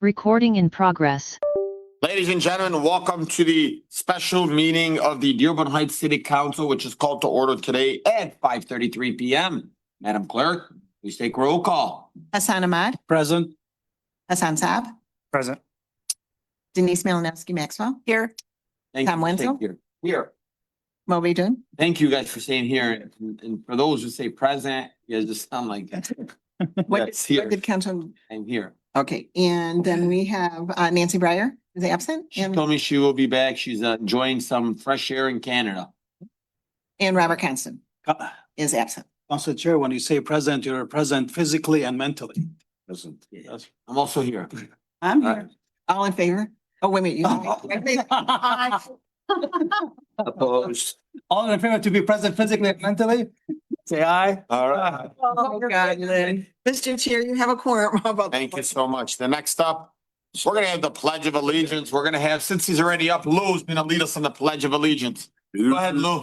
Recording in progress. Ladies and gentlemen, welcome to the special meeting of the Dearborn Heights City Council, which is called to order today at 5:33 p.m. Madam Clerk, please take roll call. Hassan Ahmad, Present. Hassan Saab, Present. Denise Malinowski Maxwell. Here. Thank Tom you. Wenzel? Take Here. Baydoun. Thank you guys for staying here. And for those who say present, you guys just sound like What that's here. did Councilman? I'm here. Okay, and then we have Nancy Breyer is absent She told me she will be back. She's enjoying some fresh air in Canada. and Robert Constant is absent. Council Chair, when you say present, you're present physically and mentally. Present. Yes. I'm also here. I'm All here. All in favor? Oh, wait a minute. Opposed. All in favor to be present physically and mentally? Say aye. All right. Oh, God, Lynn. Mr. Chair, you have a quorum. How about? Thank you so much. The next up, we're gonna have the Pledge of Allegiance. We're gonna have, since he's already up, Lou's gonna lead us in the Pledge of Allegiance. Go ahead, Lou.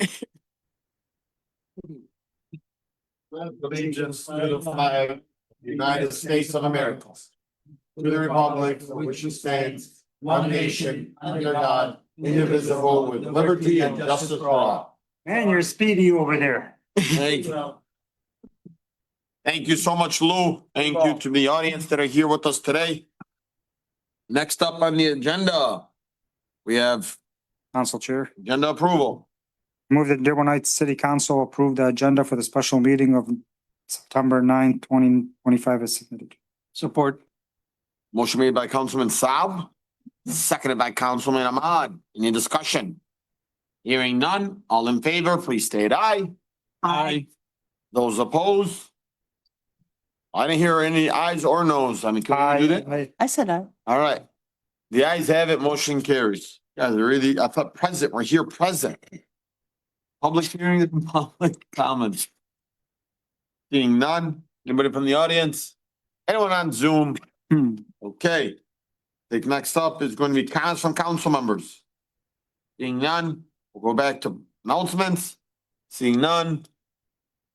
Allegiance to the flag of the United States of America, to the republic for which it stands, one nation, under God, indivisible, with liberty and justice for all. Man, you're speedy over there. Thank you. Thank you so much, Lou. Thank you to the audience that are here with us today. Next up on the agenda, we have Council Chair, agenda approval. move that Dearborn Heights City Council approve the agenda for the special meeting of September 9, 2025 as submitted. Support. Motion made by Councilman Saab, seconded by Councilman Ahmad. Any discussion? Hearing none, all in favor, please state aye. Aye. Those opposed? I didn't hear any ayes or noes. I mean, can we do that? Aye. I said aye. All right. The ayes have it, motion carries. Guys, really, I thought present, we're here present. Public hearings and public comments. Seeing none, anybody from the audience? Anyone on Zoom? Okay. The next up is going to be comments from council members. Seeing none, we'll go back to announcements. Seeing none.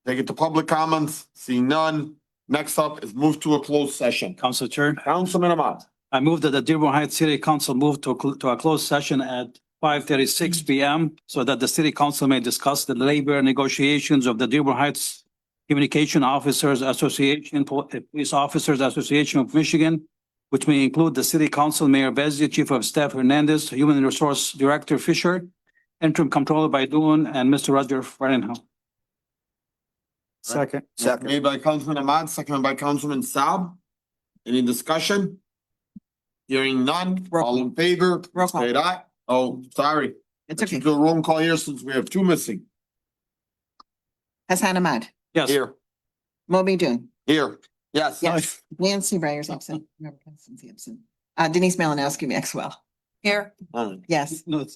Take it to public comments. Seeing none. Next up is move to a closed session. Council Chair, Councilman Ahmad. I move that the Dearborn Heights City Council move to a closed session at 5:36 p.m. so that the city council may discuss the labor negotiations of the Dearborn Heights Communication Officers Association, Police Officers Association of Michigan, which may include the city council, Mayor Bezier, Chief of Staff Hernandez, Human Resource Director Fisher, Interim Comptroller Baydoun, and Mr. Roger Farenhout. Second. Second. Made by Councilman Ahmad, seconded by Councilman Saab. Any discussion? Hearing none, all in favor, Roll call. state aye. Oh, sorry. It's Let's okay. do a roll call here since we have two missing. Hassan Ahmad, Yes. Here, Baydoun. here. Yes. Yes. Nancy Breyer's absent. Robert Constant's absent. Denise Malinowski Maxwell. Here. Yes. No, it's.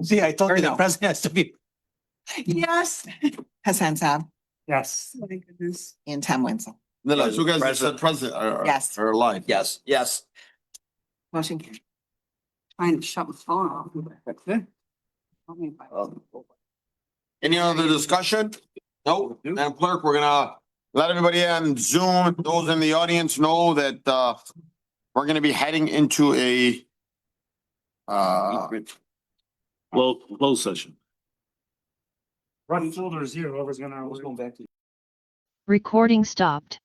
See, I told Or you the no. president has to be. Yes. Hassan Saab Yes. my goodness. And Tom Wenzel. No, two guys that said present Yes. are alive. Yes, yes. Motion carried. Trying to shut my phone off. Any other discussion? No, Madam Clerk, we're gonna let everybody on Zoom, those in the audience know that we're gonna be heading into a Well, closed session. Running shoulders here, whoever's gonna. Recording stopped.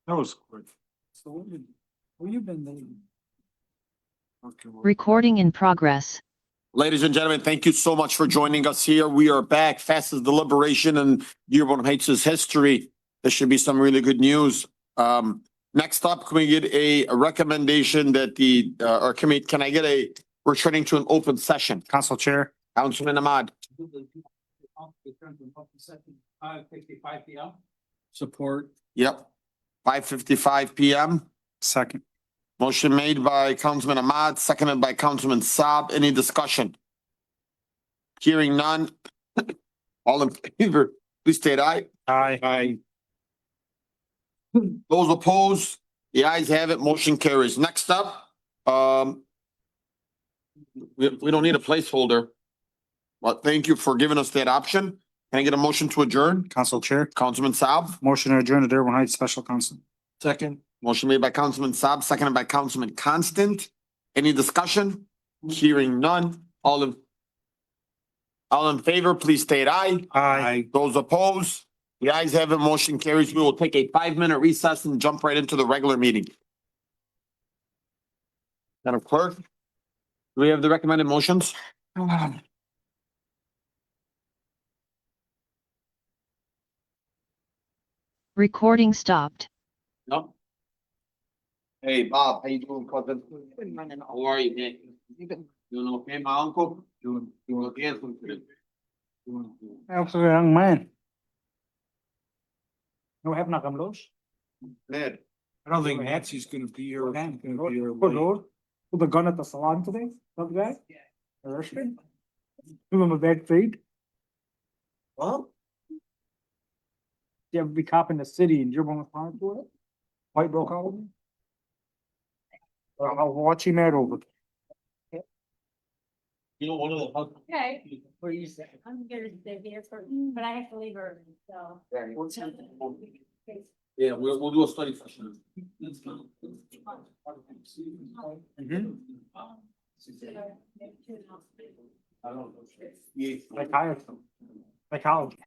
That was quick. So where you been lately? Okay, well, Recording in progress. Ladies and gentlemen, thank you so much for joining us here. We are back, fastest deliberation in Dearborn Heights' history. There should be some really good news. Next up, can we get a recommendation that can I get returning to an open session? Council Chair, Councilman Ahmad, Return to open session, 5:55 PM. Support. yep. 5:55 PM. second. Motion made by Councilman Ahmad, seconded by Councilman Saab. Any discussion? Hearing none. All in favor, please state aye. Aye. Aye. Those opposed, the ayes have it, motion carries. Next up, we don't need a placeholder. But thank you for giving us that option. Can I get a motion to adjourn? Council Chair, Councilman Saab, motion to adjourn the Dearborn Heights Special Council. second. Motion made by Councilman Saab, seconded by Councilman Constant. Any discussion? Hearing none. All in favor, please state aye. Aye. Those opposed, the ayes have it, motion carries. We will take a 5-minute recess and jump right into the regular meeting. Madam Clerk, do we have the recommended motions? Recording stopped. No. Hey, Bob, how you doing, cousin? Been running all- How are you, man? You've been- Doing okay, my uncle? Doing okay. Absolutely, young man. No have not come loose. Ned, I don't think Nancy's gonna be here. Gonna be here Put late. the gun at the salon today, that guy? Arrested? Give him a bad feed. well, You ever be cop in the city and you're going to to it? White broke out with me? I'll watch him out over. you know, one of the. Okay, What are you saying? I'm gonna stay here for, but I have to leave early, so. Yeah, we'll do a study session. Psychology.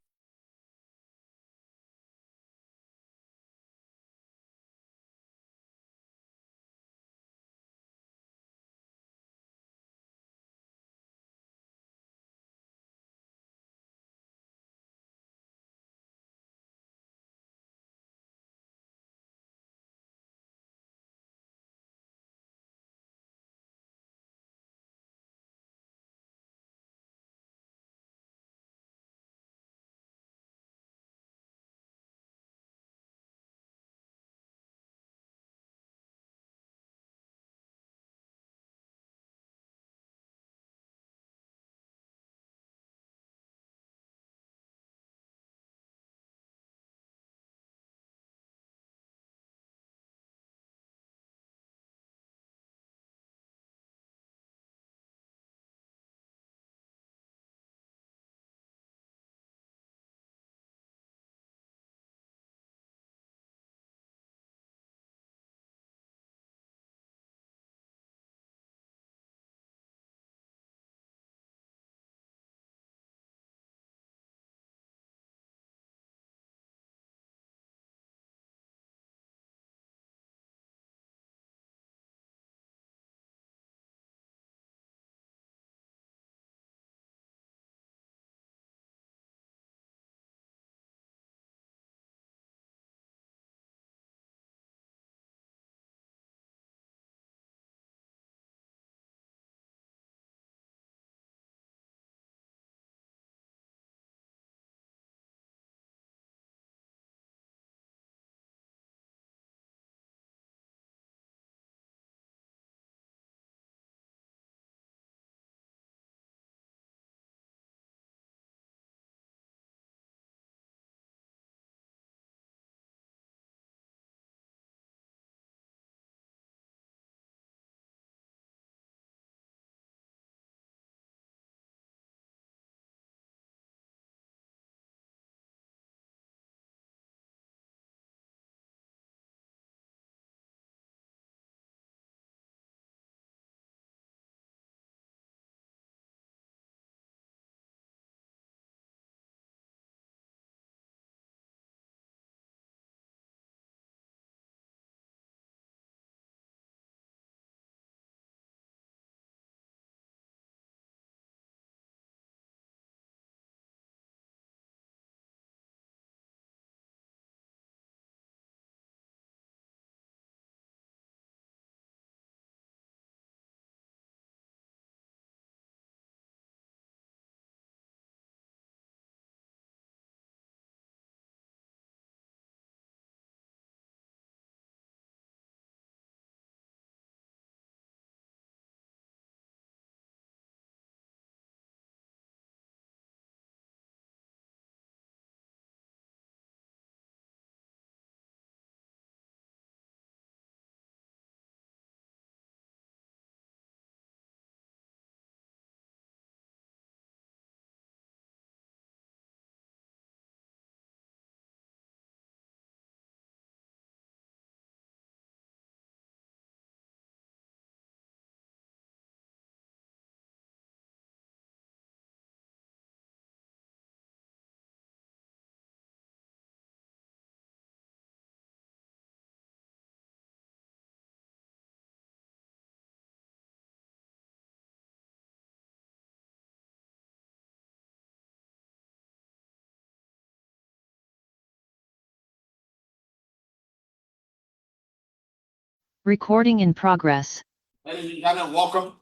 Recording in progress. Ladies and gentlemen, welcome.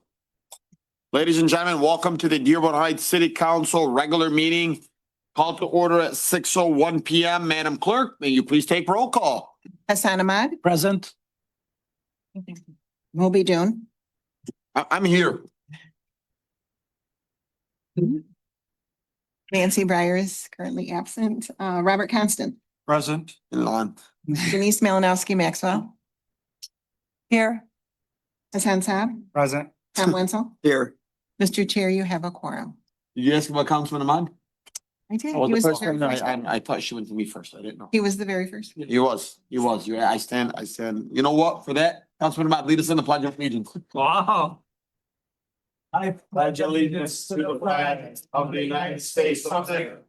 Ladies and gentlemen, welcome to the Dearborn Heights City Council regular meeting. Call to order at 6:01 PM. Madam Clerk, may you please take roll call? Hassan Ahmad, Present. Baydoun, I'm here. Nancy Breyer is currently absent. Robert Constant, Present. And on. Denise Malinowski Maxwell. Here. Hassan Saab, Present. Tom Wenzel. Here. Mr. Chair, you have a quorum. Did you ask about Councilman Ahmad? I did. Oh, He the was the first very one? first. I thought she went to me first. I didn't know. He was the very first. He was. Yeah, I stand. You know what? For that, Councilman Ahmad, lead us in the pledge of allegiance. Wow. I pledge allegiance to the flag of the United States of America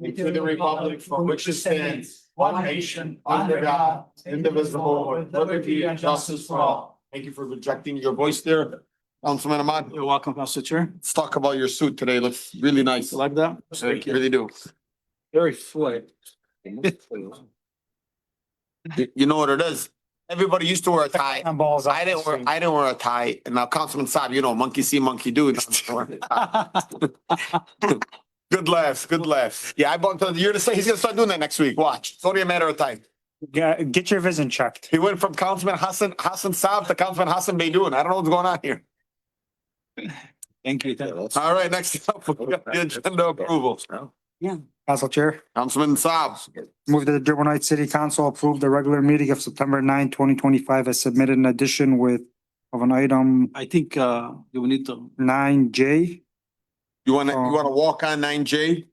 and to the republic for which it stands, one nation, under God, indivisible, with liberty and justice for all. Thank you for projecting your voice there, Councilman Ahmad. You're welcome, Council Chair. Let's talk about your suit today. Looks really nice. You like that? Thank you. Really do. Very slick. You know what it is? Everybody used to wear a tie. And balls. I didn't wear a tie. And now Councilman Saab, you know, monkey see, monkey do. Good laughs, good laughs. Yeah, you're to say he's gonna start doing that next week. Watch. It's only a matter of time. Get your vision checked. He went from Councilman Hassan Saab to Councilman Hassan Baydoun. I don't know what's going on here. Thank you. All right, next up, we got the agenda approval. Council Chair, Councilman Saab. move that the Dearborn Heights City Council approve the regular meeting of September 9, 2025 as submitted in addition of an item I think, you will need to. 9J. You wanna walk on 9J?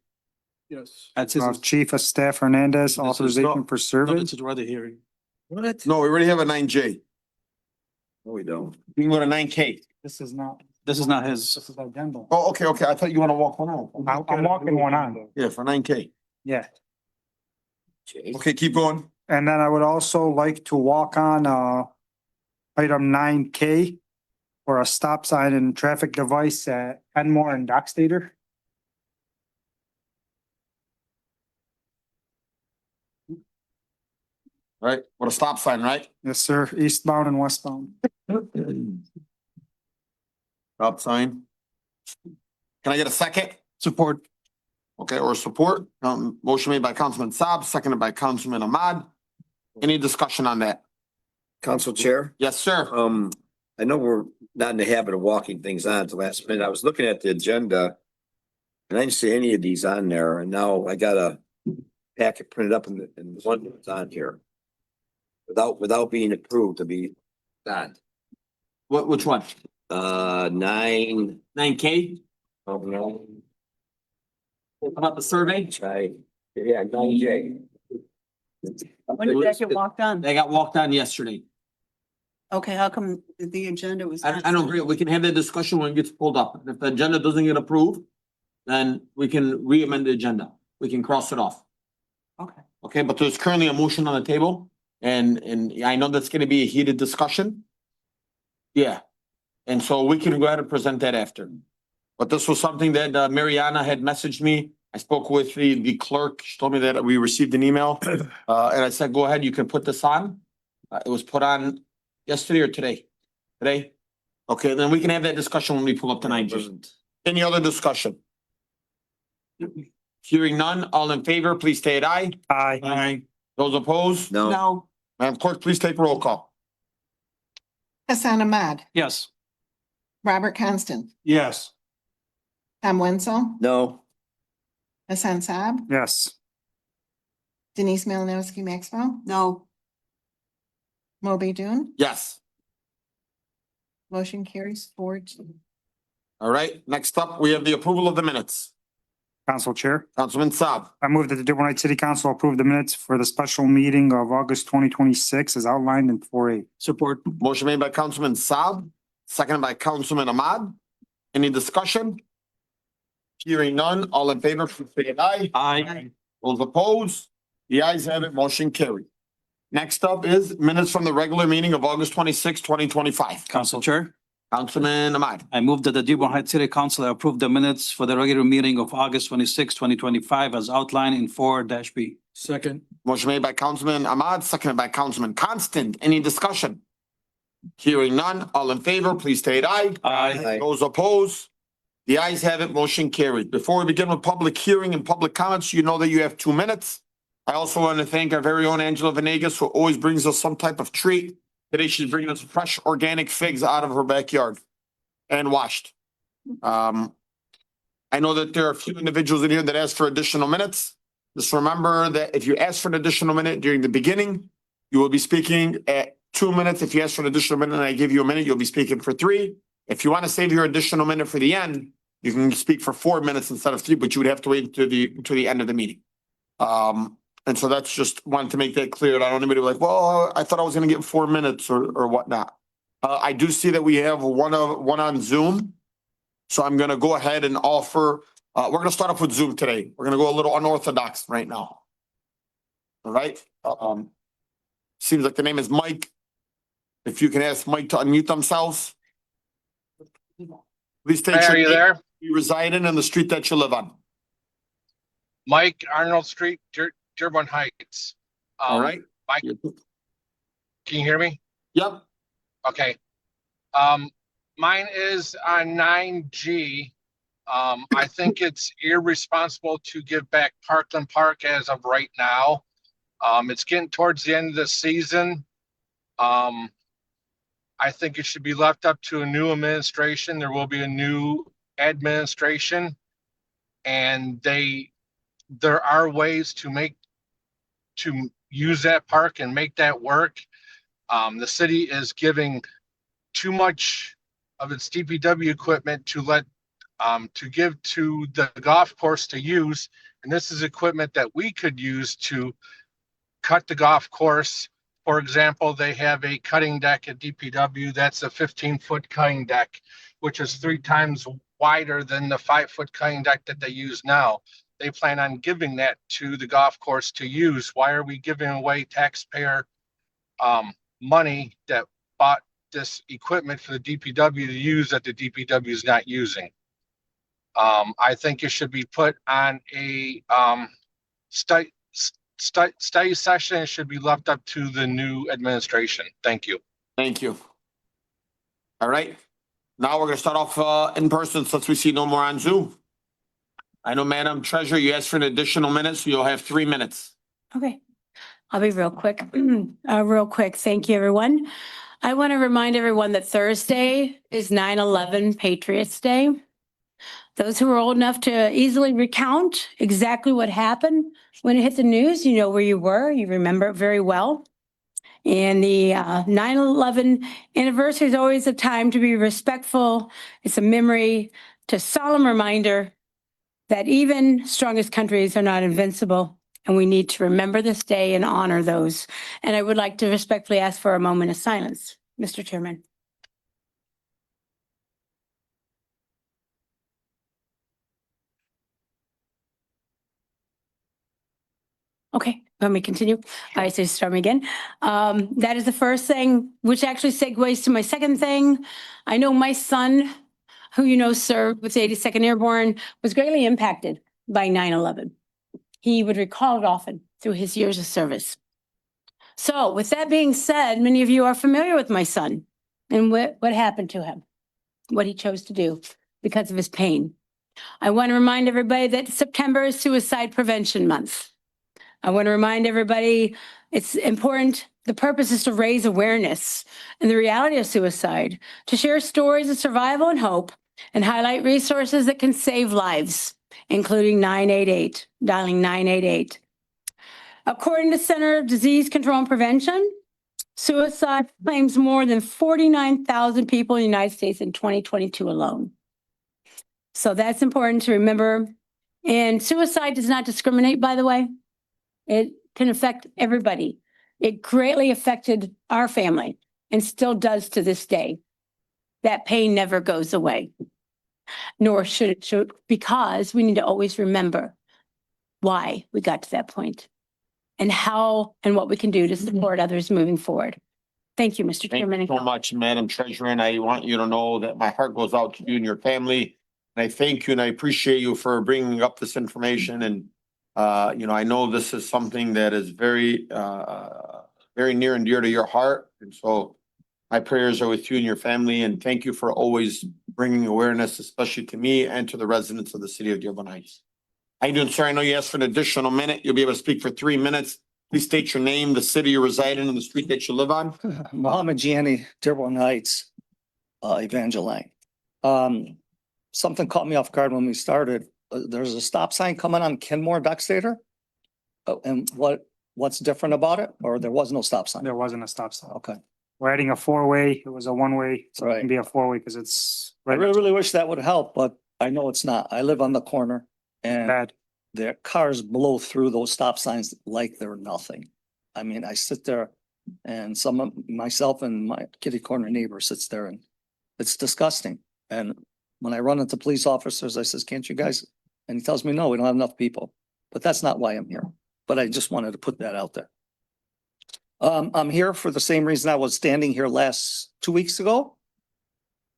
Yes. That's his. Chief of Staff Hernandez, authorization for No, service. this is rather hearing. No, we already have a 9J. No, we don't. You can go to 9K. This is not, This is not his. this is addendum. Oh, okay. I thought you wanna walk one on. I'm walking one on. Yeah, for 9K. Yeah. Okay, keep going. And then I would also like to walk on item 9K for a stop sign and traffic device at Kenmore and Doxator. Right, with a stop sign, right? Yes, sir. Eastbound and westbound. Stop sign. Can I get a second? Support. Okay, or support? Motion made by Councilman Saab, seconded by Councilman Ahmad. Any discussion on that? Council Chair, Yes, sir. I know we're not in the habit of walking things on to the last minute. I was looking at the agenda and I didn't see any of these on there, and now I got a packet printed up and one that's on here without being approved to be on. Which one? 9. 9K? Oh, no. About the survey? Right, yeah, 9J. When did that get walked on? They got walked on yesterday. Okay, how come the agenda was? I don't agree. We can have that discussion when it gets pulled up. If the agenda doesn't get approved, then we can re-amend the agenda. We can cross it off. Okay. Okay, but there's currently a motion on the table and I know that's gonna be a heated discussion. Yeah, and so we can go ahead and present that after. But this was something that Mariana had messaged me. I spoke with the clerk. She told me that we received an email. And I said, go ahead, you can put this on. It was put on yesterday or today? Today? Okay, then we can have that discussion when we pull up tonight. Any other discussion? Hearing none, all in favor, please state aye. Aye. Aye. Those opposed? No, No, Madam Clerk, please take roll call. Hassan Ahmad, Yes. Robert Constant, Yes. Tom Wenzel, no, Hassan Saab, Yes. Denise Malinowski Maxwell, no, Baydoun. Yes. Motion carries 4-2. All right, next up, we have the approval of the minutes. Council Chair, Councilman Saab. I move that the Dearborn Heights City Council approve the minutes for the special meeting of August 2026 as outlined in 4A. Support. Motion made by Councilman Saab, seconded by Councilman Ahmad. Any discussion? Hearing none, all in favor, please say aye. Aye. Those opposed? The ayes have it, motion carried. Next up is minutes from the regular meeting of August 26, 2025. Council Chair, Councilman Ahmad. I move that the Dearborn Heights City Council approve the minutes for the regular meeting of August 26, 2025 as outlined in 4-B. Second. Motion made by Councilman Ahmad, seconded by Councilman Constant. Any discussion? Hearing none, all in favor, please state aye. Aye. Those opposed? The ayes have it, motion carries. Before we begin with public hearing and public comments, you know that you have 2 minutes. I also want to thank our very own Angela Venegas, who always brings us some type of treat. Today she's bringing us fresh organic figs out of her backyard and washed. I know that there are a few individuals in here that asked for additional minutes. Just remember that if you ask for an additional minute during the beginning, you will be speaking at 2 minutes. If you ask for an additional minute and I give you a minute, you'll be speaking for 3. If you want to save your additional minute for the end, you can speak for 4 minutes instead of 3, but you would have to wait until the end of the meeting. And so that's just wanted to make that clear. I don't want anybody like, well, I thought I was going to get 4 minutes or whatnot. I do see that we have one on Zoom. So I'm going to go ahead and offer, we're going to start off with Zoom today. We're going to go a little unorthodox right now. All right. Seems like the name is Mike. If you can ask Mike to unmute themselves. Please state Are your you name, there? you reside in, and the street that you live on. Mike Arnold Street, Dearborn Heights. All right. Mike, can you hear me? Yep. Okay. Mine is on 9G. I think it's irresponsible to give back Parkland Park as of right now. It's getting towards the end of the season. I think it should be left up to a new administration. There will be a new administration, and there are ways to use that park and make that work. The city is giving too much of its DPW equipment to give to the golf course to use, and this is equipment that we could use to cut the golf course. For example, they have a cutting deck at DPW. That's a 15-foot cutting deck, which is 3 times wider than the 5-foot cutting deck that they use now. They plan on giving that to the golf course to use. Why are we giving away taxpayer money that bought this equipment for the DPW to use that the DPW is not using? I think it should be put on a study session. It should be left up to the new administration. Thank you. Thank you. All right. Now we're going to start off in person since we see no more on Zoom. I know, Madam Treasurer, you asked for an additional minute, so you'll have 3 minutes. Okay, I'll be real quick. Real quick. Thank you, everyone. I want to remind everyone that Thursday is 9/11 Patriots Day. Those who are old enough to easily recount exactly what happened when it hit the news, you know where you were, you remember it very well. And the 9/11 anniversary is always a time to be respectful. It's a memory, to solemn reminder that even strongest countries are not invincible, and we need to remember this day and honor those. And I would like to respectfully ask for a moment of silence, Mr. Chairman. Okay, let me continue. I say start me again. That is the first thing, which actually segues to my second thing. I know my son, who you know served with the 82nd Airborne, was greatly impacted by 9/11. He would recall it often through his years of service. So with that being said, many of you are familiar with my son and what happened to him, what he chose to do because of his pain. I want to remind everybody that September is Suicide Prevention Month. I want to remind everybody it's important. The purpose is to raise awareness and the reality of suicide, to share stories of survival and hope, and highlight resources that can save lives, including 988, dialing 988. According to Center of Disease Control and Prevention, suicide claims more than 49,000 people in the United States in 2022 alone. So that's important to remember. And suicide does not discriminate, by the way. It can affect everybody. It greatly affected our family and still does to this day. That pain never goes away, nor should it, because we need to always remember why we got to that point and how and what we can do to support others moving forward. Thank you, Mr. Thank Chairman. you so much, Madam Treasurer, and I want you to know that my heart goes out to you and your family. And I thank you and I appreciate you for bringing up this information. And I know this is something that is very, very near and dear to your heart. And so My prayers are with you and your family, and thank you for always bringing awareness, especially to me and to the residents of the city of Dearborn Heights. How you doing, sir? I know you asked for an additional minute. You'll be able to speak for 3 minutes. Please state your name, the city you reside in, and the street that you live on. Mohammed Gianni, Dearborn Heights, Evangeline. Something caught me off guard when we started. There's a stop sign coming on Kenmore, Doxator. And what's different about it? Or there was no stop sign? There wasn't a stop sign. Okay, We're adding a four-way. It was a one-way, so it Right. can be a four-way because it's I really wish that would help, but I know it's not. I live on the corner and bad. their cars blow through those stop signs like they're nothing. I mean, I sit there and myself and my kitty corner neighbor sits there and it's disgusting. And when I run into police officers, I says, can't you guys? And he tells me, no, we don't have enough people. But that's not why I'm here. But I just wanted to put that out there. I'm here for the same reason I was standing here 2 weeks ago.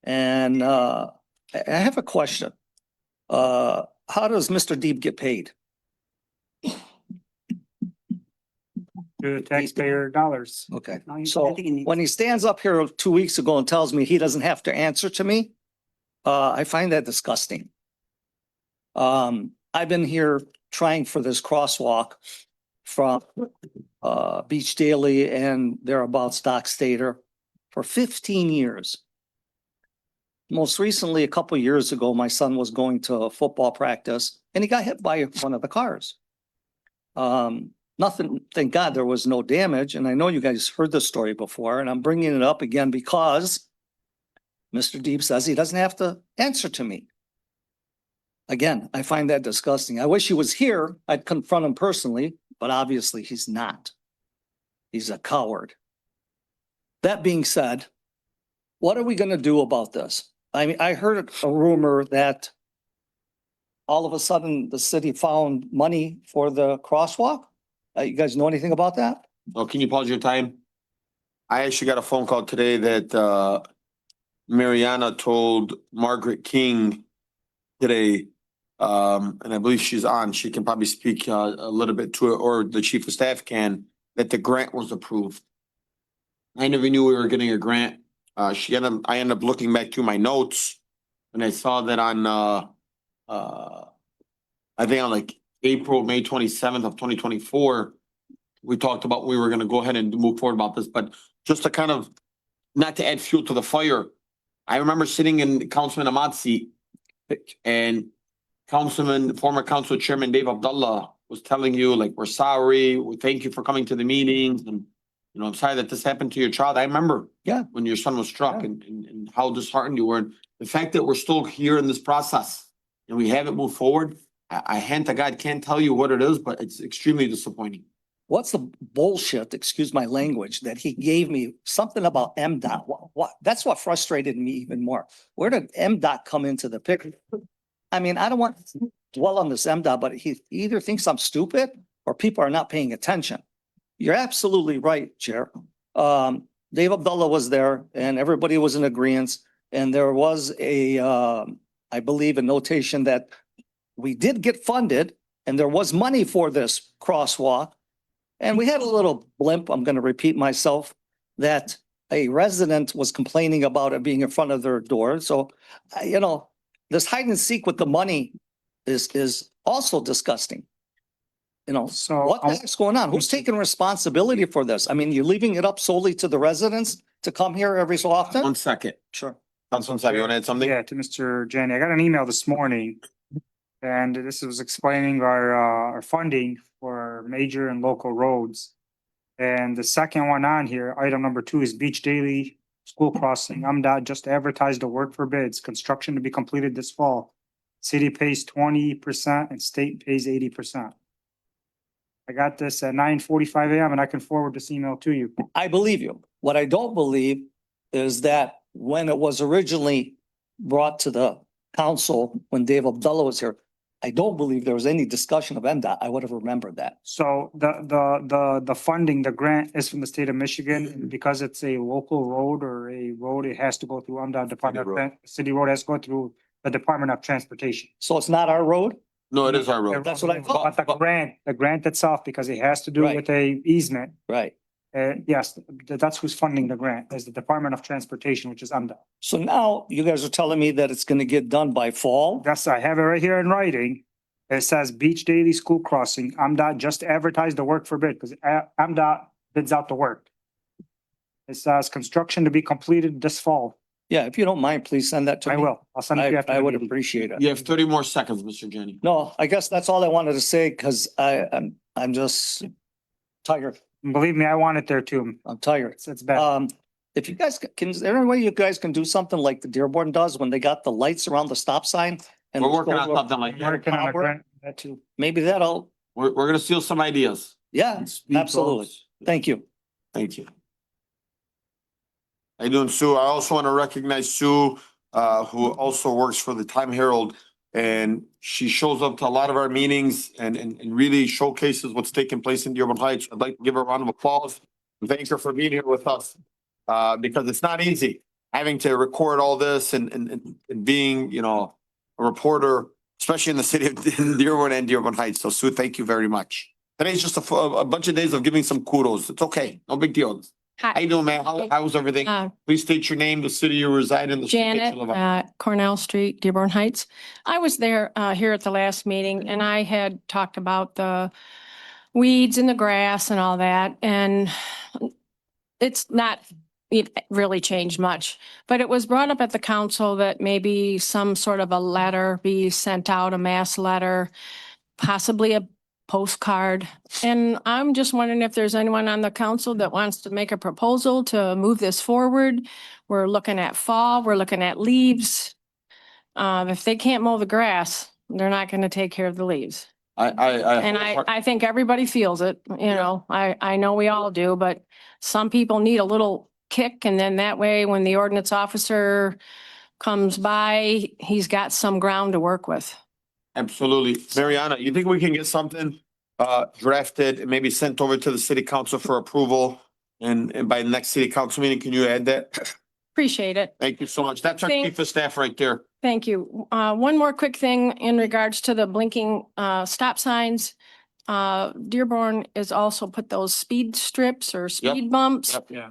And I have a question. How does Mr. Deeb get paid? To taxpayer dollars. Okay, No, I so think he needs- when he stands up here 2 weeks ago and tells me he doesn't have to answer to me, I find that disgusting. I've been here trying for this crosswalk from Beach Daily and thereabouts Doxator for 15 years. Most recently, a couple of years ago, my son was going to a football practice and he got hit by one of the cars. Nothing, thank God there was no damage. And I know you guys heard this story before, and I'm bringing it up again because Mr. Deeb says he doesn't have to answer to me. Again, I find that disgusting. I wish he was here. I'd confront him personally, but obviously he's not. He's a coward. That being said, what are we going to do about this? I mean, I heard a rumor that all of a sudden the city found money for the crosswalk. You guys know anything about that? Oh, can you pause your time? I actually got a phone call today that Mariana told Margaret King today, and I believe she's on. She can probably speak a little bit to it, or the chief of staff can, that the grant was approved. I never knew we were getting a grant. I ended up looking back through my notes and I saw that on I think on like May 27th of 2024, we talked about we were gonna go ahead and move forward about this, but just to kind of not to add fuel to the fire. I remember sitting in Councilman Ahmad's seat and former Council Chairman Dave Abdullah was telling you, like, we're sorry, we thank you for coming to the meetings, and you know, I'm sorry that this happened to your child. I remember when your son was struck and how disheartened you were. And the fact that we're still here in this process and we haven't moved forward, I hand to God can't tell you what it is, but it's extremely disappointing. What's the bullshit, excuse my language, that he gave me something about MDOT? What? That's what frustrated me even more. Where did MDOT come into the picture? I mean, I don't want to dwell on this MDOT, but he either thinks I'm stupid or people are not paying attention. You're absolutely right, Chair. Dave Abdullah was there and everybody was in agreement. And there was I believe a notation that we did get funded and there was money for this crosswalk. And we had a little blimp, I'm going to repeat myself, that a resident was complaining about it being in front of their door. So, you know, this hide and seek with the money is also disgusting. You know, So what the heck's going on? Who's taking responsibility for this? I mean, you're leaving it up solely to the residents to come here every so often? 1 second. Sure. Councilman Saab, you want to add something? Yeah, to Mr. Jenny, I got an email this morning. And this was explaining our funding for major and local roads. And the second one on here, item number 2 is Beach Daily School Crossing. MDOT just advertised a work for bids, construction to be completed this fall. City pays 20% and state pays 80%. I got this at 9:45 a.m. and I can forward this email to you. I believe you. What I don't believe is that when it was originally brought to the council, when Dave Abdullah was here, I don't believe there was any discussion of MDOT. I would have remembered that. So the funding, the grant is from the state of Michigan. Because it's a local road or a road, it has to go through MDOT Department. City road has to go through the Department of Transportation. So it's not our road? No, it is our road. That's what I thought. But the grant itself, because it has to do Right. with a easement, Right. Yes, that's who's funding the grant, is the Department of Transportation, which is MDOT. So now you guys are telling me that it's gonna get done by fall? Yes, I have it right here in writing. It says Beach Daily School Crossing, MDOT just advertised the work for bid, because MDOT bids out the work. It says construction to be completed this fall. Yeah, if you don't mind, please send that to me. I will. I'll send it to you after I the would meeting. appreciate it. You have 30 more seconds, Mr. Jenny. No, I guess that's all I wanted to say, because I'm just tired. And believe me, I want it there too. I'm tired. It's bad. If you guys can, is there any way you guys can do something like the Dearborn does when they got the lights around the stop sign? And We're working on something like that. Working on a power? grant, that too. Maybe that'll, We're gonna steal some ideas. yeah, Speed absolutely. bumps. Thank you. Thank you. How you doing, Sue? I also want to recognize Sue, who also works for the Time Herald. And she shows up to a lot of our meetings and really showcases what's taking place in Dearborn Heights. I'd like to give her a round of applause. And thank her for being here with us. Because it's not easy having to record all this and being, you know, a reporter, especially in the city of Dearborn and Dearborn Heights. So Sue, thank you very much. Today's just a bunch of days of giving some kudos. It's okay. No big deal. How you doing, man? How's everything? Please state your name, the city you reside in, the state that Janet, you live in. Cornell Street, Dearborn Heights. I was there, here at the last meeting and I had talked about the weeds and the grass and all that, and it's not really changed much, but it was brought up at the council that maybe some sort of a letter be sent out, a mass letter, possibly a postcard. And I'm just wondering if there's anyone on the council that wants to make a proposal to move this forward. We're looking at fall, we're looking at leaves. If they can't mow the grass, they're not gonna take care of the leaves. And I think everybody feels it, you know, I know we all do, but some people need a little kick, and then that way, when the ordinance officer comes by, he's got some ground to work with. Absolutely. Mariana, you think we can get something drafted and maybe sent over to the city council for approval? And by the next city council meeting, can you add that? Appreciate it. Thank you so much. That's our chief of staff right there. Thank you. One more quick thing in regards to the blinking stop signs. Dearborn is also put those speed strips or speed bumps. Yep. Yeah.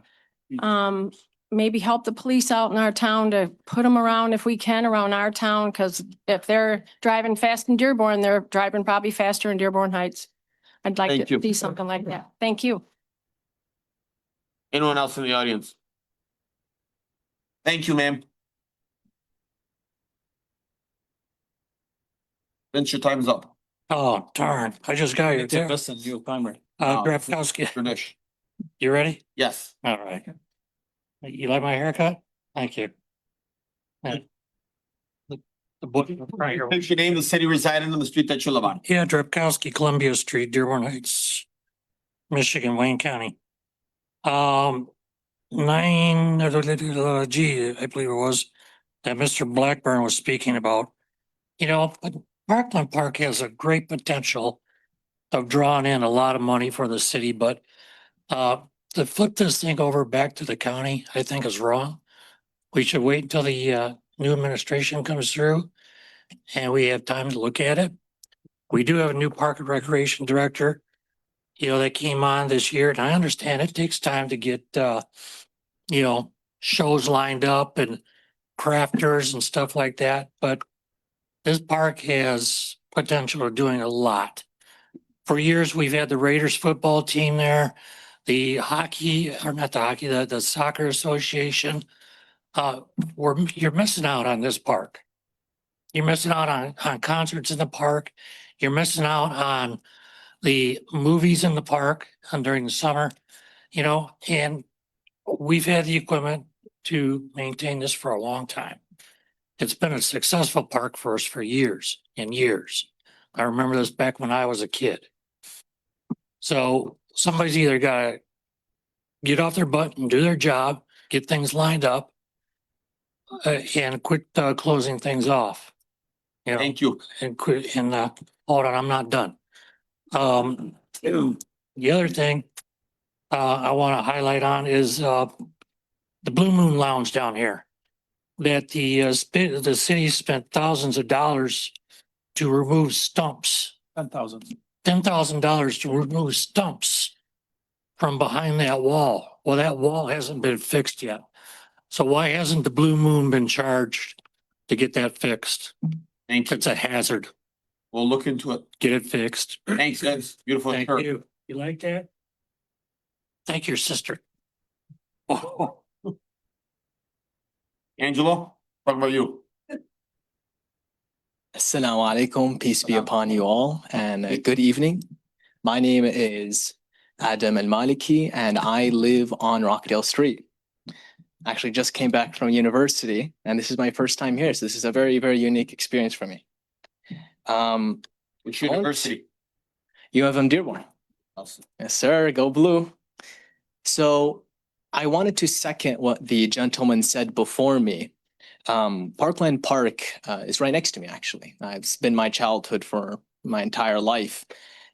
Maybe help the police out in our town to put them around if we can around our town, because if they're driving fast in Dearborn, they're driving probably faster in Dearborn Heights. I'd like Thank to you. see something like that. Thank you. Anyone else in the audience? Thank you, ma'am. Vince, your time's up. Oh, darn. I just got you there. Listen, you, Conrad. Grafkowski, Ganesh. you ready? Yes. All right. You like my haircut? Thank you. And the book right here. Finish your name, the city residing on the street that you live on. Yeah, Drapkowski, Columbia Street, Dearborn Heights, Michigan, Wayne County. 9G, I believe it was, that Mr. Blackburn was speaking about. You know, but Parkland Park has a great potential of drawing in a lot of money for the city, but to flip this thing over back to the county, I think is wrong. We should wait until the new administration comes through and we have time to look at it. We do have a new park and recreation director, you know, that came on this year, and I understand it takes time to get, you know, shows lined up and crafters and stuff like that, but this park has potential of doing a lot. For years, we've had the Raiders football team there, the hockey, or not the hockey, the soccer association. You're missing out on this park. You're missing out on concerts in the park. You're missing out on the movies in the park during the summer, you know, and we've had the equipment to maintain this for a long time. It's been a successful park for us for years and years. I remember this back when I was a kid. So somebody's either got to get off their butt and do their job, get things lined up, and quit closing things off. You know, Thank you. and quit and hold on, I'm not done. The other thing I want to highlight on is the Blue Moon Lounge down here that the city spent thousands of dollars to remove stumps. $10,000. $10,000 to remove stumps from behind that wall. Well, that wall hasn't been fixed yet. So why hasn't the Blue Moon been charged to get that fixed? Thank you. It's a hazard. We'll look into it. Get it fixed. Thanks, guys. Beautiful Thank shirt. you. You like that? Thank your sister. Oh. Angelo, talk about you. Assalamu alaikum, peace be Salam. upon you all, and good evening. My name is Adam Al Maliki, and I live on Rockdale Street. Actually, just came back from university, and this is my first time here, so this is a very, very unique experience for me. Which university? UFM Dearborn. Awesome. Yes, sir. Go blue. So I wanted to second what the gentleman said before me. Parkland Park is right next to me, actually. It's been my childhood for my entire life.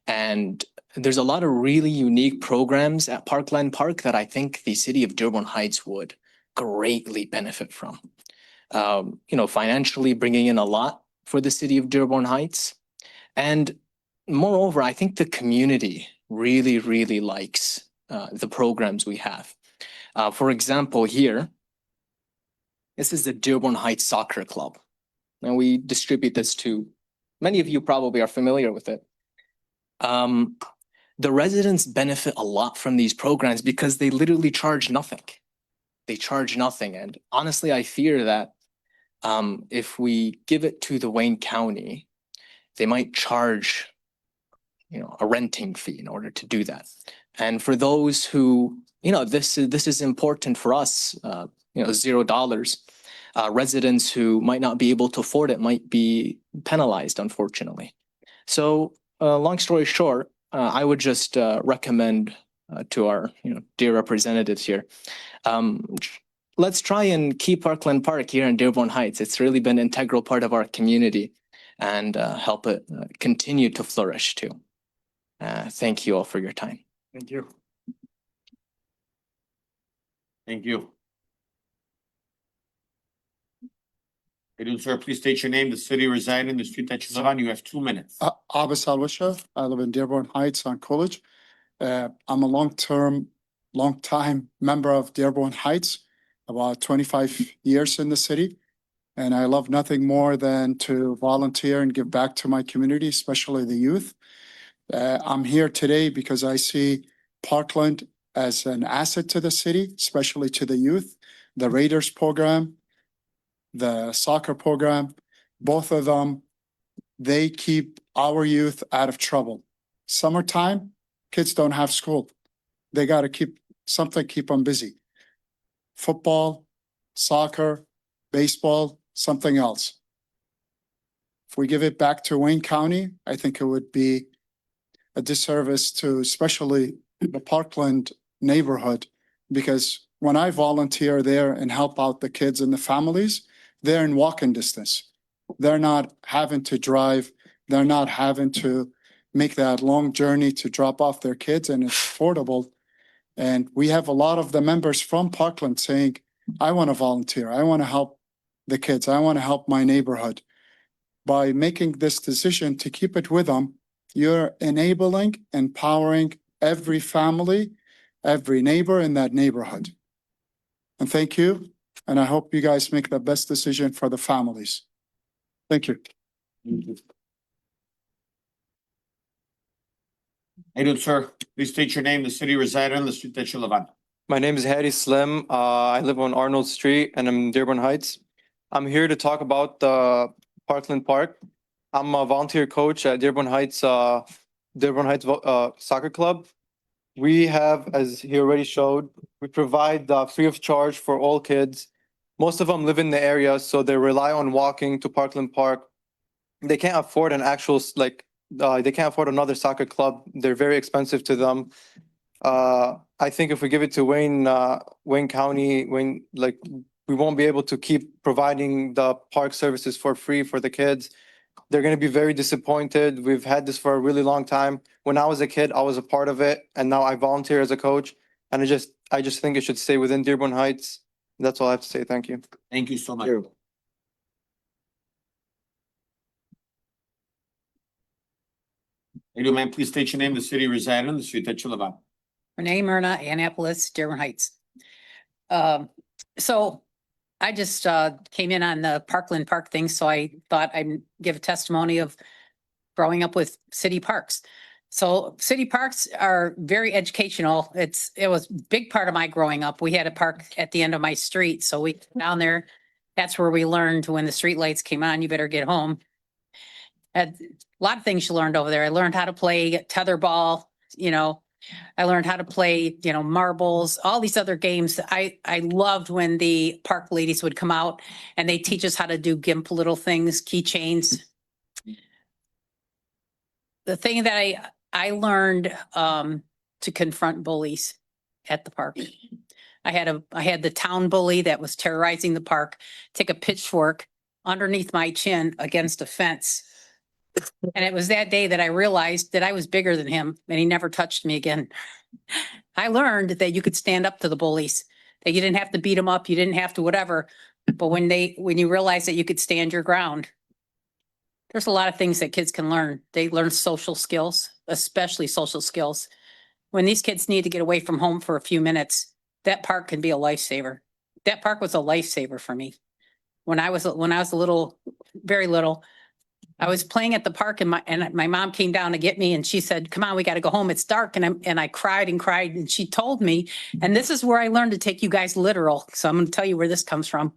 And there's a lot of really unique programs at Parkland Park that I think the city of Dearborn Heights would greatly benefit from. Financially bringing in a lot for the city of Dearborn Heights. And moreover, I think the community really, really likes the programs we have. For example, here, this is the Dearborn Heights Soccer Club. And we distribute this to, many of you probably are familiar with it. The residents benefit a lot from these programs because they literally charge nothing. They charge nothing. And honestly, I fear that if we give it to the Wayne County, they might charge, a renting fee in order to do that. And for those who, this is important for us, $0. Residents who might not be able to afford it might be penalized, unfortunately. So long story short, I would just recommend to our dear representatives here, let's try and keep Parkland Park here in Dearborn Heights. It's really been an integral part of our community and help it continue to flourish too. Thank you all for your time. Thank you. Thank you. Sir, please state your name, the city you reside in, the street that you live on. You have 2 minutes. Abbas Alwisha. I live in Dearborn Heights on Coolidge. I'm a long-time member of Dearborn Heights, about 25 years in the city. And I love nothing more than to volunteer and give back to my community, especially the youth. I'm here today because I see Parkland as an asset to the city, especially to the youth. The Raiders program, the soccer program, both of them, they keep our youth out of trouble. Summertime, kids don't have school. They got to keep them busy. Football, soccer, baseball, something else. If we give it back to Wayne County, I think it would be a disservice to especially the Parkland neighborhood, because when I volunteer there and help out the kids and the families, they're in walking distance. They're not having to drive. They're not having to make that long journey to drop off their kids, and it's affordable. And we have a lot of the members from Parkland saying, I want to volunteer. I want to help the kids. I want to help my neighborhood. By making this decision to keep it with them, you're enabling, empowering every family, every neighbor in that neighborhood. And thank you. And I hope you guys make the best decision for the families. Thank you. Sir, please state your name, the city you reside in, the street that you live on. My name is Hadi Slim. I live on Arnold Street and I'm in Dearborn Heights. I'm here to talk about the Parkland Park. I'm a volunteer coach at Dearborn Heights Soccer Club. We have, as he already showed, we provide free of charge for all kids. Most of them live in the area, so they rely on walking to Parkland Park. They can't afford an actual, they can't afford another soccer club. They're very expensive to them. I think if we give it to Wayne County, we won't be able to keep providing the park services for free for the kids. They're going to be very disappointed. We've had this for a really long time. When I was a kid, I was a part of it, and now I volunteer as a coach. And I just think it should stay within Dearborn Heights. That's all I have to say. Thank you. Thank you so much. Man, please state your name, the city you reside in, the street that you live on. Renee Myrna, Annapolis, Dearborn Heights. So I just came in on the Parkland Park thing, so I thought I'd give a testimony of growing up with city parks. So city parks are very educational. It was a big part of my growing up. We had a park at the end of my street, so we down there. That's where we learned when the street lights came on, you better get home. Had a lot of things you learned over there. I learned how to play tetherball, you know. I learned how to play, you know, marbles, all these other games. I loved when the park ladies would come out and they teach us how to do GIMP little things, keychains. The thing that I learned to confront bullies at the park. I had the town bully that was terrorizing the park, take a pitchfork underneath my chin against a fence. And it was that day that I realized that I was bigger than him and he never touched me again. I learned that you could stand up to the bullies, that you didn't have to beat them up, you didn't have to whatever. But when you realize that you could stand your ground, there's a lot of things that kids can learn. They learn social skills, especially social skills. When these kids need to get away from home for a few minutes, that park can be a lifesaver. That park was a lifesaver for me. When I was a little, very little, I was playing at the park and my mom came down to get me and she said, come on, we got to go home. It's dark. And I cried and cried. And she told me, and this is where I learned to take you guys literal. So I'm going to tell you where this comes from.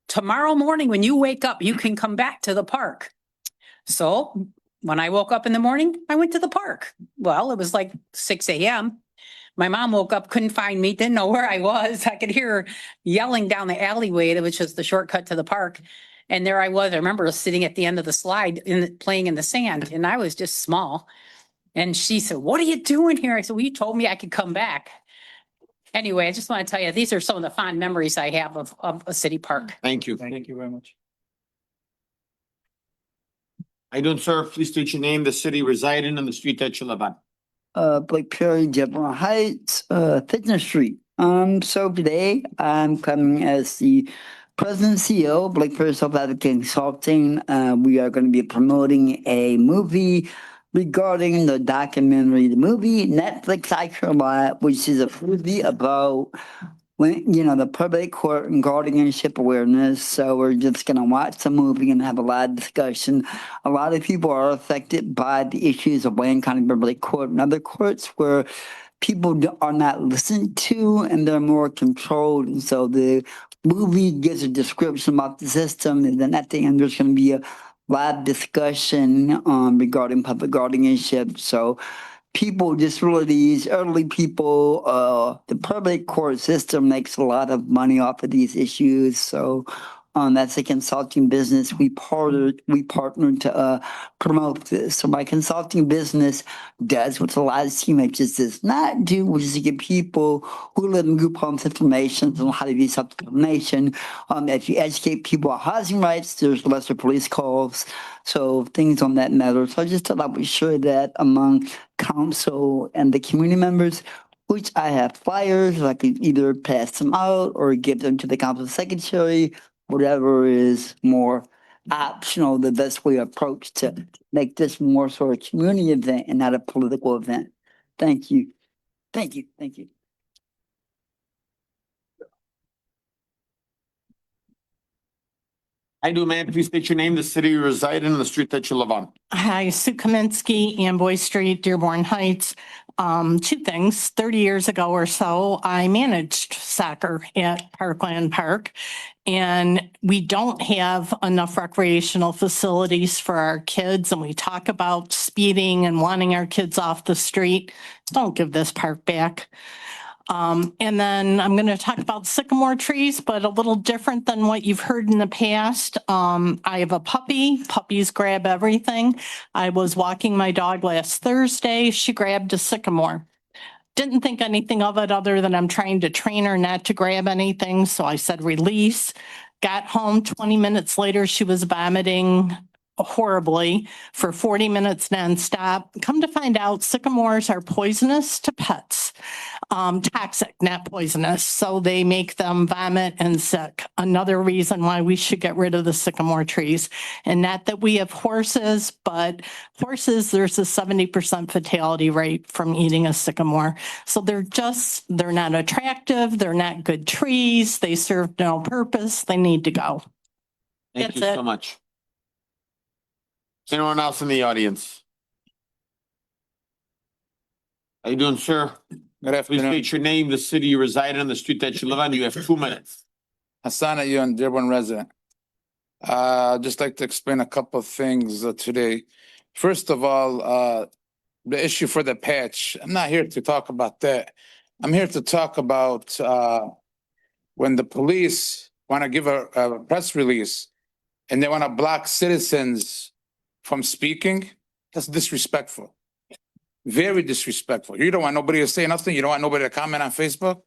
Tomorrow morning, when you wake up, you can come back to the park. So when I woke up in the morning, I went to the park. Well, it was like 6 a.m. My mom woke up, couldn't find me, didn't know where I was. I could hear her yelling down the alleyway, which was the shortcut to the park. And there I was. I remember sitting at the end of the slide playing in the sand, and I was just small. And she said, what are you doing here? I said, well, you told me I could come back. Anyway, I just want to tell you, these are some of the fond memories I have of a city park. Thank you. Thank you very much. I don't, sir. Please state your name, the city you reside in, and the street that you live on. Blake Perry, Dearborn Heights, Fitness Street. So today I'm coming as the President and CEO, Blake Perry South African Consulting. We are going to be promoting a movie regarding the documentary, the movie Netflix I Care a Lot, which is a movie about the probate court and guardianship awareness. So we're just going to watch the movie and have a lot of discussion. A lot of people are affected by the issues of Wayne County Probate Court and other courts where people are not listened to and they're more controlled. And so the movie gives a description about the system, and then at the end there's going to be a live discussion regarding public guardianship. So people, just really these elderly people, the probate court system makes a lot of money off of these issues. So that's a consulting business. We partnered to promote this. So my consulting business does what a lot of CMHs does not do, which is to give people who live in group homes information on how to do self-determination. If you educate people on housing rights, there's lesser police calls. So things on that matter. So I just thought I would share that among council and the community members, which I have flyers. I could either pass them out or give them to the council secretary, whatever is more optional, the best way approach to make this more sort of community event and not a political event. Thank you. Thank you. Thank you. I do, man. Please state your name, the city you reside in, and the street that you live on. Hi, Sue Kaminsky, Amboy Street, Dearborn Heights. Two things. 30 years ago or so, I managed soccer at Parkland Park, and we don't have enough recreational facilities for our kids. And we talk about speeding and wanting our kids off the street. Don't give this park back. And then I'm going to talk about sycamore trees, but a little different than what you've heard in the past. I have a puppy. Puppies grab everything. I was walking my dog last Thursday. She grabbed a sycamore. Didn't think anything of it other than I'm trying to train her not to grab anything. So I said, release. Got home 20 minutes later, she was vomiting horribly for 40 minutes nonstop. Come to find out, sycamores are poisonous to pets. Toxic, not poisonous. So they make them vomit and sick. Another reason why we should get rid of the sycamore trees. And not that we have horses, but horses, there's a 70% fatality rate from eating a sycamore. So they're not attractive. They're not good trees. They serve no purpose. They need to go. Thank you That's so it. much. Anyone else in the audience? How you doing, sir? Good Please afternoon. state your name, the city you reside in, and the street that you live on. You have 2 minutes. Hassan, you and Dearborn resident. I'd just like to explain a couple of things today. First of all, the issue for the patch. I'm not here to talk about that. I'm here to talk about when the police want to give a press release and they want to block citizens from speaking. That's disrespectful. Very disrespectful. You don't want nobody to say nothing. You don't want nobody to comment on Facebook.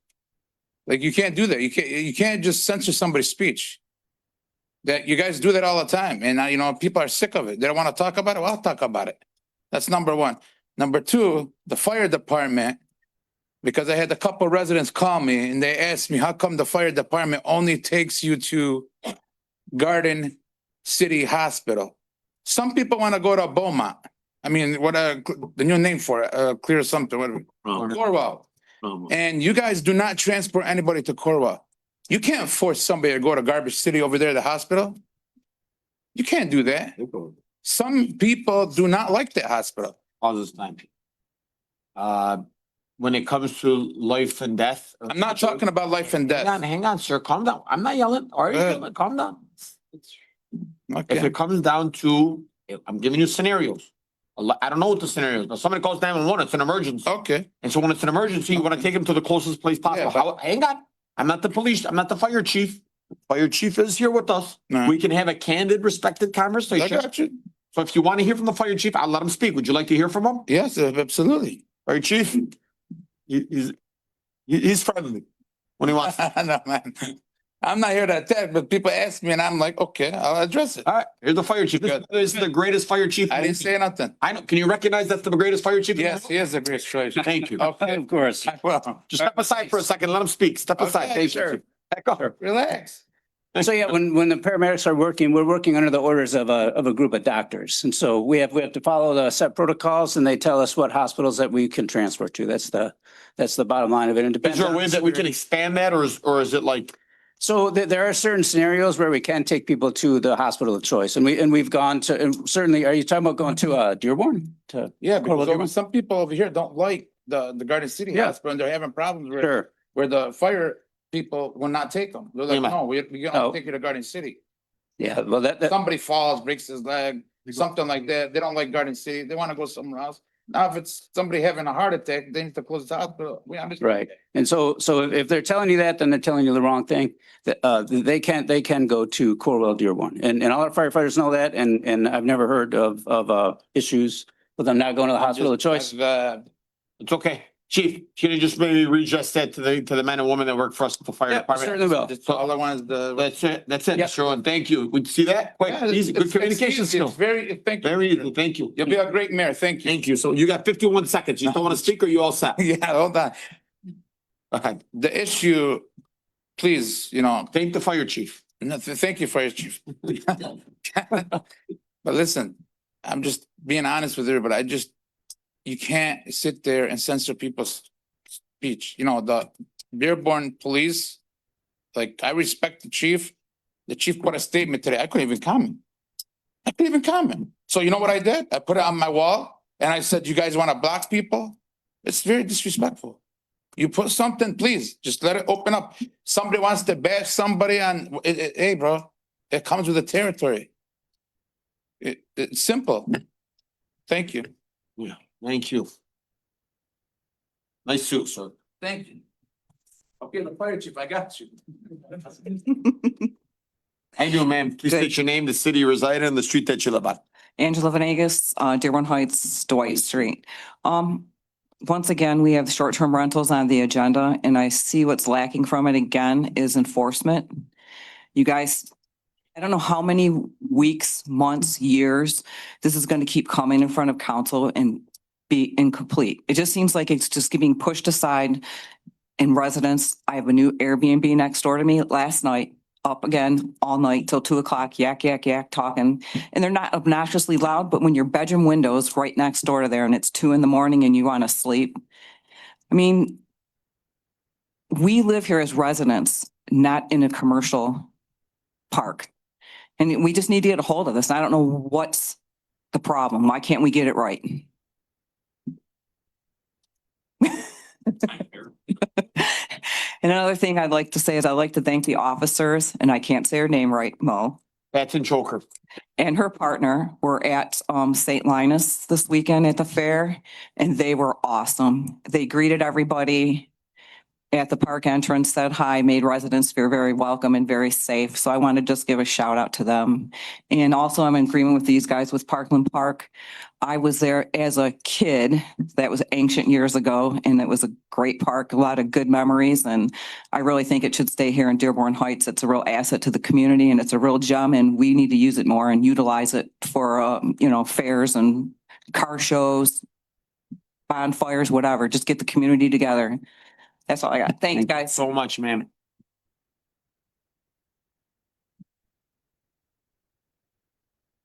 Like, you can't do that. You can't just censor somebody's speech. That you guys do that all the time. And you know, people are sick of it. They don't want to talk about it. Well, I'll talk about it. That's number one. Number two, the fire department, because I had a couple residents call me and they asked me, how come the fire department only takes you to Garden City Hospital? Some people want to go to Beaumont. I mean, what the new name for it, Clear something, whatever. Corwell. And you guys do not transport anybody to Corwell. You can't force somebody to go to Garbage City over there, the hospital. You can't do that. Some people do not like that hospital. All this time. When it comes to life and death. I'm not talking about life and death. Hang on, sir. Calm down. I'm not yelling. Are you yelling? Calm down. Okay. If it comes down to, I'm giving you scenarios. I don't know what the scenario is, but somebody calls 911, it's an emergency. Okay. And so when it's an emergency, you want to take them to the closest place possible. Hang on. I'm not the police. I'm not the fire chief. Fire chief is here with us. No. We can have a candid, respected I conversation. got you. So if you want to hear from the fire chief, I'll let him speak. Would you like to hear from him? Yes, absolutely. Fire chief? He's friendly when he wants. No, man. I'm not here to attack, but people ask me and I'm like, okay, I'll address it. All right, here's the fire chief. This is the greatest fire chief. I didn't say nothing. I know. Can you recognize that's the greatest fire chief? Yes, he is a great choice. Thank you. Okay. Of course. Well, Just step aside for a second. Let him speak. Step aside. Okay, Thank sure. you. Back up. relax. So yeah, when the paramedics are working, we're working under the orders of a group of doctors. And so we have to follow the set protocols and they tell us what hospitals that we can transfer to. That's the bottom line of it. And it Is depends there a on way the that we can severity. expand that, or is it like? So there are certain scenarios where we can take people to the hospital of choice. And we've gone to, and certainly, are you talking about going to Dearborn? Yeah, because Dearborn? some people over here don't like the Garden City Yeah. Hospital and they're having problems Sure. where the fire people will not take them. They're like, Yeah. no, we're Oh. gonna take you to Garden City. Yeah, well, that Somebody falls, breaks his leg, something like that. They don't like Garden City. They want to go somewhere else. Now, if it's somebody having a heart attack, they need to close the hospital. We understand. right. And so if they're telling you that, then they're telling you the wrong thing. That they can go to Corwell Dearborn. And all our firefighters know that. And I've never heard of issues with them not going to the hospital of choice. It's okay. Chief, can you just maybe readjust that to the men and women that work for us at the fire Yeah, department? certainly will. That's all I want is the. That's it, Yep. Mr. Owen. Thank you. We see that? Quick, Yeah, easy, good it's communication easy. skills. It's very, thank you. Very easy. Thank you. You'll be a great mayor. Thank you. Thank you. So you got 51 seconds. You don't want to speak, or you all set? Yeah, hold on. Okay. The issue, please, Thank the fire chief. thank you, Fire Chief. But listen, I'm just being honest with everybody. You can't sit there and censor people's speech. The Dearborn police, like, I respect the chief. The chief put a statement today. I couldn't even comment. So you know what I did? I put it on my wall and I said, you guys want to block people? It's very disrespectful. You put something, please, just let it open up. Somebody wants to bash somebody on, hey, bro, it comes with the territory. It's simple. Thank you. Yeah. Thank you. Nice suit, sir. Thank you. Okay, the fire chief, I got you. How you doing, ma'am? Please state your name, the city you reside in, the street that you live on. Angela Venegas, Dearborn Heights, Dwight Street. Once again, we have short-term rentals on the agenda, and I see what's lacking from it again is enforcement. You guys I don't know how many weeks, months, years this is going to keep coming in front of council and be incomplete. It just seems like it's just being pushed aside in residents. I have a new Airbnb next door to me last night, up again all night till 2 o'clock, yak, yak, yak, talking. And they're not obnoxiously loud, but when your bedroom window's right next door to there and it's 2 a.m. and you want to sleep. I mean, we live here as residents, not in a commercial park. And we just need to get a hold of this. I don't know what's the problem. Why can't we get it right? And another thing I'd like to say is I'd like to thank the officers, and I can't say her name right, Mo, That's in choker. and her partner were at St. Linus this weekend at the fair, and they were awesome. They greeted everybody at the park entrance, said hi, made residents feel very welcome and very safe. So I want to just give a shout out to them. And also I'm in agreement with these guys with Parkland Park. I was there as a kid. That was ancient years ago, and it was a great park, a lot of good memories. And I really think it should stay here in Dearborn Heights. It's a real asset to the community and it's a real gem, and we need to use it more and utilize it for, fairs and car shows, bonfires, whatever. Just get the community together. That's all I got. Thanks, guys. So much, ma'am.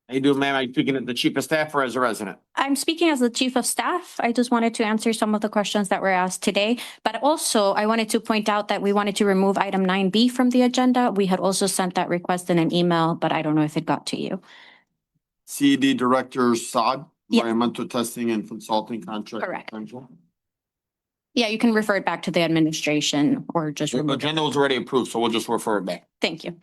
How you doing, ma'am? Are you speaking as the chief of staff or as a resident? I'm speaking as the chief of staff. I just wanted to answer some of the questions that were asked today. But also I wanted to point out that we wanted to remove item 9B from the agenda. We had also sent that request in an email, but I don't know if it got to you. CED Director Saad, Yeah. Environmental Testing and Consulting Contract. Correct. Yeah, you can refer it back to the administration or just The remove it. agenda was already approved, so we'll just refer it back. Thank you.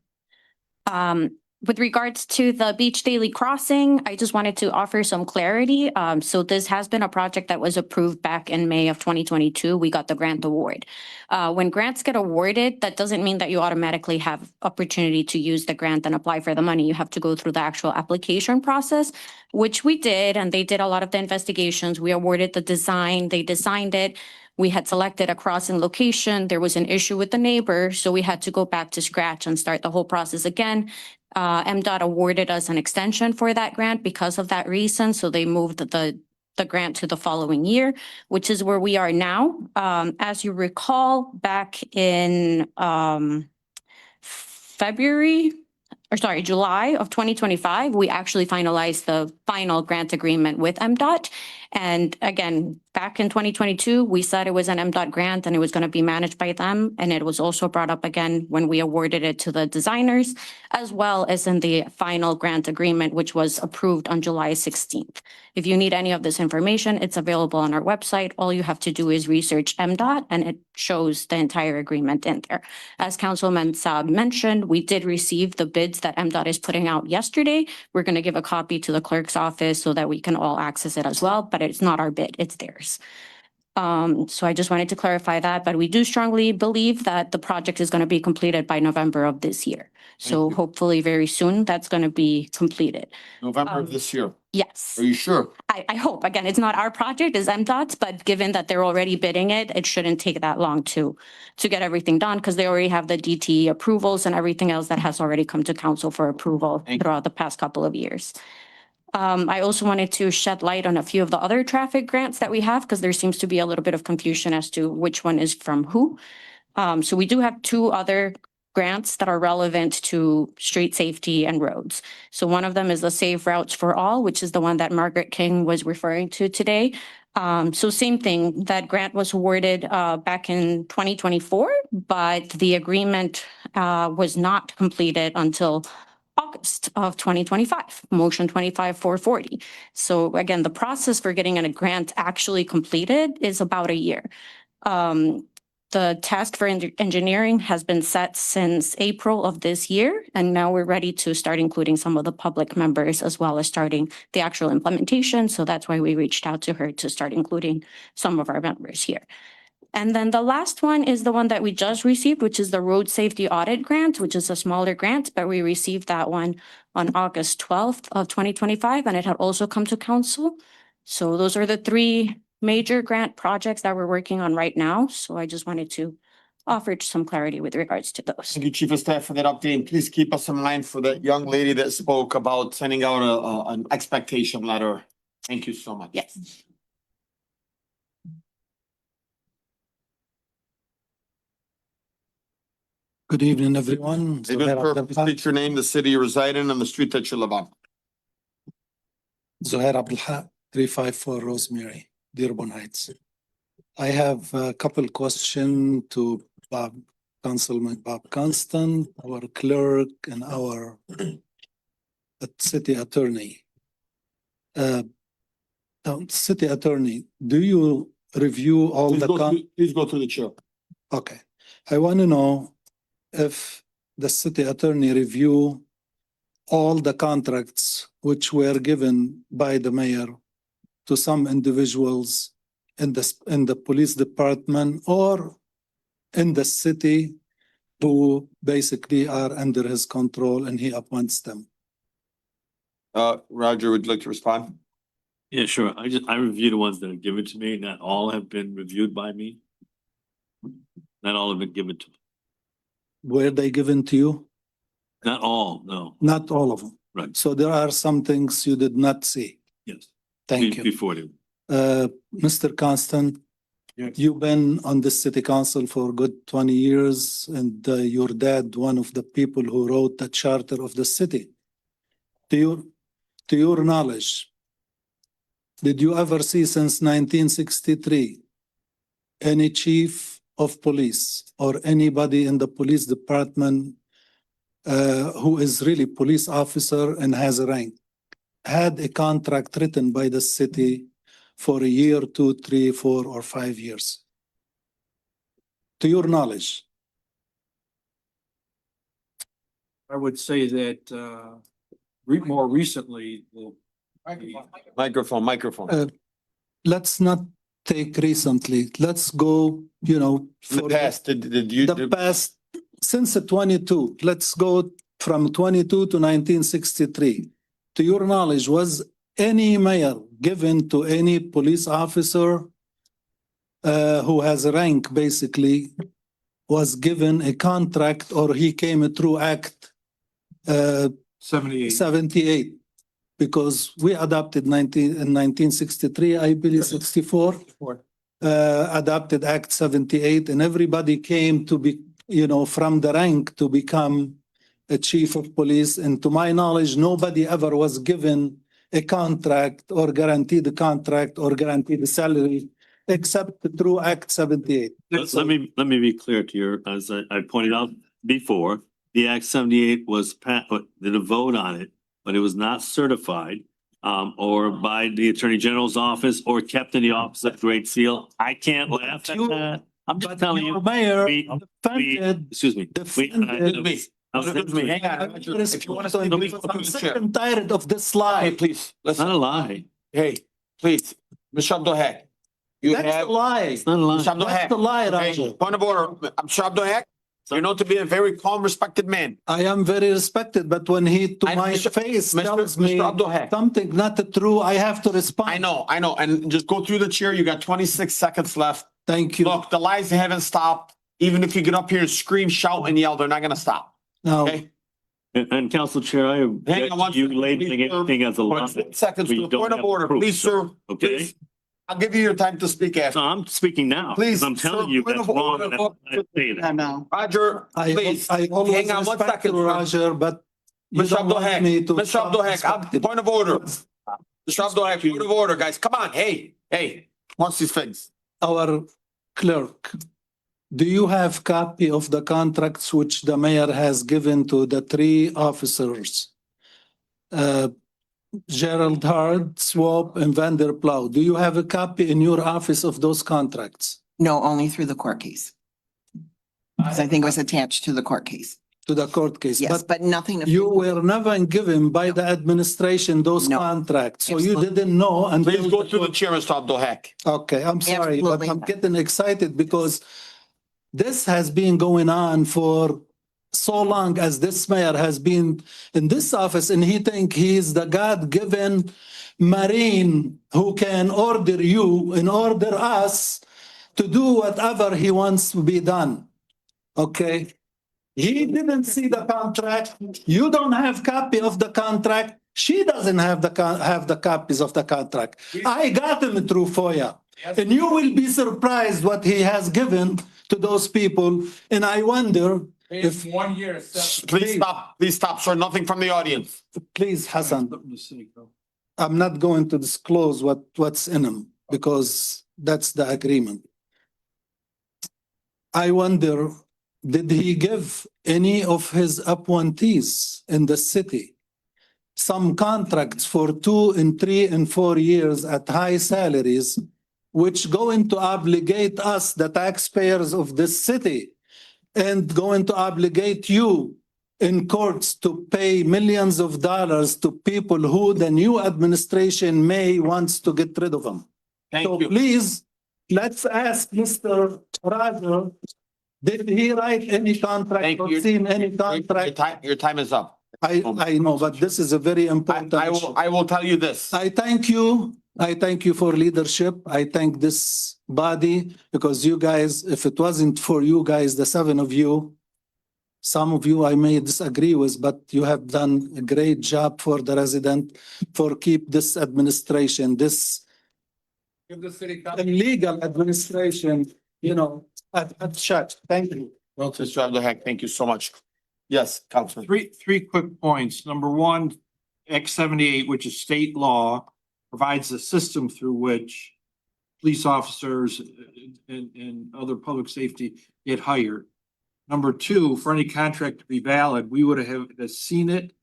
With regards to the Beach Daily Crossing, I just wanted to offer some clarity. So this has been a project that was approved back in May of 2022. We got the grant award. When grants get awarded, that doesn't mean that you automatically have opportunity to use the grant and apply for the money. You have to go through the actual application process, which we did, and they did a lot of the investigations. We awarded the design, they designed it. We had selected a crossing location. There was an issue with the neighbor, so we had to go back to scratch and start the whole process again. MDOT awarded us an extension for that grant because of that reason. So they moved the grant to the following year, which is where we are now. As you recall, back in July of 2025, we actually finalized the final grant agreement with MDOT. And again, back in 2022, we said it was an MDOT grant and it was going to be managed by them. And it was also brought up again when we awarded it to the designers, as well as in the final grant agreement, which was approved on July 16th. If you need any of this information, it's available on our website. All you have to do is research MDOT and it shows the entire agreement in there. As Councilman Saab mentioned, we did receive the bids that MDOT is putting out yesterday. We're going to give a copy to the clerk's office so that we can all access it as well, but it's not our bid, it's theirs. So I just wanted to clarify that, but we do strongly believe that the project is going to be completed by November of this year. So hopefully very soon that's going to be completed. November of this year. Yes. Are you sure? I hope. Again, it's not our project, it's MDOT's, but given that they're already bidding it, it shouldn't take that long to get everything done because they already have the DT approvals and everything else that has already come to council for approval throughout the past couple of years. I also wanted to shed light on a few of the other traffic grants that we have because there seems to be a little bit of confusion as to which one is from who. So we do have two other grants that are relevant to street safety and roads. So one of them is the Safe Routes for All, which is the one that Margaret King was referring to today. So same thing, that grant was awarded back in 2024, but the agreement was not completed until August of 2025, motion 25-440. So again, the process for getting a grant actually completed is about a year. The task for engineering has been set since April of this year, and now we're ready to start including some of the public members as well as starting the actual implementation. So that's why we reached out to her to start including some of our members here. And then the last one is the one that we just received, which is the Road Safety Audit Grant, which is a smaller grant, but we received that one on August 12th of 2025, and it had also come to council. So those are the three major grant projects that we're working on right now. So I just wanted to offered some clarity with regards to those. Thank you, Chief of Staff, for that update. And please keep us in mind for that young lady that spoke about sending out an expectation letter. Thank you so much. Yes. Good evening, everyone. Hey, Mr. Clerk, please state your name, the city you reside in, and the street that you live on. Zuhair Abdulhaq, 354 Rosemary, Dearborn Heights. I have a couple questions to Councilman Bob Constant, our clerk, and our city attorney. City attorney, do you review all Please go through the chair. Okay, I want to know if the city attorney review all the contracts which were given by the mayor to some individuals in the police department or in the city who basically are under his control and he appoints them. Roger, would you like to respond? Yeah, sure. I review the ones that are given to me. Not all have been reviewed by me. Not all have been given to me. Were they given to you? Not all, no. Not all of them. Right. So there are some things you did not see. Yes. Thank you. Before them. Mr. Constant, Yes. you've been on the city council for a good 20 years, and your dad, one of the people who wrote the charter of the city. To your knowledge, did you ever see since 1963 any chief of police or anybody in the police department who is really police officer and has a rank had a contract written by the city for a year, 2, 3, 4, or 5 years? To your knowledge. I would say that more recently, Microphone. Let's not take recently. Let's go, The past, did you? the past, since the 22, let's go from 22 to 1963. To your knowledge, was any mayor given to any police officer who has a rank, basically, was given a contract or he came through Act 78? Because we adopted in 1963, I believe 64, adopted Act 78, and everybody came to be, from the rank to become a chief of police. And to my knowledge, nobody ever was given a contract or guaranteed a contract or guaranteed a salary except through Act 78. Let me be clear to you, as I pointed out before, the Act 78 was did a vote on it, but it was not certified or by the Attorney General's office or kept in the office of Great Seal. I can't laugh at that. I'm just telling you. Mayor Excuse me. Hang on. If you want to say, I'm sick and tired of this lie. Hey, please, It's not a lie. Hey, please, Mr. Abdulhaq. You That's have. a lie. It's not a lie. Mr. Abdulhaq. That's a lie, Okay, Roger. point of order, Mr. Abdulhaq. You're known to be a very calm, respected man. I am very respected, but when he to I- my Mr. face Mr. tells me Mr. Abdulhaq. something not true, I have to respond. I know, and just go through the chair. You got 26 seconds left. Thank you. Look, the lies haven't stopped. Even if you get up here and scream, shout, and yell, they're not gonna stop, Now, okay? And Council Chair, I Hang on one object to you second, labeling please, sir. anything as a lie. 6 seconds where to you the don't point of have order, proof, please, sir. Okay? Please. I'll give you your time to speak So after. I'm speaking now. Please, Because I'm telling sir, you point that's of wrong. order. And that's why I say that. No. Roger, please, I always hang on one respect second, you, sir. Roger, but you Mr. don't want Abdulhaq, me to. Mr. Abdulhaq, respect point of order. Mr. Abdulhaq, point of order, guys. Come on, hey, once these things. Our clerk, do you have copy of the contracts which the mayor has given to the 3 officers? Gerald Hard, Swope, and Vanderplow. Do you have a copy in your office of those contracts? No, only through the court case. Because I think it was attached to the court case. To the court case? Yes, but nothing. You were never given by the administration those No. contracts, so you Absolutely. didn't know until. Please go through the chair, Mr. Abdulhaq. Okay, I'm sorry, but Absolutely. I'm getting excited because this has been going on for so long as this mayor has been in this office, and he think he's the God-given Marine who can order you and order us to do whatever he wants to be done. Okay? He didn't see the contract. You don't have copy of the contract. She doesn't have the copies of the contract. I got them through FOIA. And you will be surprised what he has given to those people. And I wonder if, 1 year. Please stop, sir. Nothing from the audience. please, Hassan, I'm not going to disclose what's in them because that's the agreement. I wonder, did he give any of his appointees in the city some contracts for 2 and 3 and 4 years at high salaries, which going to obligate us, the taxpayers of this city, and going to obligate you in courts to pay millions of dollars to people who the new administration may wants to get rid of them. So please, let's ask Mr. Roger, did he write any contract or seen any contract? Your time is up. I know, but this is a very important issue. I will tell you this. I thank you. I thank you for leadership. I thank this body because you guys, if it wasn't for you guys, the 7 of you, some of you I may disagree with, but you have done a great job for the resident, for keep this administration, this illegal administration, you know, at check. Thank you. Well, Mr. Abdelhak, thank you so much. Yes, Councilman. Three quick points. Number one, X 78, which is state law, provides a system through which police officers and other public safety get hired. Number two, for any contract to be valid, we would have seen it,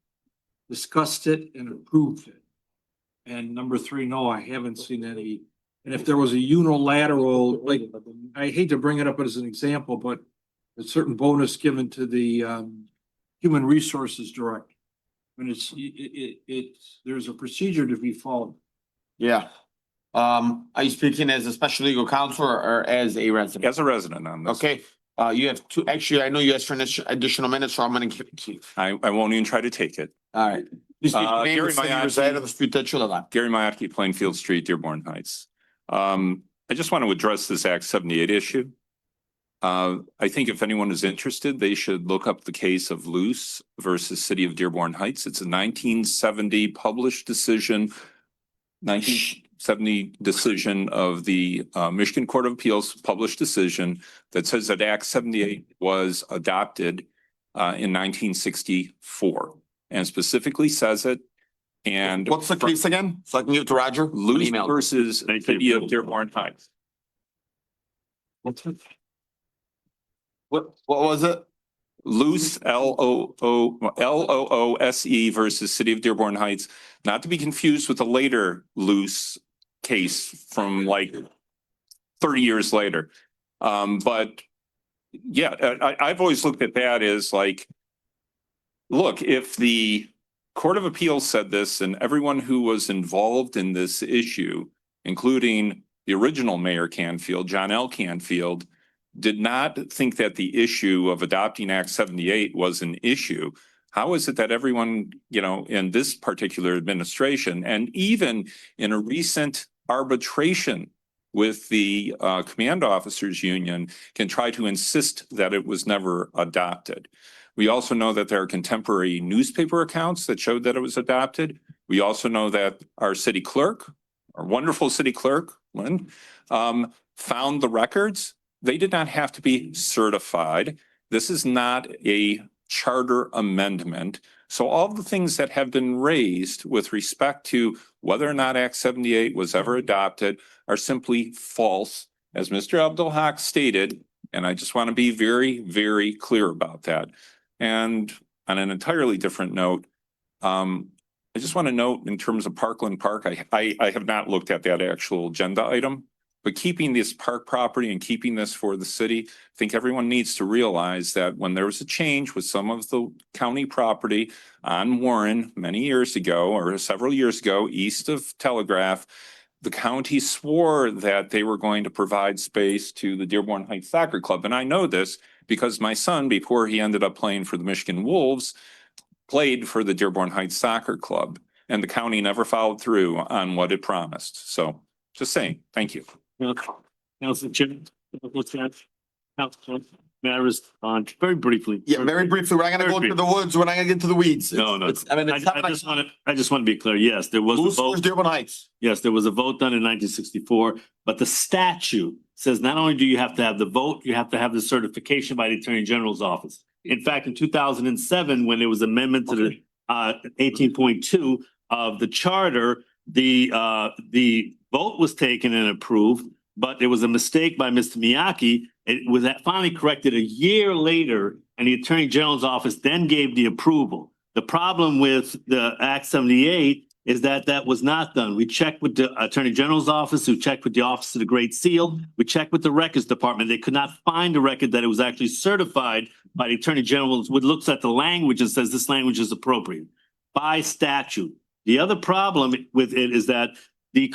discussed it, and approved it. And number three, no, I haven't seen any. And if there was a unilateral, like, I hate to bring it up as an example, but a certain bonus given to the Human Resources Director. When there's a procedure to be followed. Yeah. Are you speaking as a special legal counsel or as a resident? As a resident on this. Okay, you have two, actually, I know you asked for additional minutes, so I'm gonna give it to you. I won't even try to take it. All right. Please state your name, Gary the city you reside, and the street that you live on. Gary Myotki, Plainfield Street, Dearborn Heights. I just want to address this Act 78 issue. I think if anyone is interested, they should look up the case of Lease versus City of Dearborn Heights. It's a 1970 published decision, 1970 decision of the Michigan Court of Appeals published decision that says that Act 78 was adopted in 1964 and specifically says it. And what's the case again? So I can give it to Roger. Lease versus City of Dearborn Heights. What was it? Loose, Loose versus City of Dearborn Heights, not to be confused with the later Loose case from like 30 years later. But yeah, I've always looked at that as like, look, if the Court of Appeals said this and everyone who was involved in this issue, including the original Mayor Canfield, John L. Canfield, did not think that the issue of adopting Act 78 was an issue. How is it that everyone, you know, in this particular administration and even in a recent arbitration with the Command Officers Union can try to insist that it was never adopted? We also know that there are contemporary newspaper accounts that showed that it was adopted. We also know that our city clerk, our wonderful city clerk, Lynn, found the records. They did not have to be certified. This is not a charter amendment. So all the things that have been raised with respect to whether or not Act 78 was ever adopted are simply false, as Mr. Abdelhak stated, and I just want to be very, very clear about that. And on an entirely different note, I just want to note in terms of Parkland Park, I have not looked at that actual agenda item. But keeping this park property and keeping this for the city, I think everyone needs to realize that when there was a change with some of the county property on Warren many years ago or several years ago, east of Telegraph, the county swore that they were going to provide space to the Dearborn Heights Soccer Club. And I know this because my son, before he ended up playing for the Michigan Wolves, played for the Dearborn Heights Soccer Club. And the county never followed through on what it promised. So just saying, thank you. Council Chair, what's that? Council, May I respond very briefly? Yeah, very briefly, we're not gonna go into the woods, we're not gonna get into the weeds. No, no. I mean, I just want to be clear. Yes, there was a Who's vote. Dearborn Heights? Yes, there was a vote done in 1964, but the statute says not only do you have to have the vote, you have to have the certification by the Attorney General's office. In fact, in 2007, when there was amendment to the 18.2 of the charter, the vote was taken and approved, but there was a mistake by Mr. Miyake. It was finally corrected a year later, and the Attorney General's office then gave the approval. The problem with the Act 78 is that that was not done. We checked with the Attorney General's office, we checked with the Office of the Great Seal, we checked with the Records Department. They could not find a record that it was actually certified by the Attorney General, which looks at the language and says this language is appropriate by statute. The other problem with it is that the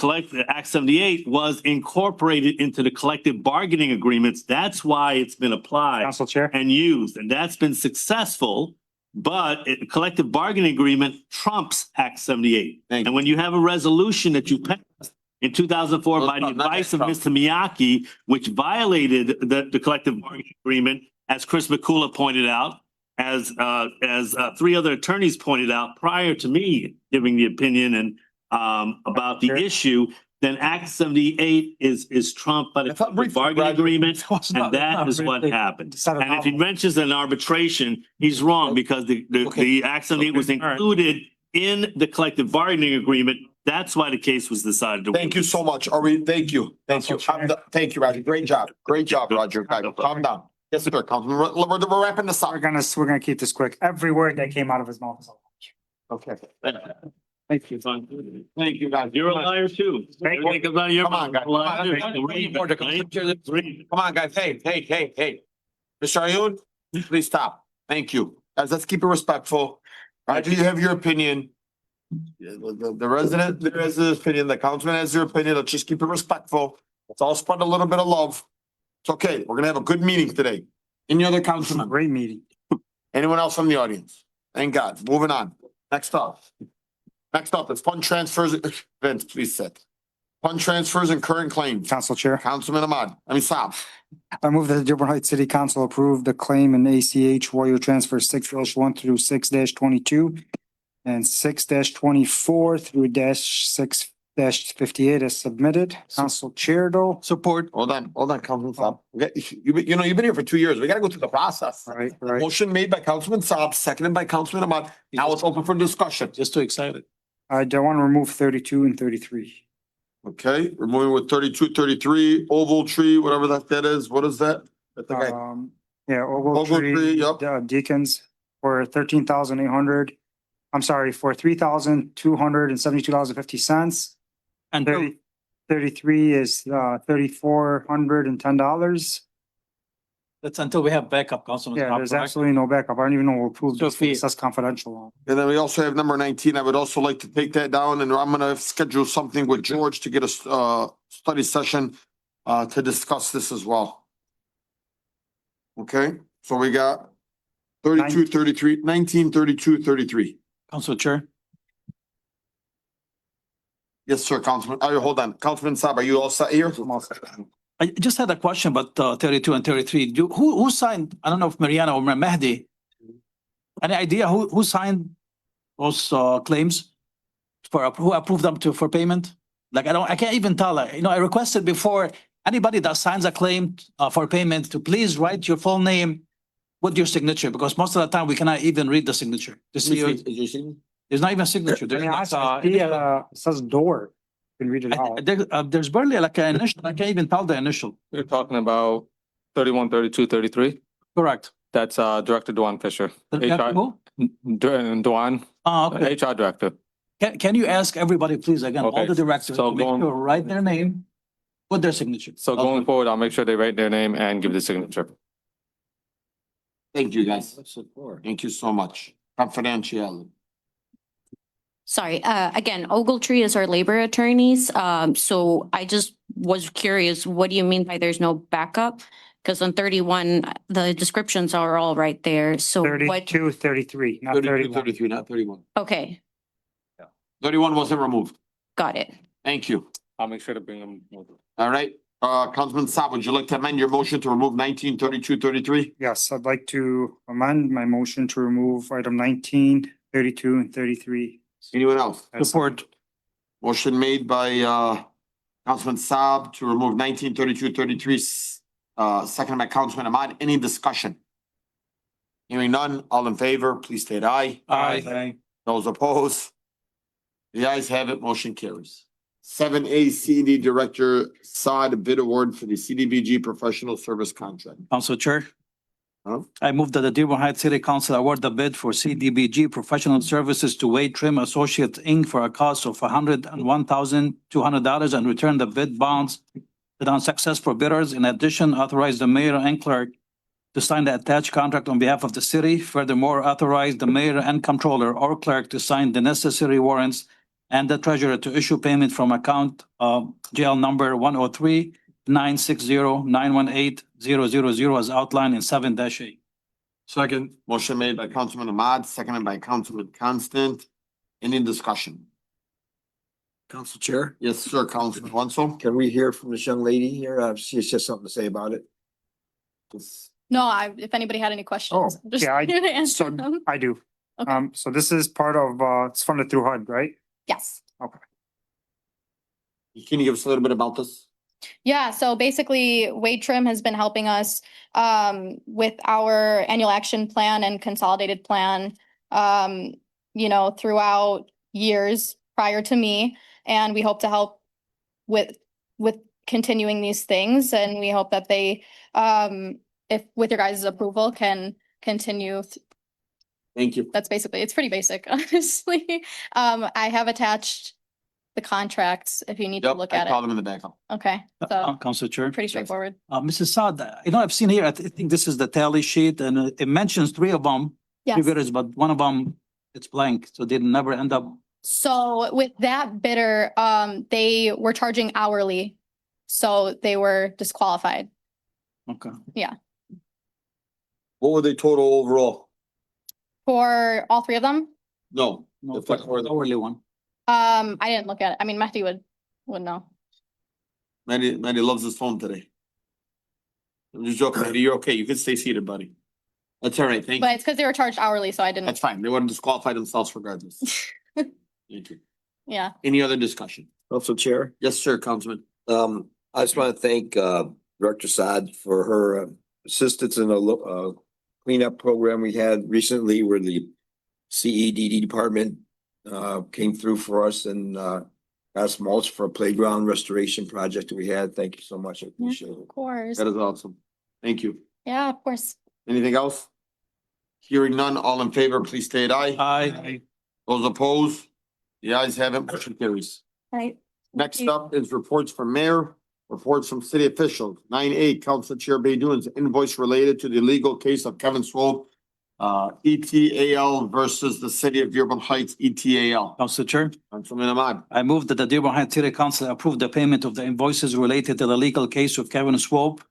Act 78 was incorporated into the collective bargaining agreements. That's why it's been applied Council Chair. and used, and that's been successful. But a collective bargaining agreement trumps Act 78. And when you have a resolution that you passed in 2004 by the advice of Mr. Miyake, which violated the collective bargaining agreement, as Chris McCullough pointed out, as three other attorneys pointed out prior to me giving the opinion and about the issue, then Act 78 is trumped by the collective bargaining agreement, and that is what happened. And if he mentions an arbitration, he's wrong, because the Act 78 was included in the collective bargaining agreement. That's why the case was decided. Thank you so much. Thank you. Thank you. Thank you, Roger. Great job. Great job, Roger. Calm down. Yes, sir, Councilman. We're wrapping this up. We're gonna keep this quick. Every word that came out of his mouth is a lie. Okay. Thank you. Thank you, guys. You're a liar too. Thank you. Everything comes out of your Come on, mouth. guys. Read it. Come on, guys. Hey. Mr. Ayun, please stop. Thank you. Guys, let's keep it respectful. Roger, you have your opinion. The resident, there has his opinion. The councilman has their opinion. Let's just keep it respectful. Let's all spread a little bit of love. It's okay. We're gonna have a good meeting today. Any other councilman? Great meeting. Anyone else from the audience? Thank God. Moving on. Next up, it's fund transfers. Vince, please sit. Fund transfers and current claims. Council Chair. Councilman Saab. I move that the Dearborn Heights City Council approve the claim in ACH Warrior Transfer 6-1 through 6-22 and 6-24 through -6-58 as submitted. Council Chair, though. Support. Hold on, Councilman Saab. Okay, you've been here for 2 years. We gotta go through the process. Right. Motion made by Councilman Saab, seconded by Councilman Ahmad. Now it's open for discussion. Just too excited. I don't want to remove 32 and 33. Okay, we're moving with 32, 33, Oval Tree, whatever that is. What is that? That's the guy. Yeah, Oval Oval Tree, Tree, yep. Deacons for 13,800. I'm sorry, for $3,272.50. And 33 is $3,410. that's until we have backup, Councilman. Yeah, there's absolutely no backup. I don't even know who approved So this. if we- That's confidential. And then we also have number 19. I would also like to take that down, and I'm gonna schedule something with George to get a study session to discuss this as well. Okay, so we got 32, 33, 19, 32, 33. Council Chair. Yes, sir, Councilman. Hold on. Councilman Saab, are you all set here? I just had a question about 32 and 33. Who signed, I don't know if Mariana or Mahdi? Any idea who signed those claims who approved them for payment? Like, I can't even tell. I requested before, anybody that signs a claim for payment to please write your full name with your signature, because most of the time we cannot even read the signature. There's not even a signature. There's It says door. You can read it out. there's barely like an initial. I can't even tell the initial. You're talking about 31, 32, 33? Correct. That's Director Duan Fisher. Who? Duan, Okay. HR Director. Can you ask everybody, please, again, all Okay, the directors, so to make going- sure write their name with their signature. So going forward, I'll make sure they write their name and give the signature. Thank you, guys. Thank you so much. Confidentiality. Sorry, again, Ogletree is our labor attorneys. So I just was curious, what do you mean by there's no backup? Because on 31, the descriptions are all right there. So what, 32, 33, not 31. 33, not 31. okay, 31 wasn't removed. got it. Thank you. I'll make sure to bring them. All right. Councilman Saab, would you like to amend your motion to remove 19, 32, 33? Yes, I'd like to amend my motion to remove item 19, 32, and 33. Anyone else? Support. Motion made by Councilman Saab to remove 19, 32, 33. Seconded by Councilman Ahmad. Any discussion? Hearing none, all in favor, please state aye. Aye. Those opposed? The ayes have it, motion carries. 7A CED Director Saad bid award for the CDBG professional service contract. Council Chair. Huh? I move that the Dearborn Heights City Council award the bid for CDBG professional services to Wade Trim Associates, Inc. for a cost of $101,200 and return the bid bonds to the unsuccessful bidders. In addition, authorize the mayor and clerk to sign the attached contract on behalf of the city. Furthermore, authorize the mayor and comptroller or clerk to sign the necessary warrants and the treasurer to issue payment from account GL number 103-960-918-000 as outlined in 7-A. Second. Motion made by Councilman Ahmad, seconded by Councilman Constant. Any discussion? Council Chair, Yes, sir, Councilman Wenzel. can we hear from this young lady here? She has just something to say about it. No, if anybody had any questions. I'm just yeah, I- here to answer So them. I do. Okay. So this is part of, it's funded through HUD, right? Yes. Can you give us a little bit about this? Yeah, so basically Wade Trim has been helping us with our annual action plan and consolidated plan, throughout years prior to me. And we hope to help with continuing these things. And we hope that they, if with your guys' approval, can continue. Thank you. That's basically, it's pretty basic, honestly. I have attached the contracts if you need to Yep, look I at called it. them in the backup. Okay, so Council Chair. pretty straightforward. Mrs. Saad, I've seen here, I think this is the tally sheet and it mentions three of them, three Yes. bidders, but one of them, it's blank, so they never end up. So with that bidder, they were charging hourly, so they were disqualified. Okay. What were the total overall? For all three of them, No. No, the first or the- hourly one. I didn't look at it. I mean, Mehdi would know. Mandy loves his phone today. I'm just joking, Mandy, you're okay, you can stay seated, buddy. That's all right, thank But you. it's because they were charged hourly, so I didn't, That's fine, they wouldn't disqualify themselves regardless. Thank you. yeah. Any other discussion? Council Chair, Yes, sir, Councilman. I just want to thank Director Saad for her assistance in a cleanup program we had recently where the CEDD department came through for us and got us mulch for a playground restoration project that we had. Thank you so much. I appreciate it. Of course. That is awesome. Thank you. Yeah, of course. Anything else? Hearing none, all in favor, please state aye. Aye. Those opposed? The ayes have it, motion carries. Right. Next up is reports from mayor, reports from city officials. 9A, Council Chair Baydoun's invoice related to the legal case of Kevin Swope, ETAL versus the city of Dearborn Heights, ETAL. Council Chair. Councilman Ahmad. I move that the Dearborn Heights City Council approve the payment of the invoices related to the legal case of Kevin Swope,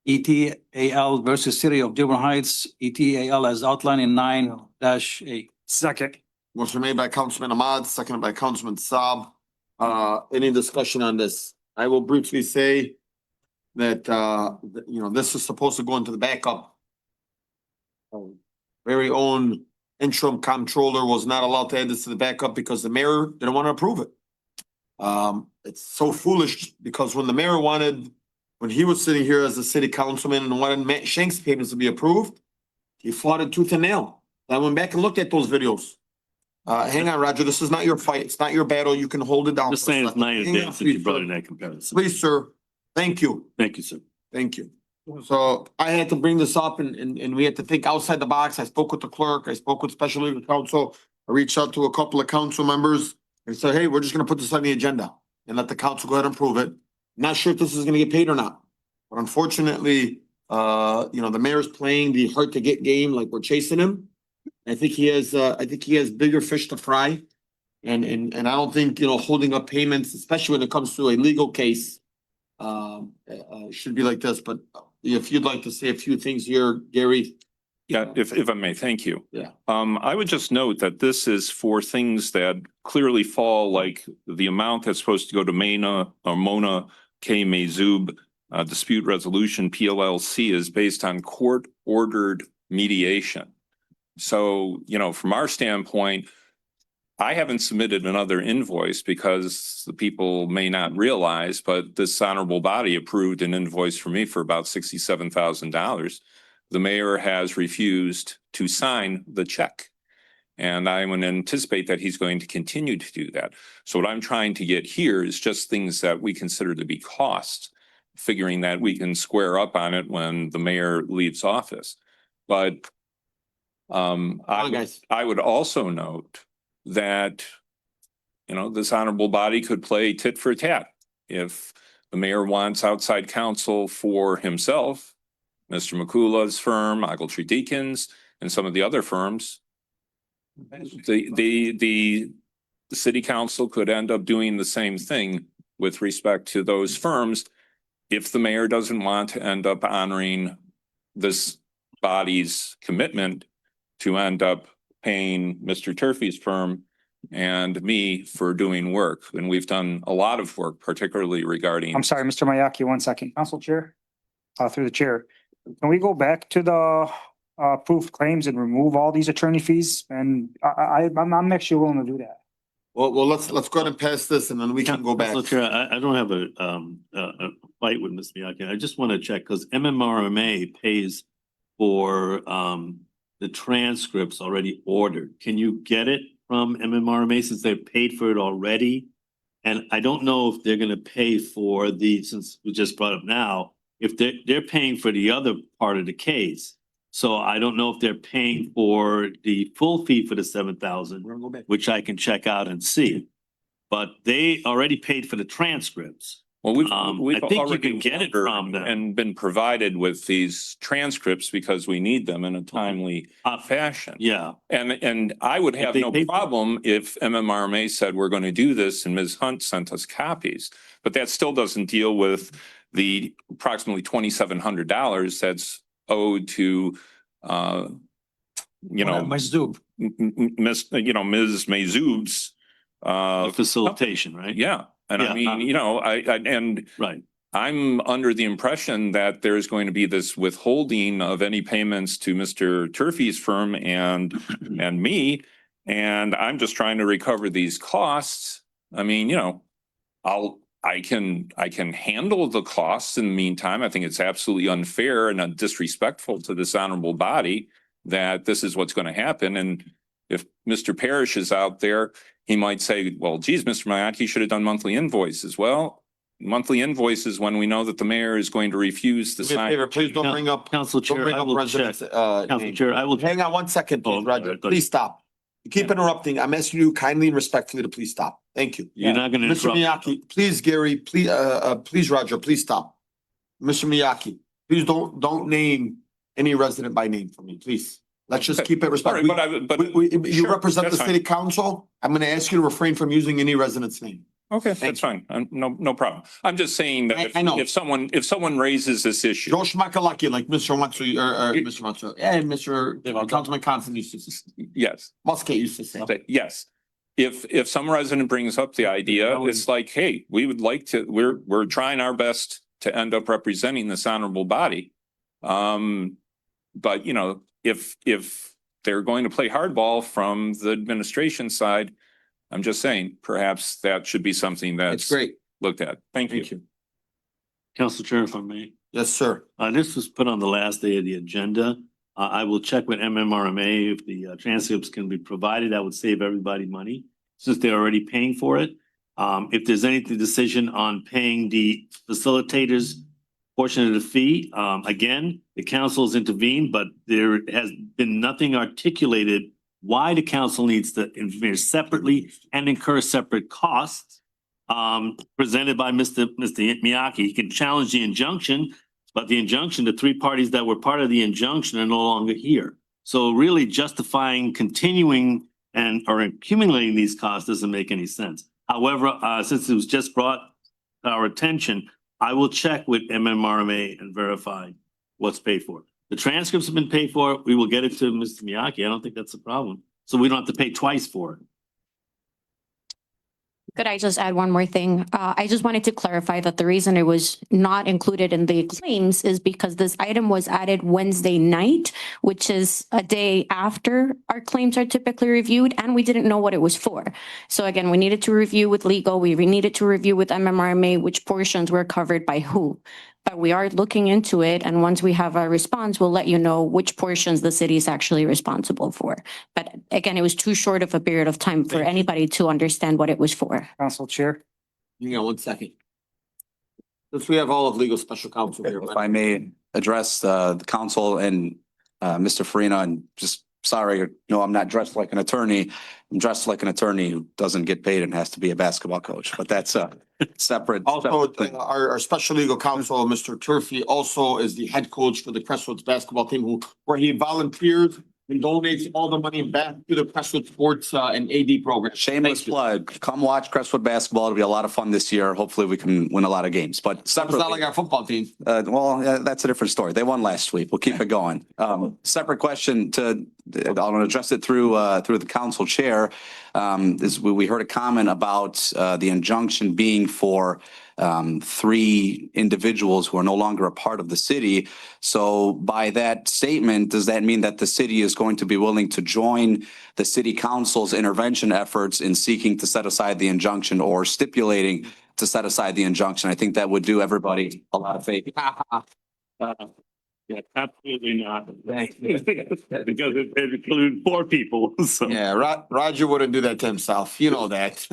ETAL versus City of Dearborn Heights, ETAL as outlined in 9-A. Second. Motion made by Councilman Ahmad, seconded by Councilman Saab. Any discussion on this? I will briefly say that, this is supposed to go into the backup. Very own interim comptroller was not allowed to add this to the backup because the mayor didn't want to approve it. It's so foolish because when the mayor when he was sitting here as a city councilman and wanted Matt Shank's payments to be approved, he fought it tooth and nail. I went back and looked at those videos. Hang on, Roger, this is not your fight. It's not your battle. You can hold it down. Just for a saying it's second. night and Hang day on, since you please, brought sir. in that comparison. Please, sir. Thank you. Thank you, sir. Thank you. So I had to bring this up and we had to think outside the box. I spoke with the clerk. I spoke with special legal counsel. I reached out to a couple of council members and said, hey, we're just gonna put this on the agenda and let the council go ahead and approve it. Not sure if this is gonna get paid or not. But unfortunately, the mayor's playing the hard to get game like we're chasing him. I think he has bigger fish to fry. And I don't think, holding up payments, especially when it comes to a legal case, should be like this, but if you'd like to say a few things here, Gary. Yeah, if I may, thank you. Yeah. I would just note that this is for things that clearly fall, like the amount that's supposed to go to Mona K. Mazub dispute resolution, PLLC, is based on court-ordered mediation. So, from our standpoint, I haven't submitted another invoice because the people may not realize, but this honorable body approved an invoice for me for about $67,000. The mayor has refused to sign the check. And I would anticipate that he's going to continue to do that. So what I'm trying to get here is just things that we consider to be costs, figuring that we can square up on it when the mayor leaves office. But I would also note that, this honorable body could play tit for tat. If the mayor wants outside counsel for himself, Mr. McCullough's firm, Ogletree Deakins, and some of the other firms, the city council could end up doing the same thing with respect to those firms if the mayor doesn't want to end up honoring this body's commitment to end up paying Mr. Turfy's firm and me for doing work. And we've done a lot of work, particularly regarding. I'm sorry, Mr. Miyake, 1 second. Council Chair, through the chair. Can we go back to the approved claims and remove all these attorney fees? And I'm actually willing to do that. Well, let's go ahead and pass this and then we can go back. Council Chair, I don't have a fight with Mr. Miyake. I just want to check because MMRMA pays for the transcripts already ordered. Can you get it from MMRMA since they've paid for it already? And I don't know if they're going to pay for since we just brought up now, if they're paying for the other part of the case. So I don't know if they're paying for the full fee for the 7,000, which I can check out and see. But they already paid for the transcripts. Well, we've I think you already can get it ordered from them. and been provided with these transcripts because we need them in a timely fashion. Yeah. And I would have they no pay- problem if MMRMA said we're going to do this and Ms. Hunt sent us copies. But that still doesn't deal with the approximately $2,700 that's owed to Mazdub. Ms. Mazoub's The facilitation, right? yeah. And I Yeah, mean, Right. I'm under the impression that there's going to be this withholding of any payments to Mr. Turfy's firm and me. And I'm just trying to recover these costs. I mean, I can handle the costs in the meantime. I think it's absolutely unfair and disrespectful to this honorable body that this is what's going to happen. And if Mr. Parrish is out there, he might say, well, geez, Mr. Miyake should have done monthly invoices. Well, monthly invoices when we know that the mayor is going to refuse to Do me a sign. favor, please don't bring up. Council Don't Chair, bring I up will residents. check. Council Chair, I will. Hang on 1 second, please, Oh, Roger. go ahead. Please stop. You keep interrupting. I'm asking you kindly and respectfully to please stop. Thank you. You're not going to Mr. interrupt. Miyake, please, Gary, please, Roger, please stop. Mr. Miyake, please don't name any resident by name for me, please. Let's just keep it All respectful. right, but You sure, represent the that's city council. I'm gonna ask you to refrain from using any resident's name. okay, that's fine. No problem. I'm just saying that I know. if someone raises this issue. Joe Schmakalaki, like Mr. Matsu, or Mr. Matsu, and Mr. Councilman Constant used to say. Yes. Muscat used to say. Yes. If some resident brings up the idea, it's like, hey, we would like to, we're trying our best to end up representing this honorable body. But if they're going to play hardball from the administration side, I'm just saying, perhaps that should be something It's that's great. looked at. Thank you. Council Chair, if I may. Yes, sir. This was put on the last day of the agenda. I will check with MMRMA if the transcripts can be provided. That would save everybody money since they're already paying for it. If there's any decision on paying the facilitators portion of the fee, again, the council has intervened, but there has been nothing articulated why the council needs to intervene separately and incur separate costs. Presented by Mr. Miyake, he can challenge the injunction, but the injunction, the three parties that were part of the injunction are no longer here. So really justifying continuing or accumulating these costs doesn't make any sense. However, since it was just brought to our attention, I will check with MMRMA and verify what's paid for. The transcripts have been paid for. We will get it to Mr. Miyake. I don't think that's a problem. So we don't have to pay twice for it. Could I just add one more thing? I just wanted to clarify that the reason it was not included in the claims is because this item was added Wednesday night, which is a day after our claims are typically reviewed, and we didn't know what it was for. So again, we needed to review with legal, we needed to review with MMRMA which portions were covered by who. But we are looking into it, and once we have a response, we'll let you know which portions the city is actually responsible for. But again, it was too short of a period of time for anybody to understand what it was for. Council Chair. Hang on 1 second. Since we have all of legal special counsel here. If I may address the council and Mr. Farina, and just sorry, no, I'm not dressed like an attorney. I'm dressed like an attorney who doesn't get paid and has to be a basketball coach, but that's a separate. Also, our special legal counsel, Mr. Turfy, also is the head coach for the Crestwoods basketball team where he volunteers and donates all the money back to the Crestwood Sports and AD program. Shameless plug. Come watch Crestwood basketball. It'll be a lot of fun this year. Hopefully we can win a lot of games, but It's not like our football team. that's a different story. They won last week. We'll keep it going. Separate question to, I'm going to address it through the council chair. We heard a comment about the injunction being for 3 individuals who are no longer a part of the city. So by that statement, does that mean that the city is going to be willing to join the city council's intervention efforts in seeking to set aside the injunction or stipulating to set aside the injunction? I think that would do everybody a lot of favor. Yeah, absolutely not. Because it includes 4 people, so. Yeah, Roger wouldn't do that to himself. You know that.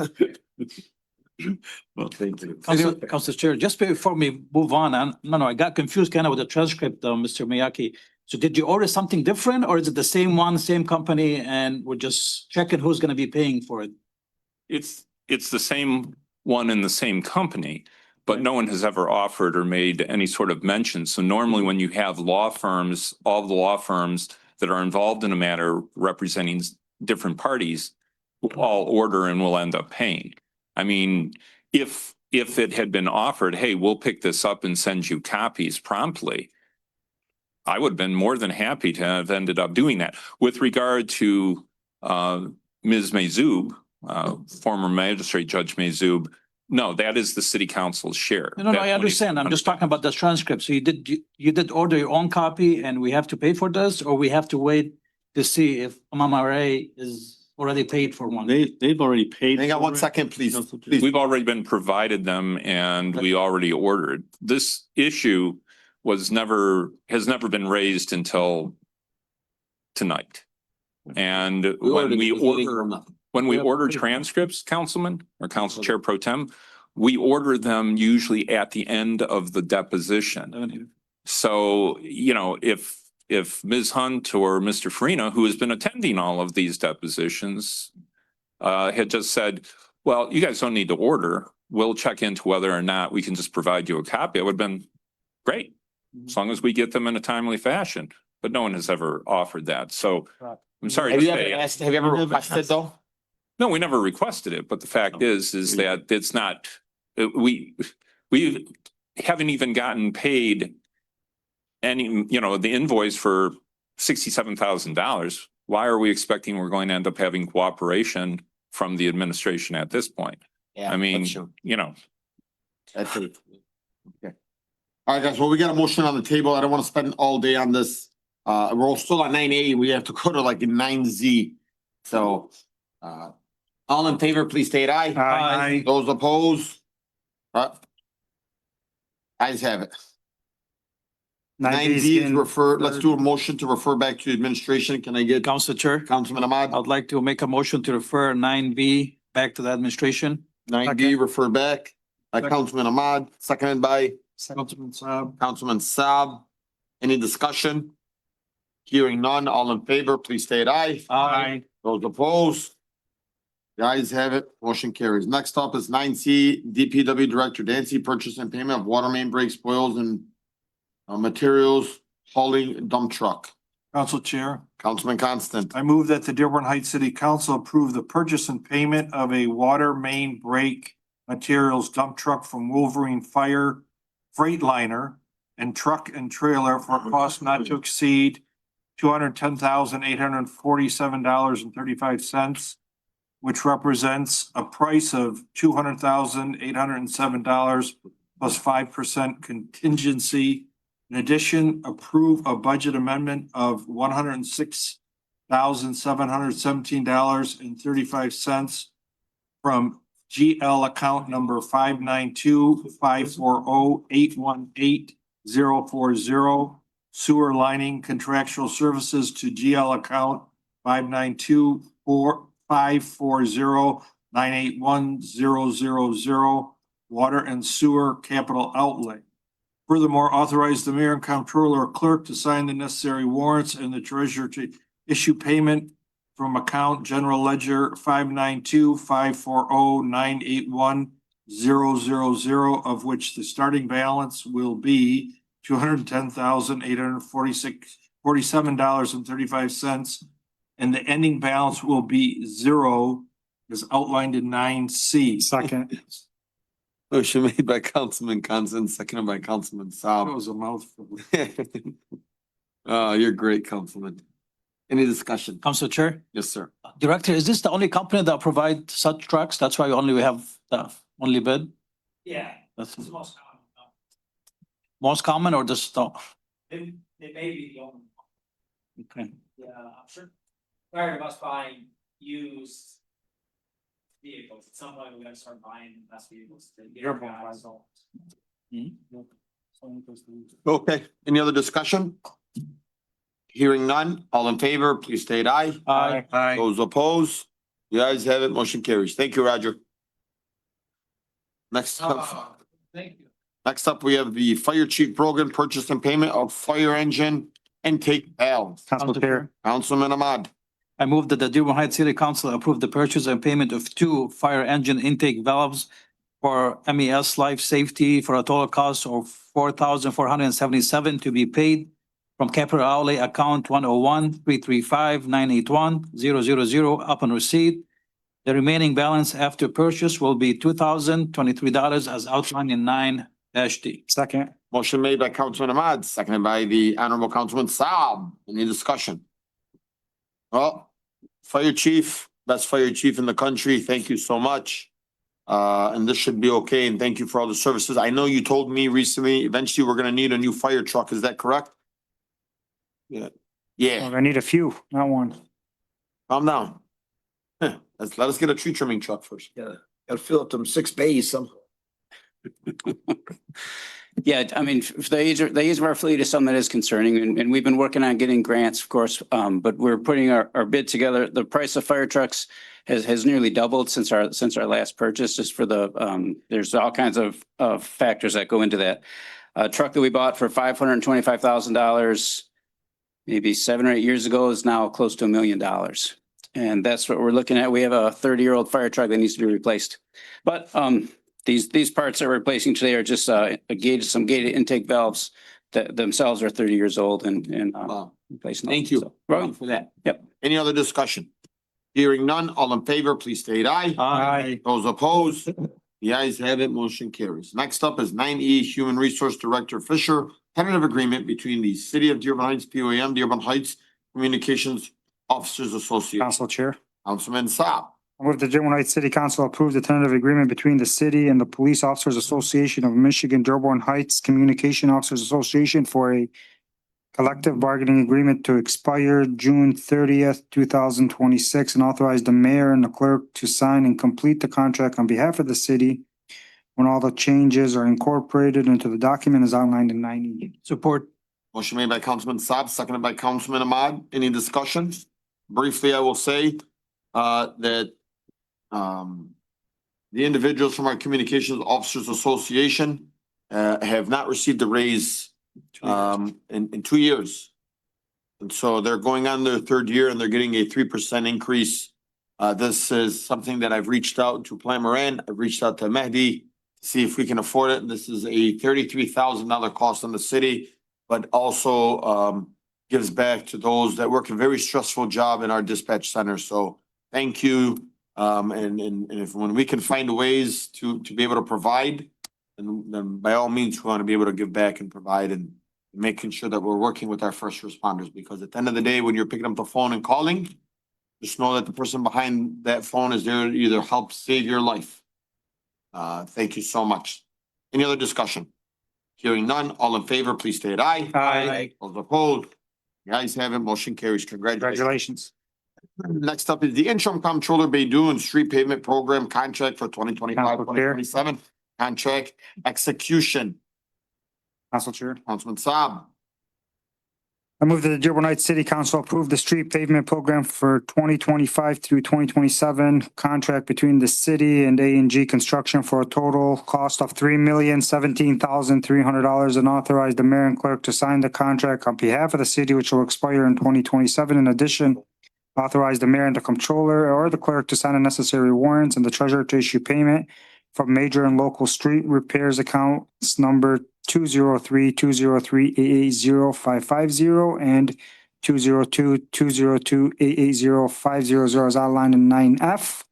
Well, thank you. Council Chair, just before we move on, I got confused kind of with the transcript, Mr. Miyake. So did you order something different, or is it the same one, same company, and we're just checking who's gonna be paying for it? It's the same one in the same company, but no one has ever offered or made any sort of mention. So normally when you have law firms, all the law firms that are involved in a matter representing different parties will all order and will end up paying. I mean, if it had been offered, hey, we'll pick this up and send you copies promptly, I would have been more than happy to have ended up doing that. With regard to Ms. Mayzoub, former magistrate Judge Mayzoub, no, that is the city council's share. No, I understand. I'm just talking about the transcript. So you did order your own copy and we have to pay for this, or we have to wait to see if MMRA is already paid for one? They've already paid. Hang on 1 second, please. We've already been provided them and we already ordered. This issue has never been raised until tonight. And when we order transcripts, Councilman or Council Chair Pro Tem, we order them usually at the end of the deposition. So, if Ms. Hunt or Mr. Farina, who has been attending all of these depositions, had just said, well, you guys don't need to order, we'll check into whether or not we can just provide you a copy, it would have been great, as long as we get them in a timely fashion. But no one has ever offered that. So I'm sorry to say. Have you ever requested though? No, we never requested it, but the fact is that it's not, we haven't even gotten paid any, the invoice for $67,000. Why are we expecting we're going to end up having cooperation from the administration at this point? Yeah, I mean, that's true. That's it. Okay. All right, guys, well, we got a motion on the table. I don't want to spend all day on this. We're still at 9A. We have to go to like 9Z. So, all in favor, please state aye. Aye. Those opposed? Ayes have it. 9Z is referred, let's do a motion to refer back to administration. Can I get Council Chair, Councilman Ahmad? I'd like to make a motion to refer 9B back to the administration. 9B referred back by Councilman Ahmad, seconded by Councilman Saab. Councilman Saab. Any discussion? Hearing none, all in favor, please state aye. Aye. Those opposed? The ayes have it, motion carries. Next up is 9C, DPW Director Danci, purchase and payment of water main break spoils and materials hauling dump truck. Council Chair, Councilman Constant. I move that the Dearborn Heights City Council approve the purchase and payment of a water main break materials dump truck from Wolverine Fire Freightliner and truck and trailer for a cost not to exceed $210,847.35 which represents a price of $200,807 plus 5% contingency. In addition, approve a budget amendment of $106,717.35 from GL account number 592-540-818-040 sewer lining contractual services to GL account 592-540-981-000 water and sewer capital outlay. Furthermore, authorize the mayor and comptroller or clerk to sign the necessary warrants and the treasurer to issue payment from account general ledger 592-540-981-000, of which the starting balance will be $210,847.35, and the ending balance will be zero, as outlined in 9C. Second. Motion made by Councilman Constant, seconded by Councilman That Saab. was a mouthful. You're great, Councilman. Any discussion? Council Chair, Yes, sir. Director, is this the only company that provide such trucks? That's why we have the only bid? Yeah, That's it's the most common. most common or just no? It may be the only one. Okay. Yeah, I'm sure. Prior to us buying used vehicles, at some point we gotta start buying less vehicles to get our guys sold. Okay, any other discussion? Hearing none, all in favor, please state aye. Aye. Those opposed, the ayes have it, motion carries. Thank you, Roger. Next up, Thank you. next up, we have the Fire Chief Brogan purchase and payment of fire engine intake valves. Council Chair. Councilman Ahmad. I move that the Dearborn Heights City Council approve the purchase and payment of 2 fire engine intake valves for MES Life Safety for a total cost of $4,477 to be paid from capital outlay account 101-335-981-000 upon receipt. The remaining balance after purchase will be $2,023 as outlined in 9-D. Second. Motion made by Councilman Ahmad, seconded by the Honorable Councilman Saab. Any discussion? Well, Fire Chief, best Fire Chief in the country, thank you so much. And this should be okay, and thank you for all the services. I know you told me recently, eventually we're gonna need a new fire truck, is that correct? Yeah. Yeah, I need a few, not one. calm down. Let us get a tree trimming truck first. Yeah, gotta fill up them 6 bays some. Yeah, I mean, the age of our fleet is something that is concerning, and we've been working on getting grants, of course, but we're putting our bid together. The price of fire trucks has nearly doubled since our last purchase, just for there's all kinds of factors that go into that. A truck that we bought for $525,000 maybe 7 or 8 years ago is now close to $1 million. And that's what we're looking at. We have a 30-year-old fire truck that needs to be replaced. But these parts that we're replacing today are just some gated intake valves that themselves are 30 years old and Wow. replacing. Thank you. So, Brogan for that. Yep. Any other discussion? Hearing none, all in favor, please state aye. Aye. Those opposed, the ayes have it, motion carries. Next up is 9E, Human Resource Director Fisher, tentative agreement between the City of Dearborn Heights, POAM, Dearborn Heights Communications Officers Association. Council Chair. Councilman Saab. I move the Dearborn Heights City Council approve the tentative agreement between the city and the Police Officers Association of Michigan, Dearborn Heights Communication Officers Association for a collective bargaining agreement to expire June 30th, 2026, and authorize the mayor and the clerk to sign and complete the contract on behalf of the city when all the changes are incorporated into the document as outlined in 9E. Support. Motion made by Councilman Saab, seconded by Councilman Ahmad. Any discussion? Briefly, I will say that the individuals from our Communications Officers Association have not received a raise in 2 years. And so they're going on their 3rd year and they're getting a 3% increase. This is something that I've reached out to Plan Moran, I've reached out to Mehdi to see if we can afford it. This is a $33,000 cost on the city, but also gives back to those that work a very stressful job in our dispatch center. So thank you. And if when we can find ways to be able to provide, then by all means, we want to be able to give back and provide and making sure that we're working with our first responders, because at the end of the day, when you're picking up the phone and calling, just know that the person behind that phone is there to either help save your life. Thank you so much. Any other discussion? Hearing none, all in favor, please state aye. Aye. Those opposed? The ayes have it, motion carries. Congratulations. Congratulations. Next up is the interim comptroller Baydoun Street Pavement Program Contract for 2025-2027 Contract execution. Council Chair. Councilman Saab. I move that the Dearborn Heights City Council approve the street pavement program for 2025 through 2027 contract between the city and A&G Construction for a total cost of $3,017,300 and authorize the mayor and clerk to sign the contract on behalf of the city, which will expire in 2027. In addition, authorize the mayor and the comptroller or the clerk to sign the necessary warrants and the treasurer to issue payment from major and local street repairs accounts number 203-203-880-550 and 202-202-880-500 as outlined in 9F.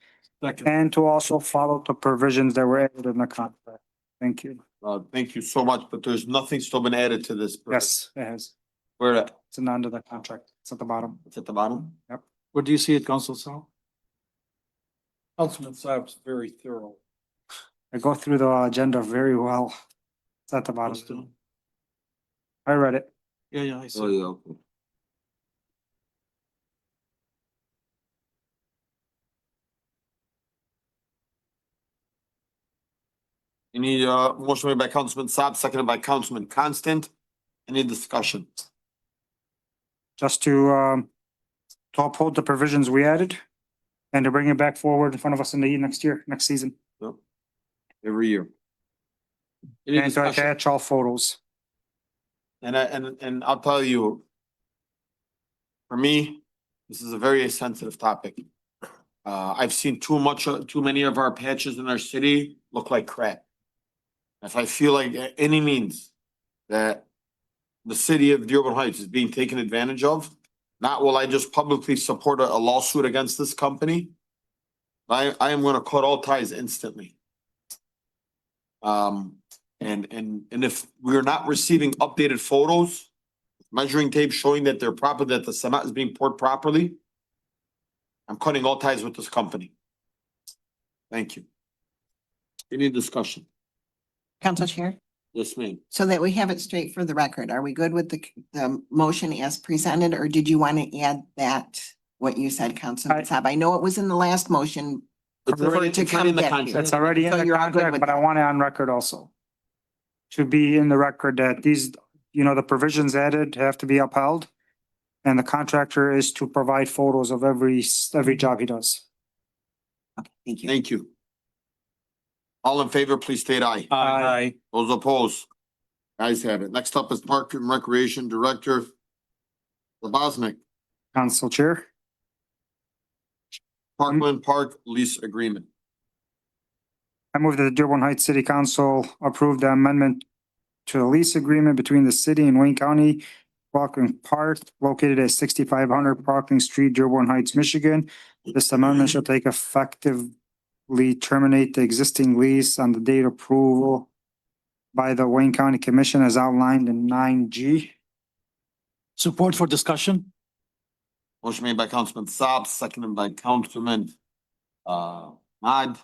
And to also follow the provisions that were added in the contract. Thank you. Thank you so much, but there's nothing still been added to this. Yes, it has. Where at? It's an under the contract. It's at the bottom. It's at the bottom? Yep. Where do you see it, Council Sal? Councilman Saab's very thorough. I go through the agenda very well. It's at the bottom. I read it. Yeah, I see. Oh, yeah, okay. You need a motion made by Councilman Saab, seconded by Councilman Constant. Any discussion? Just to uphold the provisions we added and to bring it back forward in front of us in the next year, next season. Every year. Any And to discussion? attach all photos. And I'll tell you, for me, this is a very sensitive topic. I've seen too many of our patches in our city look like crap. If I feel like at any means that the city of Dearborn Heights is being taken advantage of, not will I just publicly support a lawsuit against this company. I am gonna cut all ties instantly. And if we're not receiving updated photos, measuring tape showing that they're proper, that the cement is being poured properly, I'm cutting all ties with this company. Thank you. Any discussion? Council Chair, Yes, ma'am. so that we have it straight for the record, are we good with the motion as presented, or did you want to add that, what you said, Councilman Saab? I know it was in the last motion. It's already- To it's already in come the back here. contract. It's already in So the you're all good contract, with but I that? want it on record also. Should be in the record that these, the provisions added have to be upheld. And the contractor is to provide photos of every job he does. Okay, thank you. Thank you. All in favor, please state aye. Aye. Those opposed? Ayes have it. Next up is Park and Recreation Director Zbosnik, Council Chair. Parkland Park Lease Agreement. I move that the Dearborn Heights City Council approve the amendment to the lease agreement between the city and Wayne County Parkland Park located at 6500 Parkland Street, Dearborn Heights, Michigan. This amendment shall take effectively terminate the existing lease on the date of approval by the Wayne County Commission as outlined in 9G. Support for discussion? Motion made by Councilman Saab, seconded by Councilman Ahmad.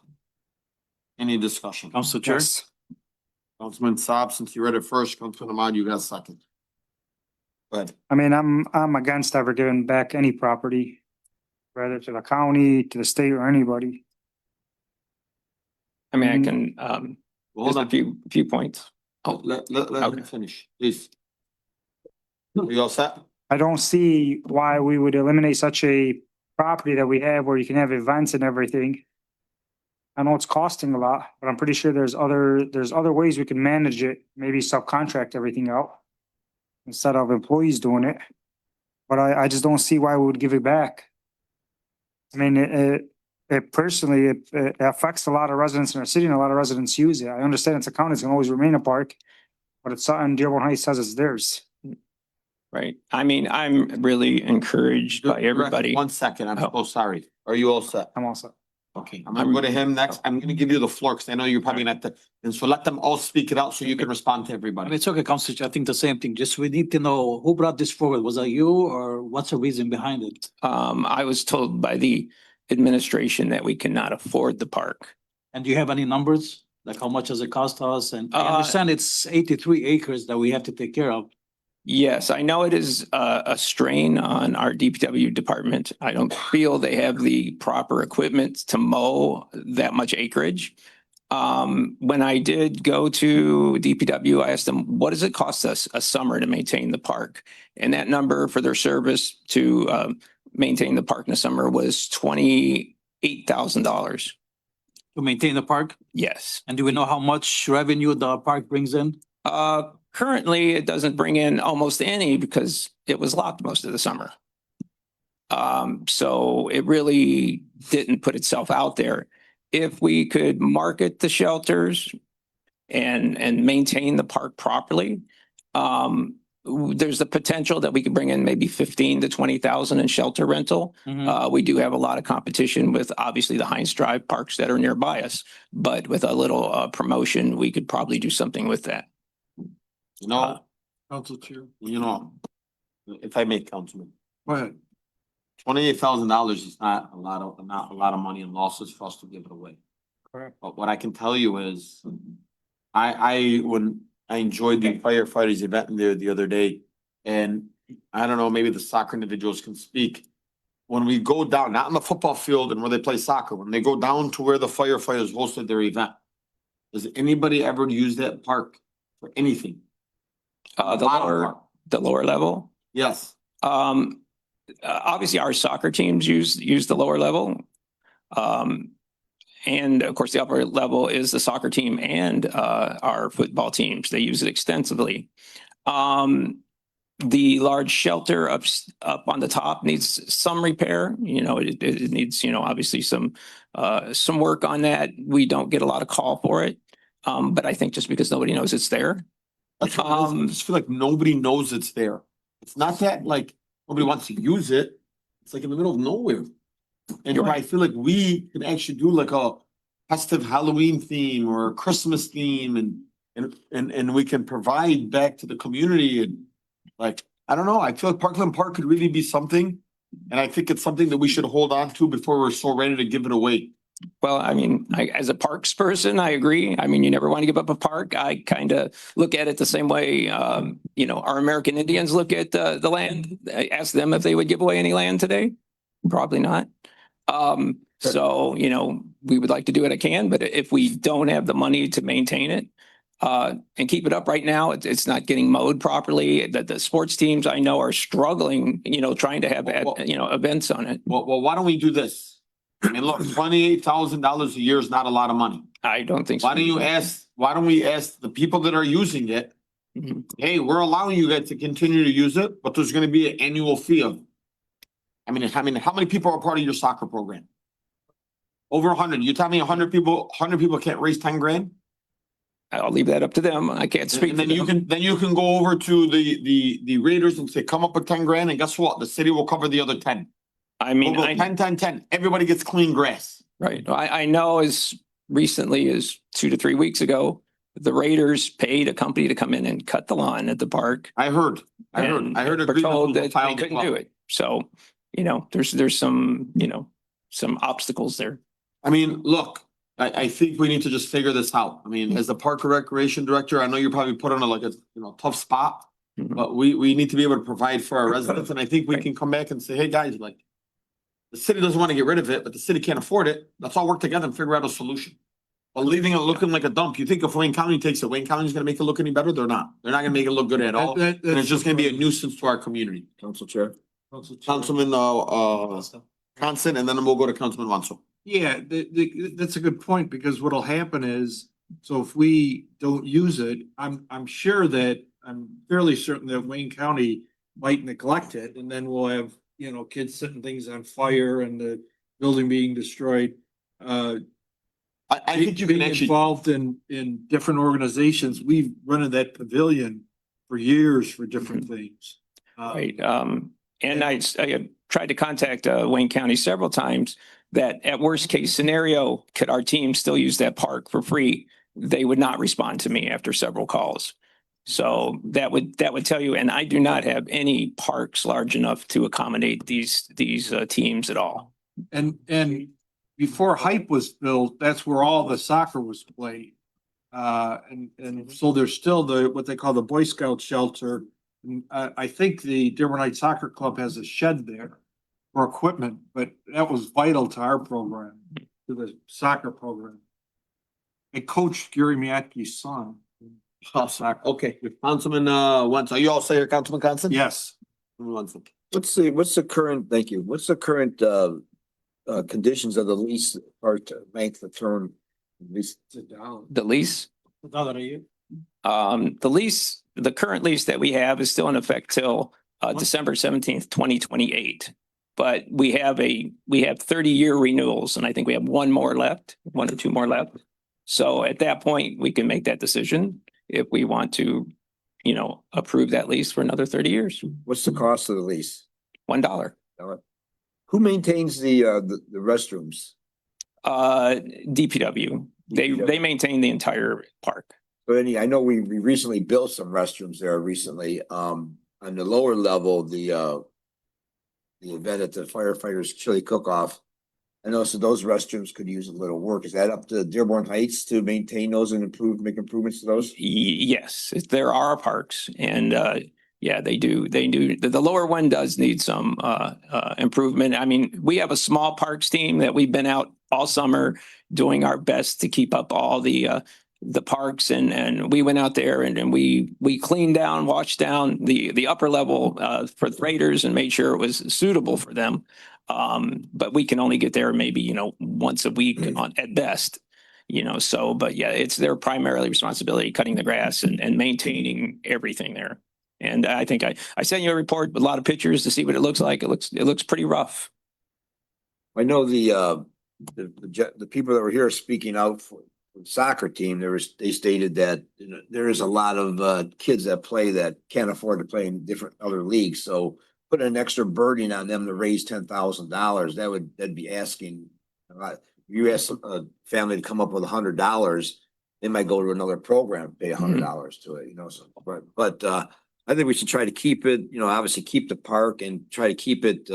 Any discussion? Council Chair? Yes. Councilman Saab, since you read it first, Councilman Ahmad, you got a second. Go ahead. I mean, I'm against ever giving back any property, whether to the county, to the state, or anybody. I mean, I can, Hold just a on. few points. Oh, let me Okay. finish, please. You all set? I don't see why we would eliminate such a property that we have where you can have events and everything. I know it's costing a lot, but I'm pretty sure there's other ways we can manage it, maybe subcontract everything out instead of employees doing it. But I just don't see why we would give it back. I mean, it personally, it affects a lot of residents in our city and a lot of residents use it. I understand it's a county, it's gonna always remain a park, but it's something Dearborn Heights says it's theirs. Right. I mean, I'm really encouraged by everybody. 1 second, I'm Oh. so sorry. Are you all set? I'm also. Okay, I'm gonna go to him next. I'm gonna give you the floor because I know you're probably not the, and so let them all speak it out so you can respond to I mean, everybody. it's okay, Council Chair, I think the same thing, just we need to know who brought this forward, was that you, or what's the reason behind it? I was told by the administration that we cannot afford the park. And do you have any numbers, like how much does it cost us? And I Uh, understand it's 83 acres that we have to take care of. Yes, I know it is a strain on our DPW department. I don't feel they have the proper equipment to mow that much acreage. When I did go to DPW, I asked them, what does it cost us a summer to maintain the park? And that number for their service to maintain the park in the summer was $28,000. To maintain the park? Yes. And do we know how much revenue the park brings in? Currently, it doesn't bring in almost any because it was locked most of the summer. So it really didn't put itself out there. If we could market the shelters and maintain the park properly, there's the potential that we could bring in maybe 15 to 20,000 in shelter rental. We do have a lot of competition with obviously the Heinz Drive parks that are nearby us, but with a little promotion, we could probably do something with that. You know, Council Chair. you know, if I may, Councilman, Go ahead. $28,000 is not a lot of money in losses for us to give it away. Correct. But what I can tell you is, I enjoyed the firefighters event in there the other day, and I don't know, maybe the soccer individuals can speak. When we go down, not on the football field and where they play soccer, when they go down to where the firefighters hosted their event, does anybody ever use that park for anything? The lower level. Yes. Obviously, our soccer teams use the lower level. And of course, the upper level is the soccer team and our football teams. They use it extensively. The large shelter up on the top needs some repair. You know, it needs, obviously some work on that. We don't get a lot of call for it. But I think just because nobody knows it's there. That's what it is. I just feel like nobody knows it's there. It's not that like nobody wants to use it. It's like in the middle of nowhere. And I feel like we can actually do like a festive Halloween theme or a Christmas theme and we can provide back to the community and like, I don't know, I feel like Parkland Park could really be something. And I think it's something that we should hold on to before we're so ready to give it away. Well, I mean, as a parks person, I agree. I mean, you never want to give up a park. I kind of look at it the same way, our American Indians look at the land. I ask them if they would give away any land today. Probably not. So, we would like to do what I can, but if we don't have the money to maintain it and keep it up right now, it's not getting mowed properly. The sports teams I know are struggling, trying to have, events on it. Well, why don't we do this? I mean, look, $28,000 a year is not a lot of money. I don't think so. Why don't we ask the people that are using it? Hey, we're allowing you guys to continue to use it, but there's gonna be an annual fee of. I mean, how many people are part of your soccer program? Over 100. You tell me 100 people can't raise 10 grand? I'll leave that up to them. I can't speak. And then you can go over to the Raiders and say, come up with 10 grand, and guess what? The city will cover the other 10. I mean, We'll go 10. Everybody gets clean grass. Right. I know as recently as 2 to 3 weeks ago, the Raiders paid a company to come in and cut the lawn at the park. I heard. We're told that they couldn't do it. So, there's some obstacles there. I mean, look, I think we need to just figure this out. I mean, as the park and recreation director, I know you're probably put on a tough spot, but we need to be able to provide for our residents. And I think we can come back and say, hey, guys, like, the city doesn't want to get rid of it, but the city can't afford it. Let's all work together and figure out a solution. But leaving it looking like a dump, you think if Wayne County takes it, Wayne County's gonna make it look any better? They're not. They're not gonna make it look good at all. And it's just gonna be a nuisance to our community. Council Chair. Councilman, Constant, and then we'll go to Councilman Wanso. Yeah, that's a good point, because what'll happen is, so if we don't use it, I'm fairly certain that Wayne County might neglect it, and then we'll have, kids setting things on fire and the building being destroyed. I think you can Being actually. involved in different organizations, we've rented that pavilion for years for different things. Right. And I tried to contact Wayne County several times. that at worst case scenario, could our team still use that park for free? They would not respond to me after several calls. So that would tell you, and I do not have any parks large enough to accommodate these teams at all. And before Hype was built, that's where all the soccer was played. And so there's still what they call the Boy Scout shelter. I think the Dearborn Heights Soccer Club has a shed there for equipment, but that was vital to our program, to the soccer program. I coached Gary Miatke's son. Okay, Councilman, Wentz, are you all say here, Councilman Constant? Yes. What's the current, thank you, what's the current conditions of the lease or to make the term? Lease? The lease? The lease, the current lease that we have is still in effect till December 17th, 2028. But we have 30-year renewals, and I think we have one or two more left. So at that point, we can make that decision if we want to, approve that lease for another 30 years. What's the cost of the lease? $1. Who maintains the restrooms? DPW. They maintain the entire park. But I know we recently built some restrooms there recently. On the lower level, the event at the firefighters chili cook-off. I know so those restrooms could use a little work. Is that up to Dearborn Heights to maintain those and make improvements to those? Yes, there are parks, and yeah, they do. The lower one does need some improvement. I mean, we have a small parks team that we've been out all summer doing our best to keep up all the parks, and we went out there and we cleaned down, washed down the upper level for the Raiders and made sure it was suitable for them. But we can only get there maybe, once a week at best, so, but yeah, it's their primarily responsibility, cutting the grass and maintaining everything there. And I think I sent you a report with a lot of pictures to see what it looks like. It looks pretty rough. I know the people that were here speaking out for the soccer team, they stated that there is a lot of kids that play that can't afford to play in different other leagues. So put an extra burden on them to raise $10,000. That'd be asking a lot. You ask a family to come up with $100, they might go to another program, pay $100 to it, so, but I think we should try to keep it, obviously keep the park and try to keep it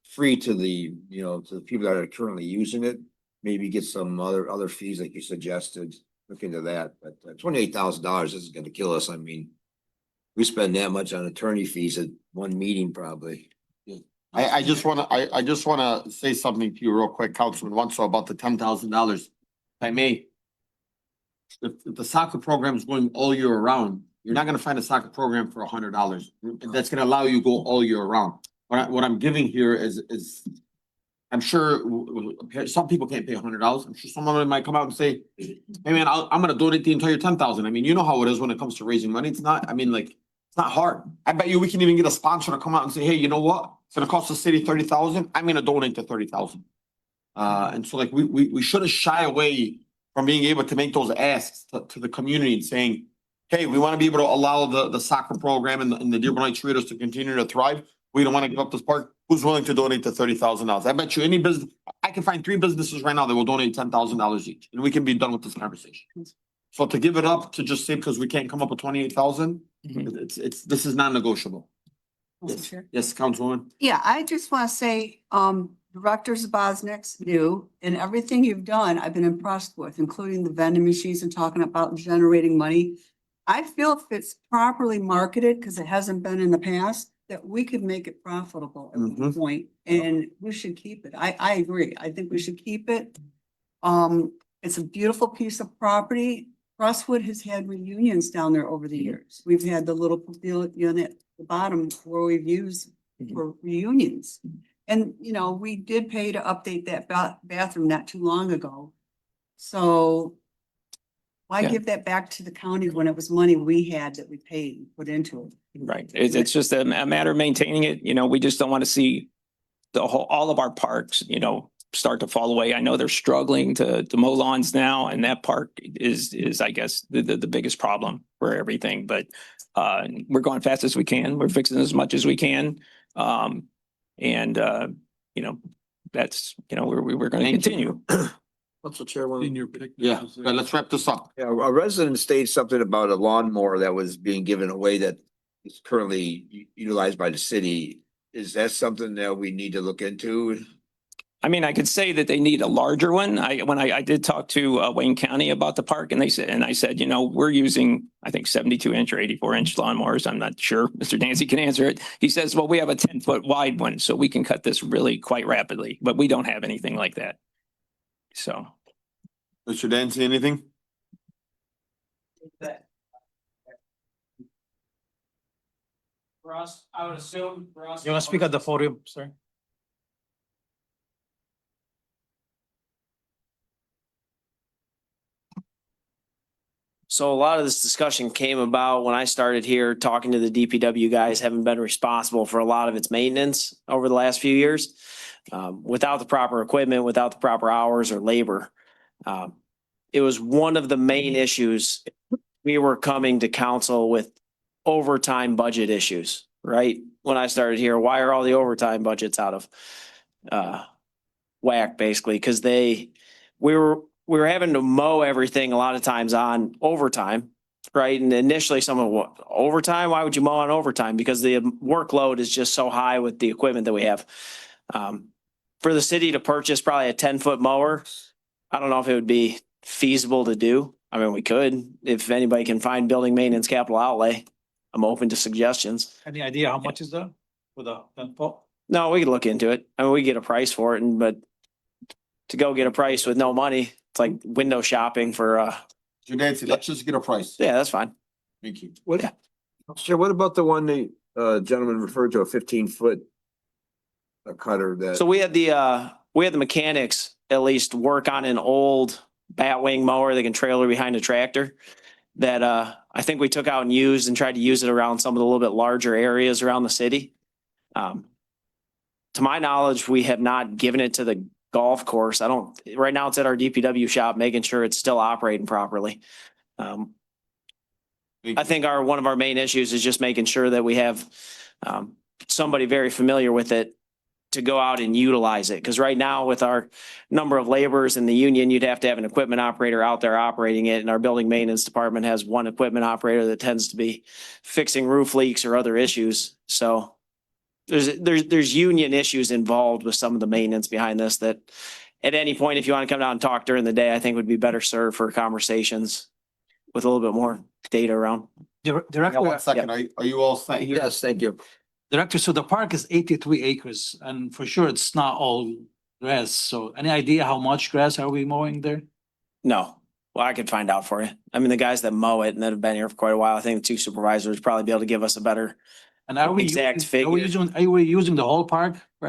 free to the, to the people that are currently using it. Maybe get some other fees like you suggested, look into that, but $28,000 isn't gonna kill us. I mean, we spend that much on attorney fees at one meeting probably. I just wanna say something to you real quick, Councilman Wentz, about the $10,000. If I may. If the soccer program is going all year round, you're not gonna find a soccer program for $100. That's gonna allow you to go all year round. What I'm giving here is, I'm sure some people can't pay $100. I'm sure someone might come out and say, hey man, I'm gonna donate the entire 10,000. I mean, you know how it is when it comes to raising money. It's not hard. I bet you we can even get a sponsor to come out and say, hey, you know what? It's gonna cost the city 30,000. I'm gonna donate the 30,000. And so we shouldn't shy away from being able to make those asks to the community and saying, hey, we want to be able to allow the soccer program and the Dearborn Heights Raiders to continue to thrive. We don't want to give up this park. Who's willing to donate the $30,000? I bet you any business, I can find 3 businesses right now that will donate $10,000 each, and we can be done with this conversation. So to give it up to just say because we can't come up with 28,000, this is non-negotiable. Yes, Councilwoman. Yeah, I just want to say, Director Zbosnik's new, and everything you've done, I've been impressed with, including the vending machines and talking about generating money. I feel if it's properly marketed, because it hasn't been in the past, that we could make it profitable at one point, and we should keep it. I agree. I think we should keep it. It's a beautiful piece of property. Crestwood has had reunions down there over the years. We've had the little pavilion at the bottom where we've used for reunions. And, we did pay to update that bathroom not too long ago. So why give that back to the county when it was money we had that we paid and put into it? Right. It's just a matter of maintaining it. We just don't want to see all of our parks, start to fall away. I know they're struggling to mow lawns now, and that park is I guess the biggest problem for everything. But we're going fast as we can. We're fixing as much as we can. that's, you know, we're going to Thank you. continue. Council Chairman. Yeah, let's wrap this up. Yeah, a resident stated something about a lawnmower that was being given away that is currently utilized by the city. Is that something that we need to look into? I mean, I could say that they need a larger one. When I did talk to Wayne County about the park and I said, you know, we're using, I think 72-inch or 84-inch lawnmowers. I'm not sure. Mr. Danci can answer it. He says, well, we have a 10-foot wide one, so we can cut this really quite rapidly, but we don't have anything like that. So. Mr. Danci, anything? For us, I would assume for us. You want to speak at the podium, sir? So a lot of this discussion came about when I started here talking to the DPW guys, having been responsible for a lot of its maintenance over the last few years. Without the proper equipment, without the proper hours or labor. It was one of the main issues. We were coming to council with overtime budget issues, right? When I started here, why are all the overtime budgets out of whack, basically? Because we were having to mow everything a lot of times on overtime, right? And initially someone, overtime? Why would you mow on overtime? Because the workload is just so high with the equipment that we have. For the city to purchase probably a 10-foot mower, I don't know if it would be feasible to do. I mean, we could, if anybody can find building maintenance capital outlay. I'm open to suggestions. Any idea how much is that for the 10-foot? No, we could look into it. I mean, we get a price for it, but to go get a price with no money, it's like window shopping for, Mr. Danci, let's just get a price. yeah, that's fine. Thank you. What? Sure, what about the one the gentleman referred to, a 15-foot cutter that? So we had the mechanics at least work on an old batwing mower that can trailer behind a tractor that I think we took out and used and tried to use it around some of the little bit larger areas around the city. To my knowledge, we have not given it to the golf course. Right now it's at our DPW shop, making sure it's still operating properly. I think one of our main issues is just making sure that we have somebody very familiar with it to go out and utilize it. Because right now with our number of laborers in the union, you'd have to have an equipment operator out there operating it. And our building maintenance department has one equipment operator that tends to be fixing roof leaks or other issues. So there's union issues involved with some of the maintenance behind this that at any point, if you want to come down and talk during the day, I think would be better served for conversations with a little bit more data around. Director, One second, are you all set here? Yes, thank you. Director, so the park is 83 acres and for sure it's not all grass. So any idea how much grass are we mowing there? No, well, I could find out for you. I mean, the guys that mow it and that have been here for quite a while, I think the two supervisors probably be able to give us a better. And are we Exact are we figure. using the whole park for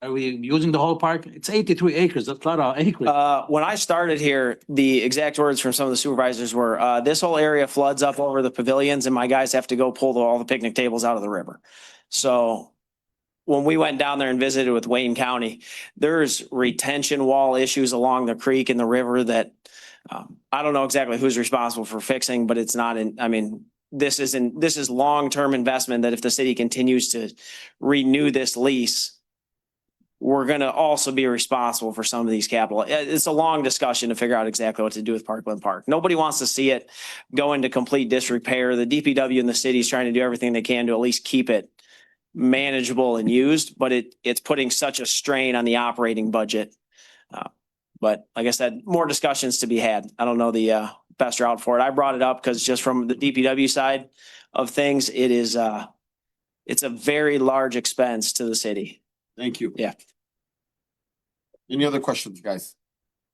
are we using the whole park? It's 83 acres. That's a lot of acres. When I started here, the exact words from some of the supervisors were, this whole area floods up over the pavilions and my guys have to go pull all the picnic tables out of the river. So when we went down there and visited with Wayne County, there's retention wall issues along the creek and the river that I don't know exactly who's responsible for fixing, but it's not this is long-term investment that if the city continues to renew this lease, we're going to also be responsible for some of these capital. It's a long discussion to figure out exactly what to do with Parkland Park. Nobody wants to see it go into complete disrepair. The DPW and the city is trying to do everything they can to at least keep it manageable and used, but it's putting such a strain on the operating budget. But like I said, more discussions to be had. I don't know the best route for it. I brought it up because just from the DPW side of things, it's a very large expense to the city. Thank you. Yeah. Any other questions, guys?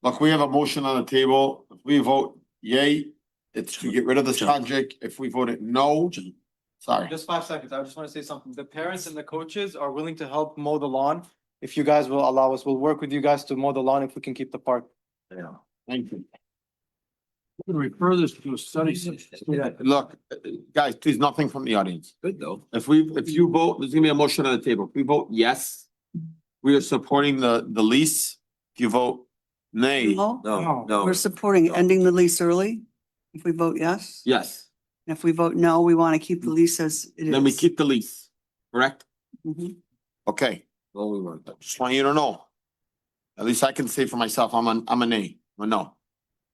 Look, we have a motion on the table. If we vote yay, it's to get rid of this project. If we voted no, sorry. Just 5 seconds. I just want to say something. The parents and the coaches are willing to help mow the lawn. If you guys will allow us, we'll work with you guys to mow the lawn if we can keep the park. Yeah. Thank you. Refer this to a study. Look, guys, please, nothing from the audience. Good though. If you vote, there's gonna be a motion on the table. If we vote yes, we are supporting the lease. If you vote nay, No. We're supporting ending the lease early. If we vote yes. yes, And if we vote no, we want to keep the lease as it is. then we keep the lease, correct? Mhm. Okay, Only one. Just want you to know. At least I can say for myself, I'm a nay, I'm a no.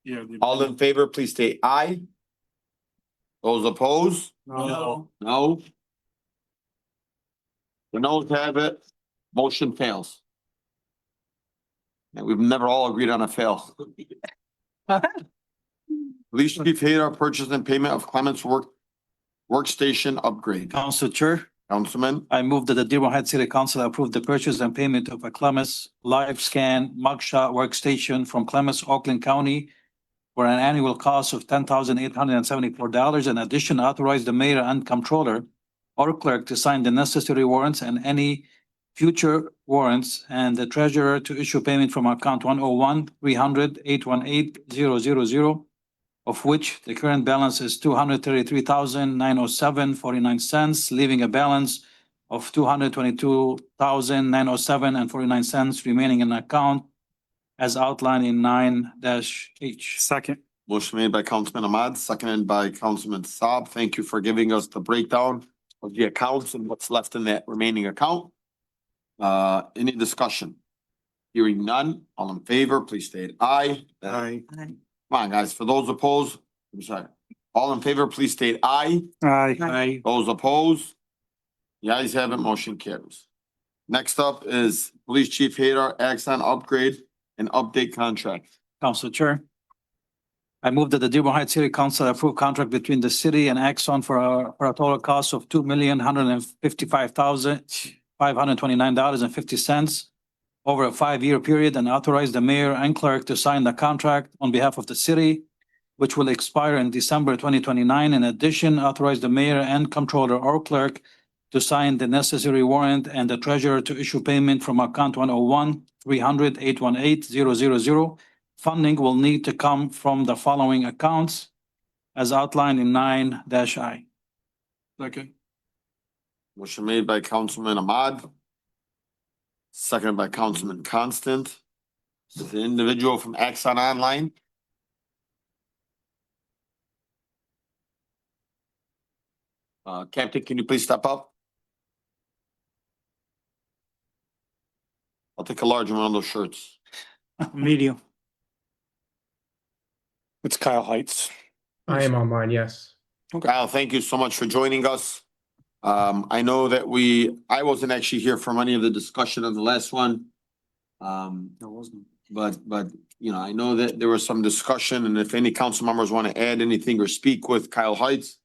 Yeah. All in favor, please state aye. Those opposed? No. No. The noes have it. Motion fails. And we've never all agreed on a fail. Police Chief Haidar purchase and payment of Clements workstation upgrade. Council Chair, Councilman, I move that the Dearborn Heights City Council approve the purchase and payment of a CLEMIS live scan mugshot workstation from CLEMIS, Oakland County for an annual cost of $10,874. In addition, authorize the mayor and comptroller or clerk to sign the necessary warrants and any future warrants, and the treasurer to issue payment from account 101-300-818-000, of which the current balance is $233,907.49, leaving a balance of $222,907.49 remaining in account as outlined in 9-H. Second. motion made by Councilman Ahmad, seconded by Councilman Saab. Thank you for giving us the breakdown of the accounts and what's left in that remaining account. Any discussion? Hearing none, all in favor, please state aye. Aye. Come on, guys, for those opposed, I'm sorry. All in favor, please state aye. Aye. Those opposed? The ayes have it, motion carries. Next up is Police Chief Haidar, AXON upgrade and update contract. Council Chair, I move that the Dearborn Heights City Council approve contract between the city and AXON for a total cost of $2,155,529.50 over a 5-year period, and authorize the mayor and clerk to sign the contract on behalf of the city, which will expire in December 2029. In addition, authorize the mayor and comptroller or clerk to sign the necessary warrant and the treasurer to issue payment from account 101-300-818-000. Funding will need to come from the following accounts as outlined in 9-I. Second. Motion made by Councilman Ahmad, seconded by Councilman Constant. This is the individual from AXON Online. Captain, can you please step up? I'll take a large one of those shirts. Medium. It's Kyle Heights. I am online, yes. Kyle, thank you so much for joining us. I know that I wasn't actually here for any of the discussion on the last one. But, you know, I know that there was some discussion, and if any council members want to add anything or speak with Kyle Heights,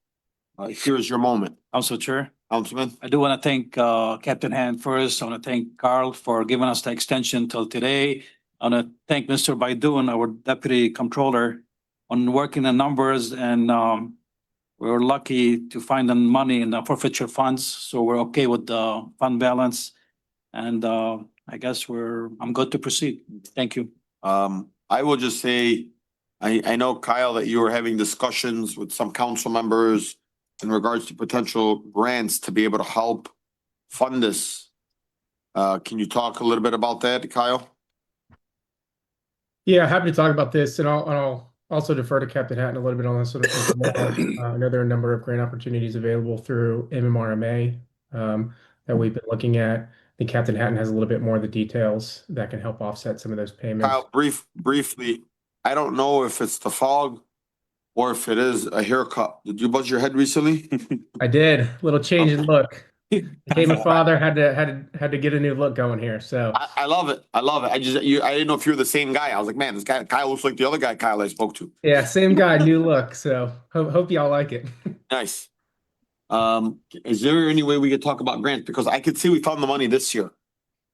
here's your moment. Council Chair, Councilman. I do want to thank Captain Hand first. I want to thank Carl for giving us the extension till today. I want to thank Mr. Baydoun, our Deputy Comptroller, on working the numbers, and we were lucky to find the money in the forfeiture funds, so we're okay with the fund balance. And I guess I'm good to proceed. Thank you. I will just say, I know, Kyle, that you were having discussions with some council members in regards to potential grants to be able to help fund this. Can you talk a little bit about that, Kyle? Yeah, happy to talk about this, and I'll also defer to Captain Hatton a little bit on this. Sort of I know there are a number of grant opportunities available through MMRMA that we've been looking at. I think Captain Hatton has a little bit more of the details that can help offset some of those payments. Kyle, briefly, I don't know if it's the fog or if it is a haircut. Did you buzz your head recently? I did. Little change in look. Became a father, had to get a new look going here. So I love it. I love it. I didn't know if you were the same guy. I was like, man, this guy Kyle looks like the other guy Kyle I spoke to. yeah, same guy, new look. So hope y'all like it. Nice. Is there any way we could talk about grants? Because I could see we found the money this year.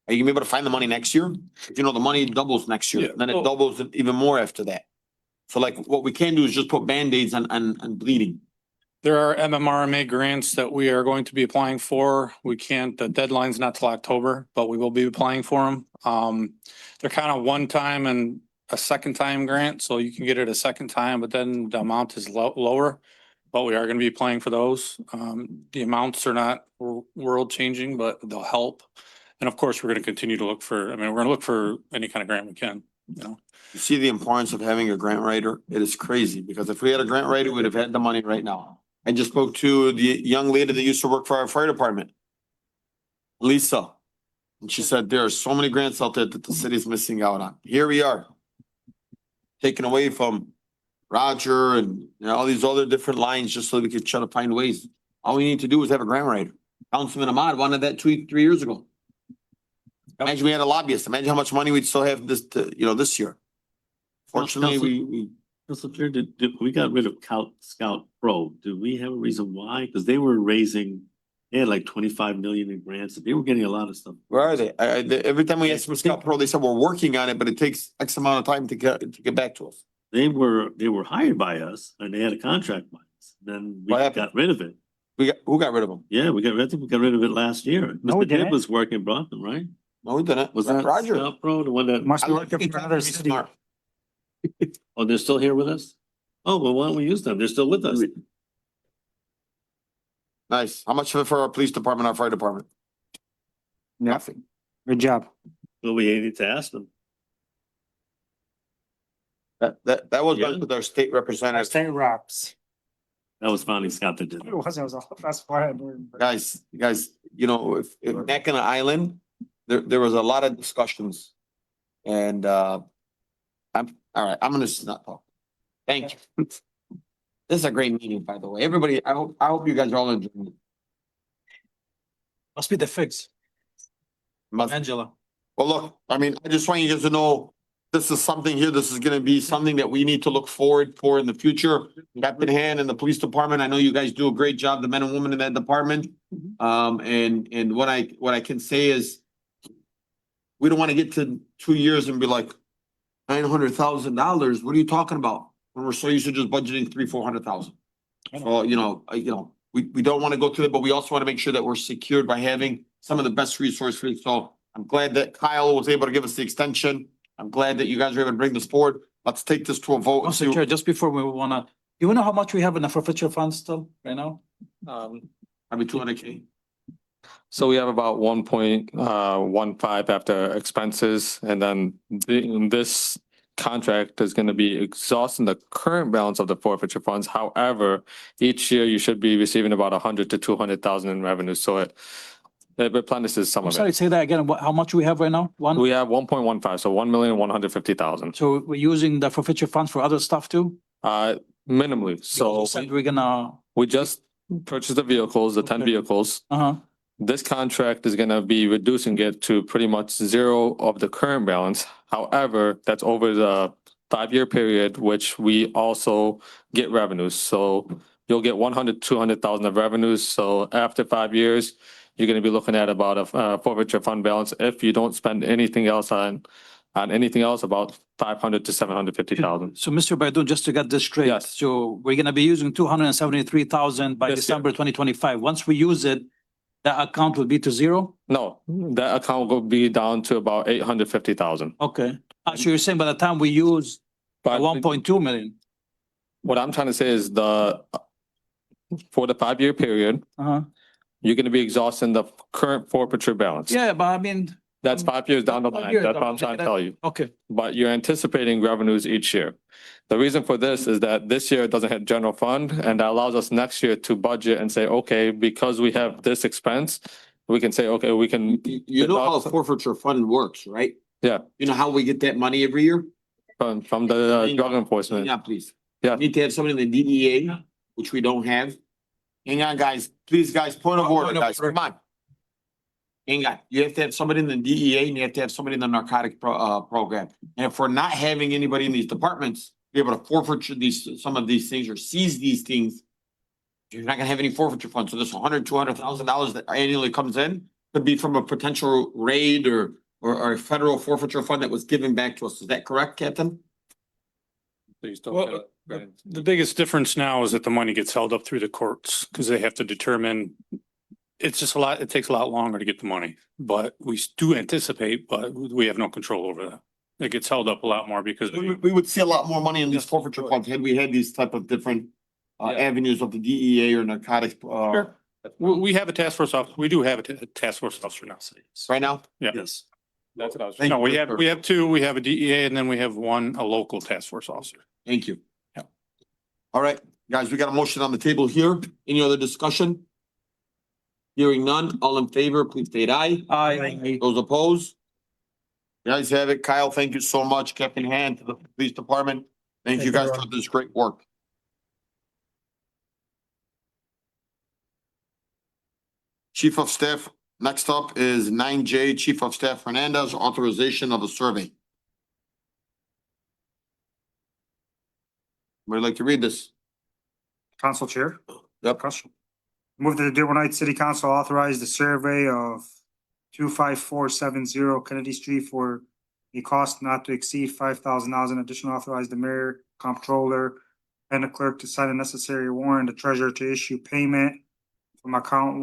Are you gonna be able to find the money next year? You know, the money doubles next year, Yeah. then it doubles even more after that. So like what we can do is just put Band-Aids on bleeding. There are MMRMA grants that we are going to be applying for. We can't, the deadline's not till October, but we will be applying for them. They're kind of one time and a second time grant, so you can get it a second time, but then the amount is lower. But we are going to be applying for those. The amounts are not world changing, but they'll help. And of course, we're going to continue to look for, we're going to look for any kind of grant we can, you know. You see the importance of having a grant writer? It is crazy, because if we had a grant writer, we'd have had the money right now. I just spoke to the young lady that used to work for our fire department. Lisa. And she said, there are so many grants out there that the city's missing out on. Here we are. Taken away from Roger and all these other different lines just so we could try to find ways. All we need to do is have a grant writer. Councilman Ahmad wanted that 3 years ago. Imagine we had a lobbyist. Imagine how much money we'd still have this year. Fortunately, we We got rid of Scout Pro. Do we have a reason why? Because they were raising, they had like 25 million in grants. They were getting a lot of stuff. where are they? Every time we asked for Scout Pro, they said we're working on it, but it takes X amount of time to get back to us. They were hired by us and they had a contract by us. Then we What happened? got rid of it. Who got rid of them? Yeah, we got rid of it last year. No, we Mr. Gibb didn't. was working Brockton, right? No, we didn't. Was that Roger? Scout Pro, the one that, Must be I looking think for he's another pretty city. smart. oh, they're still here with us? Oh, well, why don't we use them? They're still with us. Nice. How much of it for our police department, our fire department? Nothing. Good job. Well, we need to ask them. That was Yeah. with our state representative. State reps. That was finally Scott that did It it. was all, that's why. Guys, if back in the island, there was a lot of discussions. And all right, I'm gonna just not talk. Thank you. This is a great meeting, by the way. Everybody, I hope you guys are all enjoying it. Must be the figs, Must- Angela. Well, look, I mean, I just want you guys to know, this is something here, this is gonna be something that we need to look forward for in the future. Captain Han and the police department, I know you guys do a great job, the men and women in that department. And what I can say is, we don't wanna get to 2 years and be like, $900,000, what are you talking about? When we're so used to just budgeting 300,000-400,000. So, we don't wanna go through it, but we also wanna make sure that we're secured by having some of the best resources. So I'm glad that Kyle was able to give us the extension. I'm glad that you guys are able to bring this forward. Let's take this to a vote. and Also, see- Chair, just before we wanna, you know how much we have in the forfeiture fund still right now? Probably 200K. So we have about 1.15 after expenses, and then this contract is gonna be exhausting the current balance of the forfeiture funds. However, each year you should be receiving about 100 to 200,000 in revenue, so it replenishes some I'm of sorry, it. say that again. How much we have right now? We have 1.15, so 1,150,000, So we're using the forfeiture funds for other stuff too? minimally. So You said we're gonna, we just purchased the vehicles, the 10 Okay. vehicles. uh-huh, This contract is gonna be reducing it to pretty much zero of the current balance. However, that's over the 5-year period, which we also get revenues. So you'll get 100, 200,000 of revenues. So after 5 years, you're gonna be looking at about a forfeiture fund balance if you don't spend anything else on anything else, about 500 to 750,000. so Mr. Baydoun, just to get this straight. Yes. So we're gonna be using 273,000 by This year. December 2025. Once we use it, that account will be to zero? No, that account will be down to about 850,000. Okay. So you're saying by the time we use But 1.2 million? what I'm trying to say is for the 5-year period, Uh-huh. you're gonna be exhausting the current forfeiture balance. Yeah, but I mean, That's 5 years down the 5 line. years, That's what I'm trying to tell you. okay. But you're anticipating revenues each year. The reason for this is that this year it doesn't hit general fund, and that allows us next year to budget and say, okay, because we have this expense, we can say, okay, we can. You know how forfeiture fund works, right? Yeah, You know how we get that money every year? from the drug enforcement. Yeah, please. Yeah. Need to have somebody in the DEA, which we don't have. Hang on, guys. Please, guys, point of order, guys. Come on. Hang on. You have to have somebody in the DEA and you have to have somebody in the narcotic program. And if we're not having anybody in these departments be able to forfeiture some of these things or seize these things, you're not gonna have any forfeiture funds. So this $100,000-$200,000 that annually comes in could be from a potential raid or a federal forfeiture fund that was given back to us. Is that correct, Captain? Well, the biggest difference now is that the money gets held up through the courts because they have to determine. It's just it takes a lot longer to get the money, but we do anticipate, but we have no control over that. It gets held up a lot more because. We would see a lot more money in these forfeiture funds had we had these type of different avenues of the DEA or narcotics. Sure. We have a task force officer. We do have a task force officer now. Right now? Yeah. Yes. That's what I was. No, we have two. We have a DEA and then we have a local task force officer. Thank you. Yeah. All right, guys, we got a motion on the table here. Any other discussion? Hearing none, all in favor, please state aye. Aye. Those opposed? The ayes have it. Kyle, thank you so much. Captain Hand to the police department. Thank you Thank you, guys for everyone. this great work. Chief of Staff, next up is 9J, Chief of Staff Hernandez, authorization of a survey. Would like to read this? Council Chair. Yep. Question. Move that the Dearborn Heights City Council authorize the survey of 25470 Kennedy Street for a cost not to exceed $5,000. In addition, authorize the mayor, comptroller, and the clerk to sign a necessary warrant, the treasurer to issue payment from account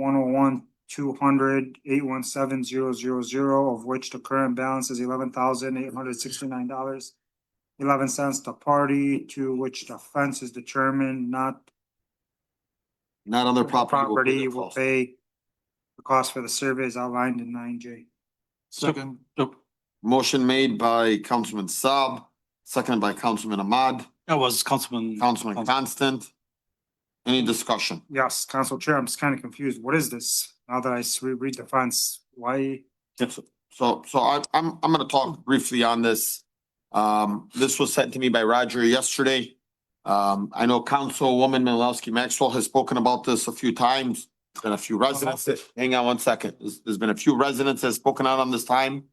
101-200-817-000, of which the current balance is $11,869.11. The party to which the offense is determined not Not on their property. will pay the cost for the survey as outlined in 9J. Second. Motion made by Councilman Saab, seconded by Councilman Ahmad, That was Councilman. Councilman Constant. Any discussion? Yes, Council Chair, I'm just kind of confused. What is this? Now that I read the fence, why? So I'm gonna talk briefly on this. This was sent to me by Roger yesterday. I know Councilwoman Menalowski Maxwell has spoken about this a few times. There's been a few residents hang on one second. There's been a few residents that have spoken out on this time.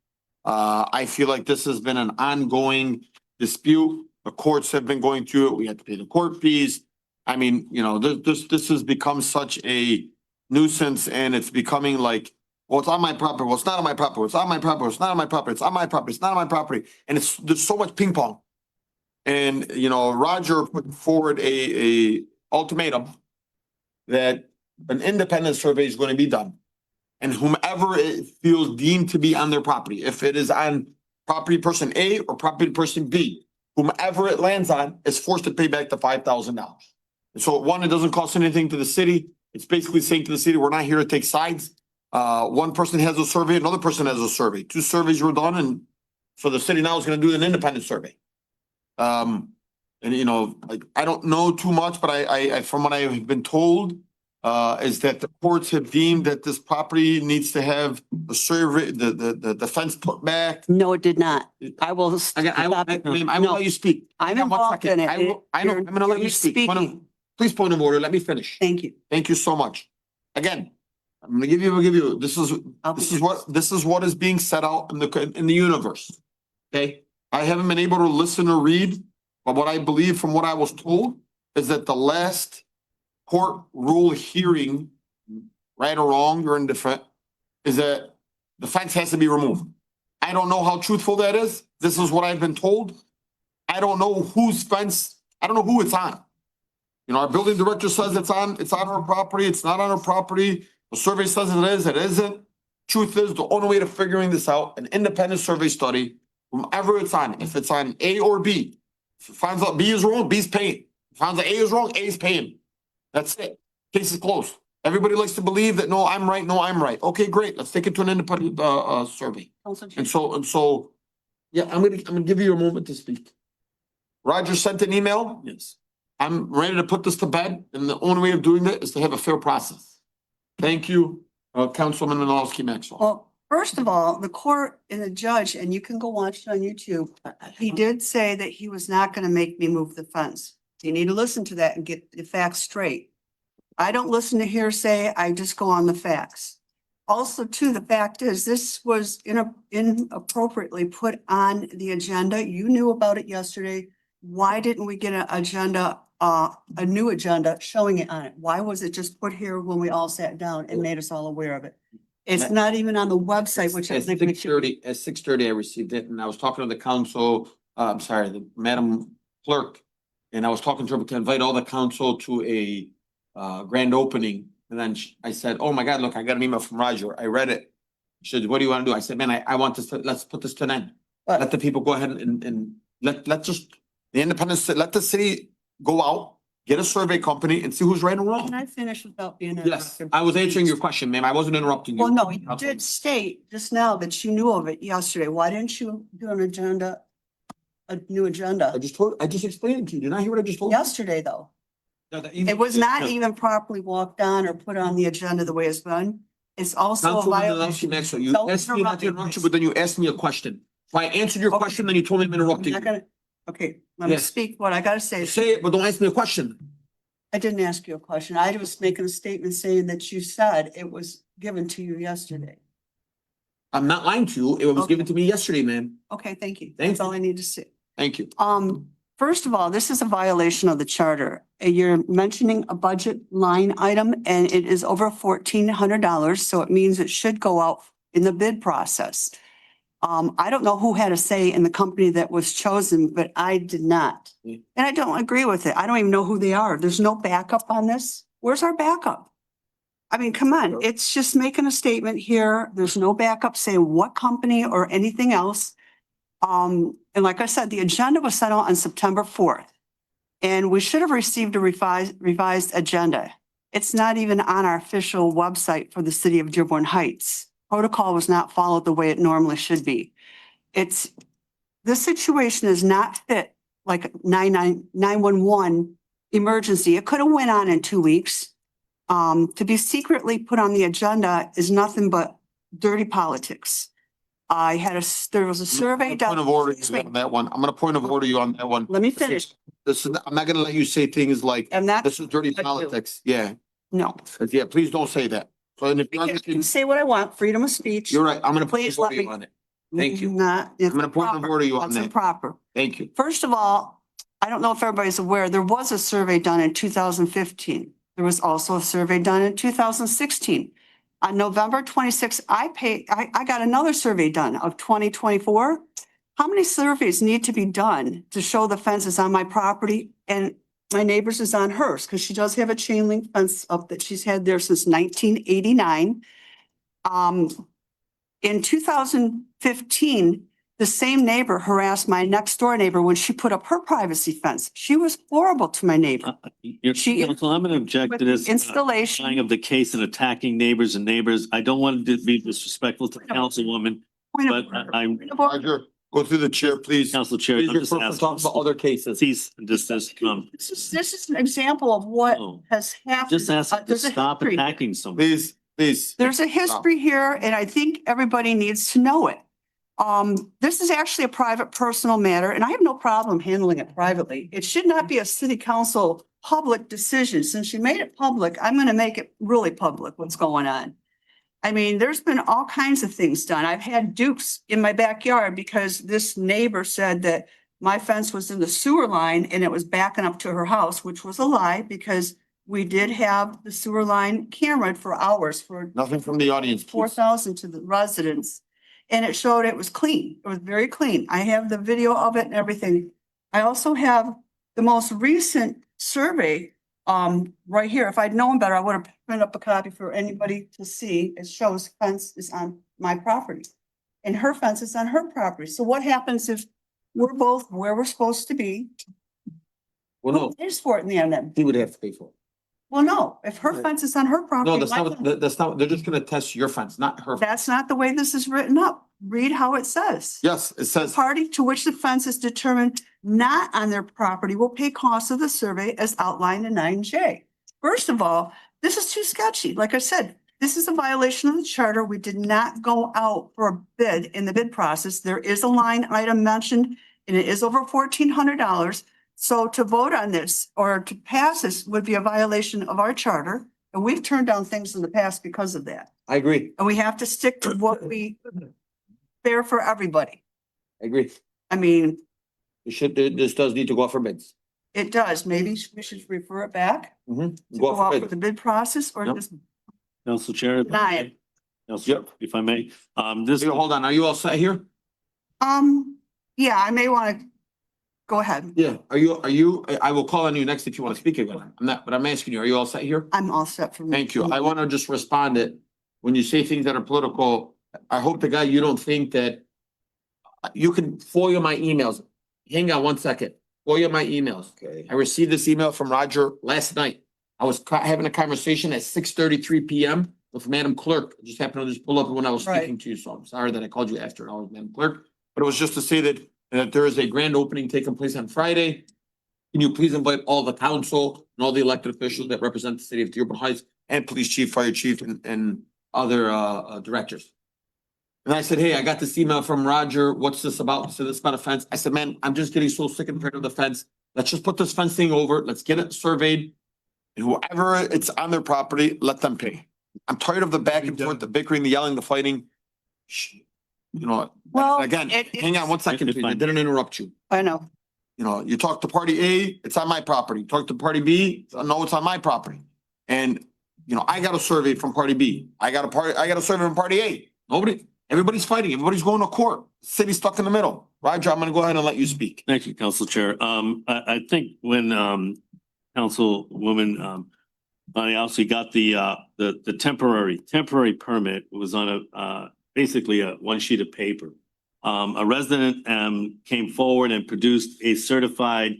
I feel like this has been an ongoing dispute. The courts have been going through it. We had to pay the court fees. I mean, you know, this has become such a nuisance and it's becoming like, well, it's on my property. Well, it's not on my property. It's on my property. It's not on my property. It's on my property. It's not on my property. And there's so much ping pong. And, you know, Roger put forward a ultimatum that an independent survey is going to be done. And whomever it feels deemed to be on their property, if it is on property person A or property person B, whomever it lands on is forced to pay back the $5,000. And so one, it doesn't cost anything to the city. It's basically saying to the city, we're not here to take sides. One person has a survey, another person has a survey. 2 surveys were done, and so the city now is going to do an independent survey. And you know, like, I don't know too much, but I from what I have been told, is that the courts have deemed that this property needs to have a survey, the fence put back. No, it did not. I will. Ma'am, I will let you speak. I'm Hang on one involved in second. it. I know, I'm gonna let you speak. Please point of order, let me finish. Thank you. Thank you so much. Again, I'm gonna give you, this is what is being set out in the universe. Okay, I haven't been able to listen or read, but what I believe from what I was told is that the last court rule hearing, right or wrong or indifferent, is that the fence has to be removed. I don't know how truthful that is. This is what I've been told. I don't know whose fence, I don't know who it's on. You know, our building director says it's on her property, it's not on her property. The survey says it is, it isn't. Truth is, the only way to figuring this out, an independent survey study, whomever it's on, if it's on A or B, if it finds out B is wrong, B's paying. If it finds out A is wrong, A is paying. That's it. Case is closed. Everybody likes to believe that, no, I'm right, no, I'm right. Okay, great. Let's take it to an independent survey. And so, yeah, I'm gonna give you a moment to speak. Roger sent an email. Yes. I'm ready to put this to bed, and the only way of doing that is to have a fair process. Thank you, Councilman Menalowski Maxwell. Well, first of all, the court and the judge, and you can go watch it on YouTube, he did say that he was not gonna make me move the fence. You need to listen to that and get the facts straight. I don't listen to hearsay, I just go on the facts. Also, too, the fact is, this was inappropriately put on the agenda. You knew about it yesterday. Why didn't we get an agenda, a new agenda showing it on it? Why was it just put here when we all sat down and made us all aware of it? It's not even on the website, which I think we should. At 6:30, I received it, and I was talking to the council, the Madam Clerk. And I was talking to her to invite all the council to a grand opening. And then I said, oh my God, look, I got an email from Roger. I read it. She said, what do you want to do? I said, man, I want this, let's put this to an end. Let the people go ahead and let just the independents, let the city go out, get a survey company and see who's right and wrong. Can I finish without being Yes, interrupted? I was answering your question, ma'am. I wasn't interrupting you. Well, no, you did state just now that you knew of it yesterday. Why didn't you do an agenda, a new agenda? I just explained it to you. Did you not hear what I just told you? Yesterday, though. It was not even properly walked on or put on the agenda the way it's been. It's also a Councilwoman violation. Danci, you Don't asked me not interrupt to me, interrupt you, please. but then you asked me a question. So I answered your Okay. question, then you told me I'm I'm interrupting not you. gonna, okay, let me Yes. speak what I gotta say. Say it, but don't ask me a question. I didn't ask you a question. I was making a statement saying that you said it was given to you yesterday. I'm not lying to you. It was Okay. given to me yesterday, man. Okay, thank you. Thank That's all I need to say. Thank you. First of all, this is a violation of the charter. You're mentioning a budget line item and it is over $1,400, so it means it should go out in the bid process. I don't know who had a say in the company that was chosen, but I did not. And I don't agree with it. I don't even know who they are. There's no backup on this. Where's our backup? I mean, come on, it's just making a statement here. There's no backup saying what company or anything else. And like I said, the agenda was sent out on September 4th. And we should have received a revised agenda. It's not even on our official website for the city of Dearborn Heights. Protocol was not followed the way it normally should be. This situation is not fit like 911 emergency. It could have went on in 2 weeks. To be secretly put on the agenda is nothing but dirty politics. There was a survey done. Point of order you on that one. I'm gonna point of order you on that one. Let me finish. I'm not gonna let you say things like, I'm not. this is dirty I do. politics. Yeah, No. yeah, please don't say that. So and if you're I not can gonna- say what I want, freedom of speech. you're right, I'm gonna point Please of order let you me- on it. Thank you. Not, it's I'm gonna point of improper. order you on That's that. improper. Thank you. First of all, I don't know if everybody's aware, there was a survey done in 2015. There was also a survey done in 2016. On November 26th, I got another survey done of 2024. How many surveys need to be done to show the fence is on my property and my neighbor's is on hers? Because she does have a chain link fence up that she's had there since 1989. In 2015, the same neighbor harassed my next door neighbor when she put up her privacy fence. She was horrible to my neighbor. Council, I'm gonna object With to this. installation. Tying of the case and attacking neighbors and neighbors. I don't want to be disrespectful to Councilwoman, Point but of order. I'm Point of order. Roger, go through the chair, please. Council Chair. Please I'm just refer to talk about asking. other cases. Cease and desist. This is an example of what No. has happened. Just ask to There's a stop history. attacking someone. Please. There's a history here, and I think everybody needs to know it. This is actually a private personal matter, and I have no problem handling it privately. It should not be a city council public decision. Since you made it public, I'm gonna make it really public what's going on. I mean, there's been all kinds of things done. I've had dukes in my backyard because this neighbor said that my fence was in the sewer line and it was backing up to her house, which was a lie because we did have the sewer line cameraed for hours for Nothing from the audience, please. 4,000 to the residents. And it showed it was clean. It was very clean. I have the video of it and everything. I also have the most recent survey right here. If I'd known better, I would have printed up a copy for anybody to see. It shows fence is on my property and her fence is on her property. So what happens if we're both where we're supposed to be? Well, no, Who pays for it in the end? he would have to pay for it. Well, no, if her fence is on her property. No, that's my not, fence- that's not, they're just gonna test your fence, not her. That's not the way this is written up. Read how it says. Yes, it says, Party to which the fence is determined not on their property will pay costs of the survey as outlined in 9J. First of all, this is too sketchy. Like I said, this is a violation of the charter. We did not go out for a bid in the bid process. There is a line item mentioned and it is over $1,400. So to vote on this or to pass this would be a violation of our charter. And we've turned down things in the past because of that. I agree, And we have to stick to what we fair for everybody. I agree. I mean, This does need to go out for bids. it does. Maybe we should refer it back, to Go go out out for for bids. the bid process or Yep. just Council Chair. deny it. Council, if I may, this. Hold on, are you all set here? Yeah, I may want to go ahead. Yeah, I will call on you next if you want to speak again. I'm not, but I'm asking you, are you all set here? I'm all set for me. Thank you. I want to just respond that when you say things that are political, I hope the guy, you don't think that you can FOIA my emails. Hang on one second. FOIA my emails. Okay. I received this email from Roger last night. I was having a conversation at 6:33 PM with Madam Clerk. It just happened to just pull up when I was Right. speaking to you, so I'm sorry that I called you after hours, Madam Clerk. But it was just to say that there is a grand opening taking place on Friday. Can you please invite all the council and all the elected officials that represent the city of Dearborn Heights and police chief, fire chief, and directors. And I said, hey, I got this email from Roger. What's this about? So this about a fence. I said, man, I'm just getting so sick and tired of the fence. Let's just put this fence thing over. Let's get it surveyed. And whoever it's on their property, let them pay. I'm tired of the back and forth, the bickering, the yelling, the fighting. Shh. You know, Well, again, hang on one second, please. I fine. didn't interrupt you. I know. You know, you talk to party A, it's on my property. Talk to party B, no, it's on my property. And, you know, I got a survey from party B. I got a survey from party A. Everybody's fighting. Everybody's going to court. City's stuck in the middle. Roger, I'm gonna go ahead and let you speak. Thank you, Council Chair. I think when, Councilwoman, Malinowski got the temporary permit, it was on basically a one sheet of paper. A resident, came forward and produced a certified,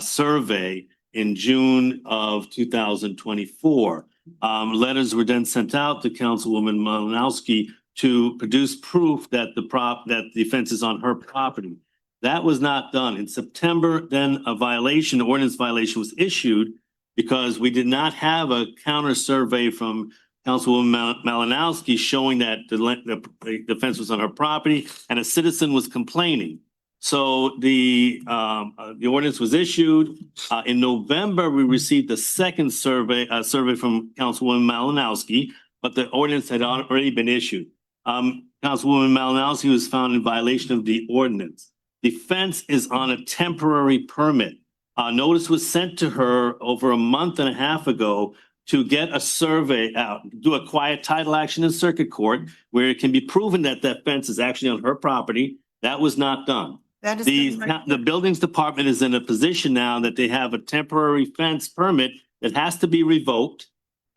survey in June of 2024. Letters were then sent out to Councilwoman Malinowski to produce proof that the fence is on her property. That was not done. In September, then ordinance violation was issued because we did not have a counter survey from Councilwoman Malinowski showing that the fence was on her property and a citizen was complaining. So the ordinance was issued. In November, we received the second survey from Councilwoman Malinowski, but the ordinance had already been issued. Councilwoman Malinowski was found in violation of the ordinance. The fence is on a temporary permit. Notice was sent to her over a month and a half ago to get a survey out, do a quiet title action in circuit court where it can be proven that that fence is actually on her property. That was not done. That is. The buildings department is in a position now that they have a temporary fence permit that has to be revoked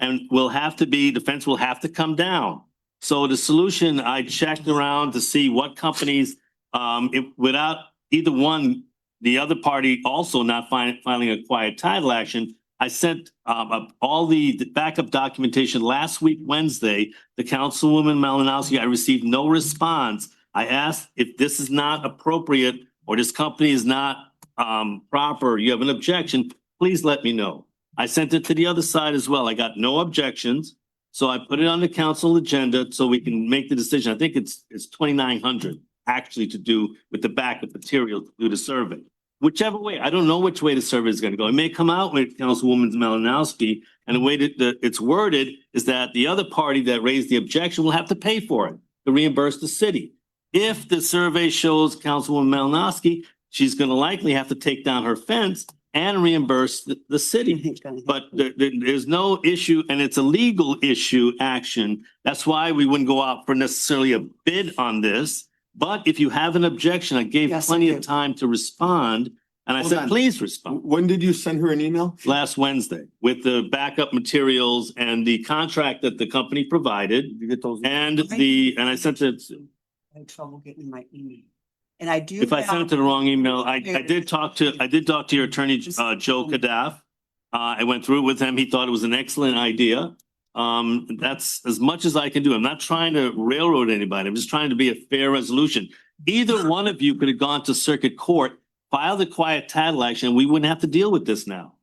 and the fence will have to come down. So the solution, I checked around to see what companies, without either one, the other party also not filing a quiet title action. I sent all the backup documentation last week, Wednesday, to Councilwoman Malinowski. I received no response. I asked if this is not appropriate or this company is not proper, you have an objection, please let me know. I sent it to the other side as well. I got no objections. So I put it on the council agenda so we can make the decision. I think it's 2,900 actually to do with the backup material to do the survey. Whichever way, I don't know which way the survey is going to go. It may come out with Councilwoman Malinowski, and the way that it's worded is that the other party that raised the objection will have to pay for it to reimburse the city. If the survey shows Councilwoman Malinowski, she's going to likely have to take down her fence and reimburse the city. But there's no issue, and it's a legal issue action. That's why we wouldn't go out for necessarily a bid on this. But if you have an objection, I gave plenty of time to respond. And I said, please respond. When did you send her an email? Last Wednesday with the backup materials and the contract that the company provided. Did you get those? And I sent it. I had trouble getting my email. And I do. If I sent it to the wrong email, I did talk to your attorney, Joe Kadaf. I went through it with him. He thought it was an excellent idea. That's as much as I can do. I'm not trying to railroad anybody. I'm just trying to be a fair resolution. Either one of you could have gone to circuit court, filed a quiet title action, and we wouldn't have to deal with this now.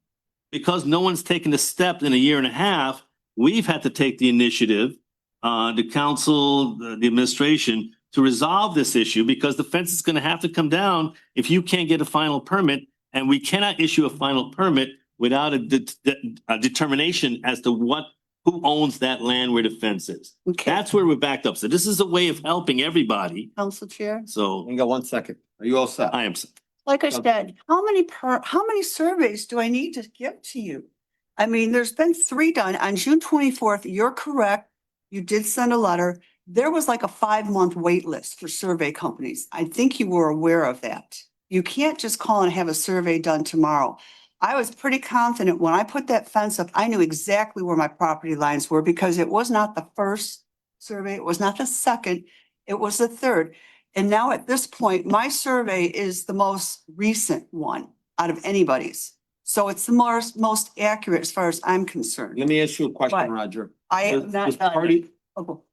Because no one's taken a step in a year and a half, we've had to take the initiative, the council, the administration, to resolve this issue because the fence is going to have to come down if you can't get a final permit, and we cannot issue a final permit without a determination as to who owns that land where the fence is. Okay. That's where we're backed up. So this is a way of helping everybody. Council Chair, So Hang on 1 second. Are you all set? I am set. like I said, how many surveys do I need to give to you? I mean, there's been 3 done on June 24th. You're correct. You did send a letter. There was like a 5-month wait list for survey companies. I think you were aware of that. You can't just call and have a survey done tomorrow. I was pretty confident when I put that fence up, I knew exactly where my property lines were because it was not the first survey. It was not the second. It was the third. And now at this point, my survey is the most recent one out of anybody's. So it's the most accurate as far as I'm concerned. Let me ask you a question, What? Roger. I am Was not. party- Oh,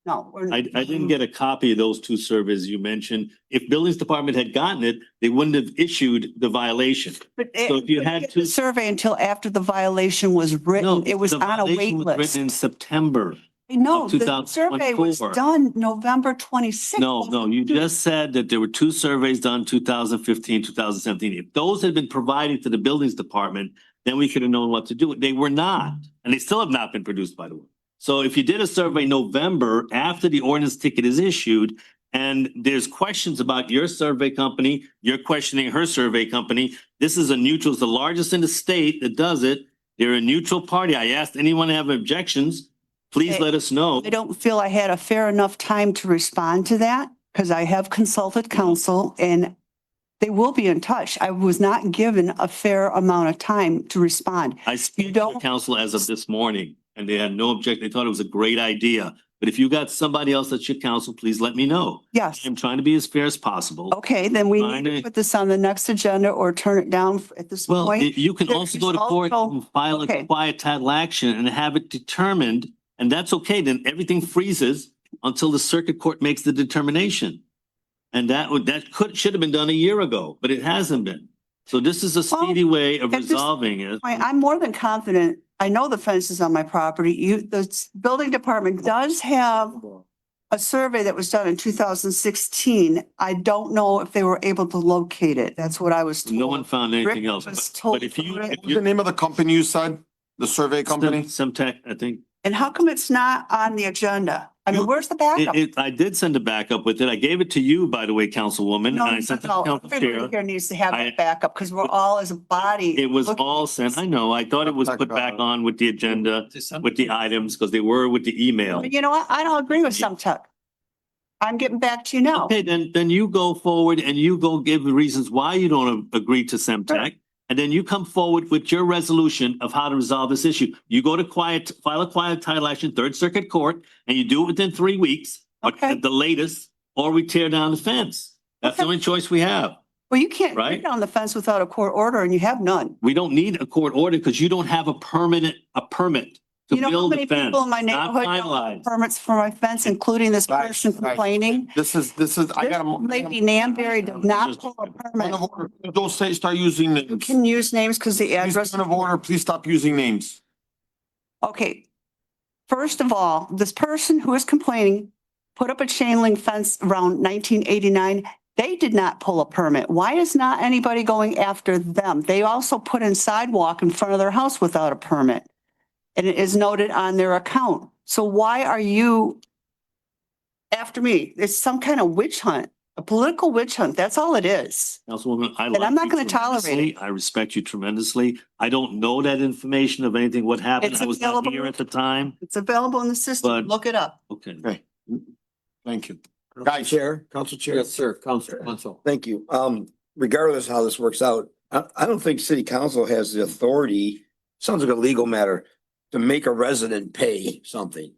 no. I didn't get a copy of those 2 surveys you mentioned. If buildings department had gotten it, they wouldn't have issued the violation. But So if you had the two- survey until after the violation was No, written, it was the on a violation wait was list. written in September. No, Of the survey was 2024. done November 26th. No, you just said that there were two surveys done, 2015, 2017. If those had been provided to the buildings department, then we could have known what to do. They were not, and they still have not been produced, by the way. So if you did a survey November after the ordinance ticket is issued, and there's questions about your survey company, you're questioning her survey company. This is a neutral, it's the largest in the state that does it. They're a neutral party. I asked anyone to have objections, please let us know. I don't feel I had a fair enough time to respond to that because I have consulted counsel and they will be in touch. I was not given a fair amount of time to respond. I speak to the council as of this morning, and they had no objection. They thought it was a great idea. But if you got somebody else that's your council, please let me know. Yes. I'm trying to be as fair as possible. Okay, then we need to put this on the next agenda or turn it down at this Well, point. you can also go to court Also- and file okay. a quiet title action and have it determined, and that's okay. Then everything freezes until the circuit court makes the determination. And should have been done a year ago, but it hasn't been. So this is a speedy way of at this resolving it. I'm more than confident. I know the fence is on my property. The building department does have a survey that was done in 2016. I don't know if they were able to locate it. That's what I was told. No one found anything Rick else. was But told if you, about it. What's the name of the company you said? The survey company? Semtech, I think. And how come it's not on the agenda? I mean, where's the backup? I did send a backup with it. I gave it to you, by the way, Councilwoman, and I sent it to No, Council everybody Chair. here needs to have I- that backup because we're all as a body. It was looking all at sent. this. I know. I thought it was put back on with the agenda, with the items, because they were with the email. But you know what? I don't agree with Semtech. I'm getting back to you now. Okay, then you go forward and you go give the reasons why you don't agree to Semtech. And then you come forward with your resolution of how to resolve this issue. You go to file a quiet title action, Third Circuit Court, and you do it within 3 weeks, or Okay. at the latest, or we tear down the fence. That's the Okay. only choice we have. Well, you can't Right? get on the fence without a court order and you have none. We don't need a court order because you don't have a permit to You know how build many the fence. people in my Not neighborhood don't have finalized. permits for my fence, including this Right, person right. complaining? This is, I This got lady Nanberry did not pull a permit. Don't start using You names. can use names because the Please, address. point of order, please stop using names. Okay. First of all, this person who is complaining put up a chain link fence around 1989. They did not pull a permit. Why is not anybody going after them? They also put in sidewalk in front of their house without a permit. And it is noted on their account. So why are you after me? It's some kind of witch hunt, a political witch hunt. That's all it is. Councilwoman, I And like I'm not you gonna tolerate tremendously. I respect you tremendously. I don't know that information of anything, what happened. It's I was not available. here at the time. It's available in the system. But- Look it up. Okay. Okay. Thank you. Guys, Chair, Council Chair. Yes, sir, Council. Thank you. Regardless how this works out, I don't think city council has the authority, sounds like a legal matter, to make a resident pay something.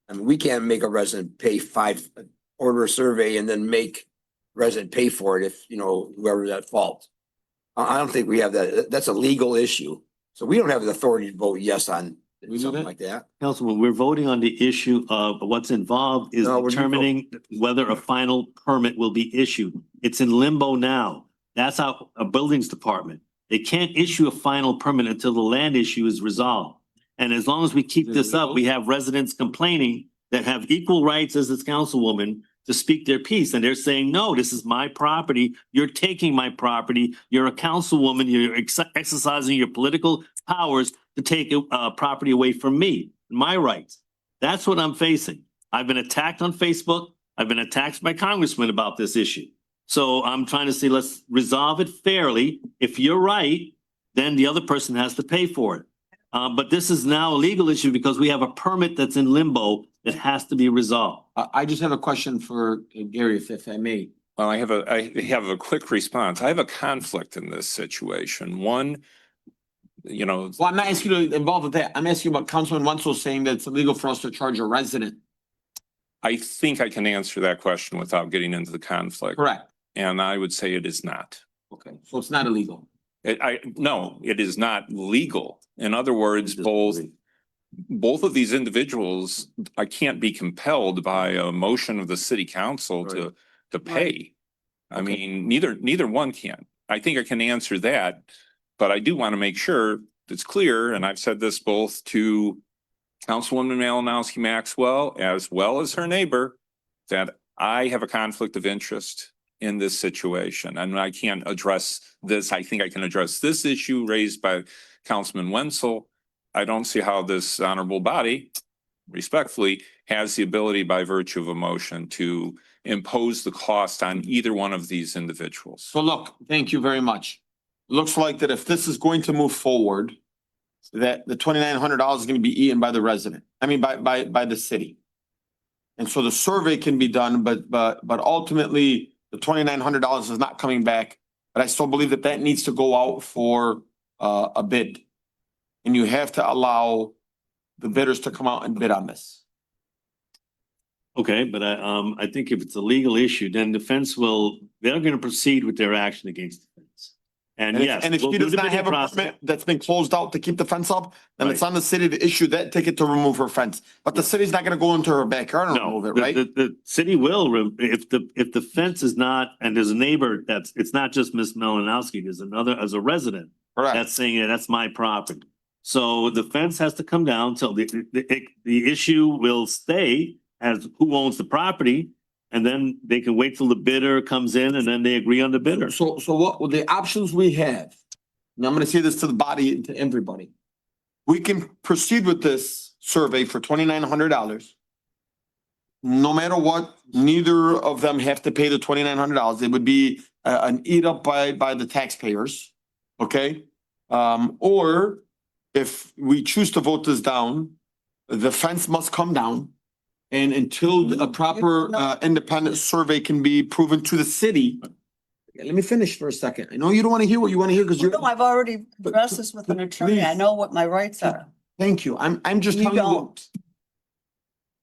I mean, we can't make a resident pay order a survey and then make resident pay for it if, whoever's at fault. I don't think we have that. That's a legal issue. So we don't have the authority to vote yes on We do something that? like that. Councilman, we're voting on the issue of what's involved is No, we're just determining whether a final permit will be issued. It's in limbo now. That's our buildings department. They can't issue a final permit until the land issue is resolved. And as long as we keep this up, we have residents complaining that have equal rights as this councilwoman to speak their piece. And they're saying, no, this is my property. You're taking my property. You're a councilwoman. You're exercising your political powers to take property away from me, my rights. That's what I'm facing. I've been attacked on Facebook. I've been attacked by congressmen about this issue. So I'm trying to say, let's resolve it fairly. If you're right, then the other person has to pay for it. But this is now a legal issue because we have a permit that's in limbo that has to be resolved. I just have a question for Gary, if I may. Well, I have a quick response. I have a conflict in this situation. One, Well, I'm not asking you to involve with that. I'm asking about Councilman Wenzel saying that it's illegal for us to charge a resident. I think I can answer that question without getting into the conflict. Correct. And I would say it is not. Okay, so it's not illegal. No, it is not legal. In other words, both of these individuals, I can't be compelled by a motion of the city council to pay. I mean, neither one can. I think I can answer that, but I do want to make sure it's clear, and I've said this both to Councilwoman Malinowski Maxwell, as well as her neighbor, that I have a conflict of interest in this situation. And I can't address this. I think I can address this issue raised by Councilman Wenzel. I don't see how this honorable body, respectfully, has the ability by virtue of a motion to impose the cost on either one of these individuals. So look, thank you very much. Looks like that if this is going to move forward, that the $2,900 is gonna be eaten by the resident, I mean, by the city. And so the survey can be done, but ultimately, the $2,900 is not coming back. But I still believe that that needs to go out for a bid. And you have to allow the bidders to come out and bid on this. Okay, but I think if it's a legal issue, then they're gonna proceed with their action against the fence. And yes. And if we'll she do does the not bidding have a process. permit that's been closed out to keep the fence up, then it's Right. on the city to issue that ticket to remove her fence. But the city's not gonna go into her backyard and No, remove it, the, right? the city will, if the fence is not, and there's a neighbor it's not just Miss Malinowski, there's another, as a resident, Correct. that's saying, yeah, that's my property. So the fence has to come down till the issue will stay as who owns the property. And then they can wait till the bidder comes in and then they agree on the bidder. So what the options we have, and I'm gonna say this to the body and to everybody. We can proceed with this survey for $2,900. No matter what, neither of them have to pay the $2,900. It would be an eat up by the taxpayers, okay? Or if we choose to vote this down, the fence must come down. And until a proper independent survey can be proven to the city. Let me finish for a second. I know you don't want to hear what you want to hear because you're. No, I've already addressed this with an attorney. I know what my rights are. Thank you. I'm just You telling you. don't.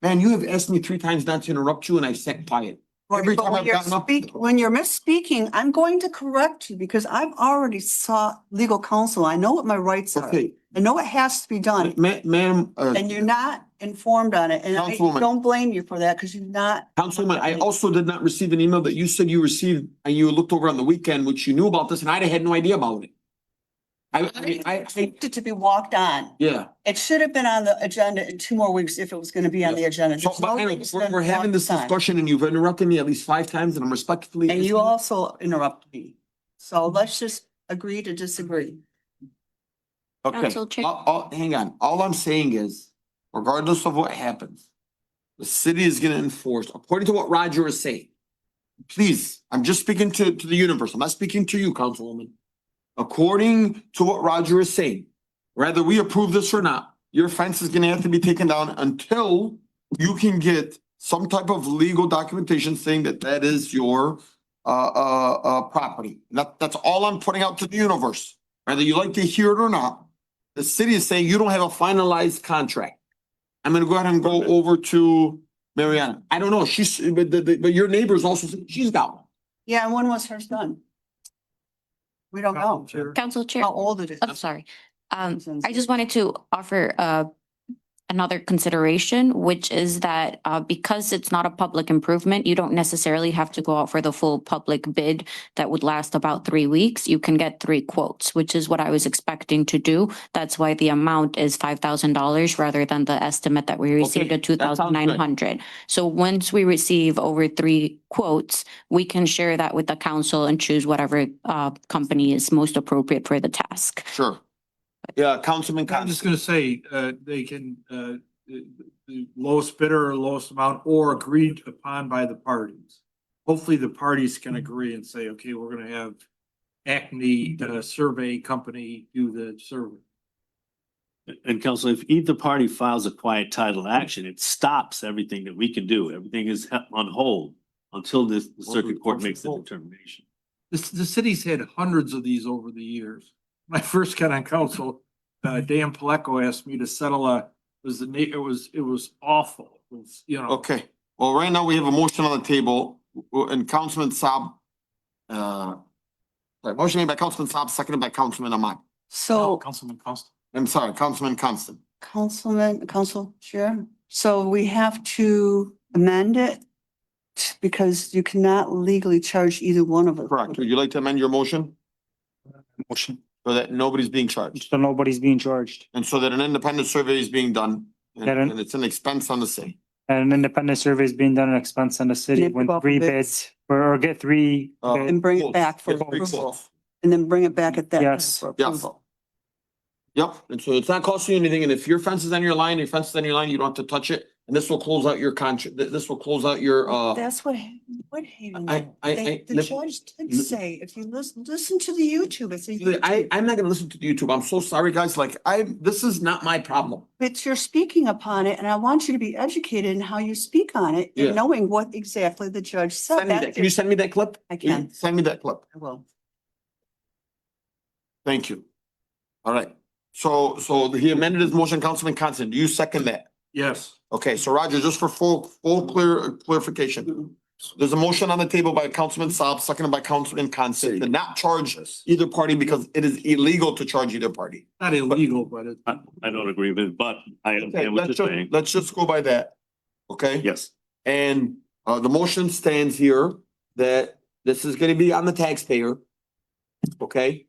Man, you have asked me 3 times not to interrupt you and I've sat quiet. Every But time when I've you're gotten up. when you're misspeaking, I'm going to correct you because I've already sought legal counsel. I know what my rights are. Okay, I know it has to be done. ma'am, And you're not informed on it. And I Councilwoman. don't blame you for that because you're not. Councilman, I also did not receive an email that you said you received and you looked over on the weekend, which you knew about this and I had no idea about it. I Expected to be walked on. yeah. It should have been on the agenda in 2 more weeks if it was gonna be on the agenda. So, There's no but anyway, reason we're having this to walk on. discussion and you've interrupted me at least 5 times and I'm respectfully. And you also interrupt me. So let's just agree to disagree. Okay, Council Chair. hang on. All I'm saying is, regardless of what happens, the city is gonna enforce, according to what Roger is saying. Please, I'm just speaking to the universe. I'm not speaking to you, Councilwoman. According to what Roger is saying, whether we approve this or not, your fence is gonna have to be taken down until you can get some type of legal documentation saying that that is your property. That's all I'm putting out to the universe. Whether you like to hear it or not, the city is saying you don't have a finalized contract. I'm gonna go ahead and go over to Mariana. I don't know, but your neighbors also, she's got one. Yeah, and when was hers done? We don't know Council Chair. how old it is. I'm sorry. I just wanted to offer another consideration, which is that because it's not a public improvement, you don't necessarily have to go out for the full public bid that would last about 3 weeks. You can get 3 quotes, which is what I was expecting to do. That's why the amount is $5,000 rather than the estimate that we received Okay, of 2,900. So once we receive over 3 quotes, we can share that with the council and choose whatever company is most appropriate for the task. Sure. Yeah, Councilman. I'm just gonna say, they can, the lowest bidder or lowest amount or agreed upon by the parties. Hopefully the parties can agree and say, okay, we're gonna have Acme, the survey company do the survey. And counsel, if either party files a quiet title action, it stops everything that we can do. Everything is on hold until the circuit court makes the determination. The city's had hundreds of these over the years. When I first got on council, Dan Paleco asked me to settle it was awful. It was, you know. Okay, well, right now we have a motion on the table and Councilman Saab. Motion made by Councilman Saab, seconded by Councilman Ahmad. So Councilman Costa. I'm sorry, Councilman Constant. Council Chair, so we have to amend it because you cannot legally charge either one of us. Correct. Would you like to amend your motion Motion. so that nobody's being charged? So nobody's being charged. And so that an independent survey is being done And it's an expense on the city. And an independent survey is being done at expense on the city Maybe when go off three of it. bids, or get three. bids. And bring it back for Get three approval. quotes. And then bring it back at that. time Yes. For Yes. approval. Yep, and so it's not costing you anything, and if your fence is on your line, your fence is on your line, you don't have to touch it, and this will close out your contract, this will close out your, That's what Hayden, I- the let- judge did say, if you listen to the YouTube, it's a YouTube. I'm not gonna listen to the YouTube, I'm so sorry, guys, like, this is not my problem. But you're speaking upon it, and I want you to be educated in how you speak on it, Yeah. and knowing what exactly the judge said. Send me that, can you send me that clip? I can. Send me that clip, I will. thank you. All right, so he amended his motion, Councilman Constant, do you second that? Yes. Okay, so Roger, just for full clarification. There's a motion on the table by Councilman Saab, seconded by Councilman Constant, to not charge either party because it is illegal to charge either party. Not illegal, but it. I don't agree with it, but I Okay, understand what you're saying. let's just go by that, okay? Yes. And the motion stands here that this is gonna be on the taxpayer. Okay,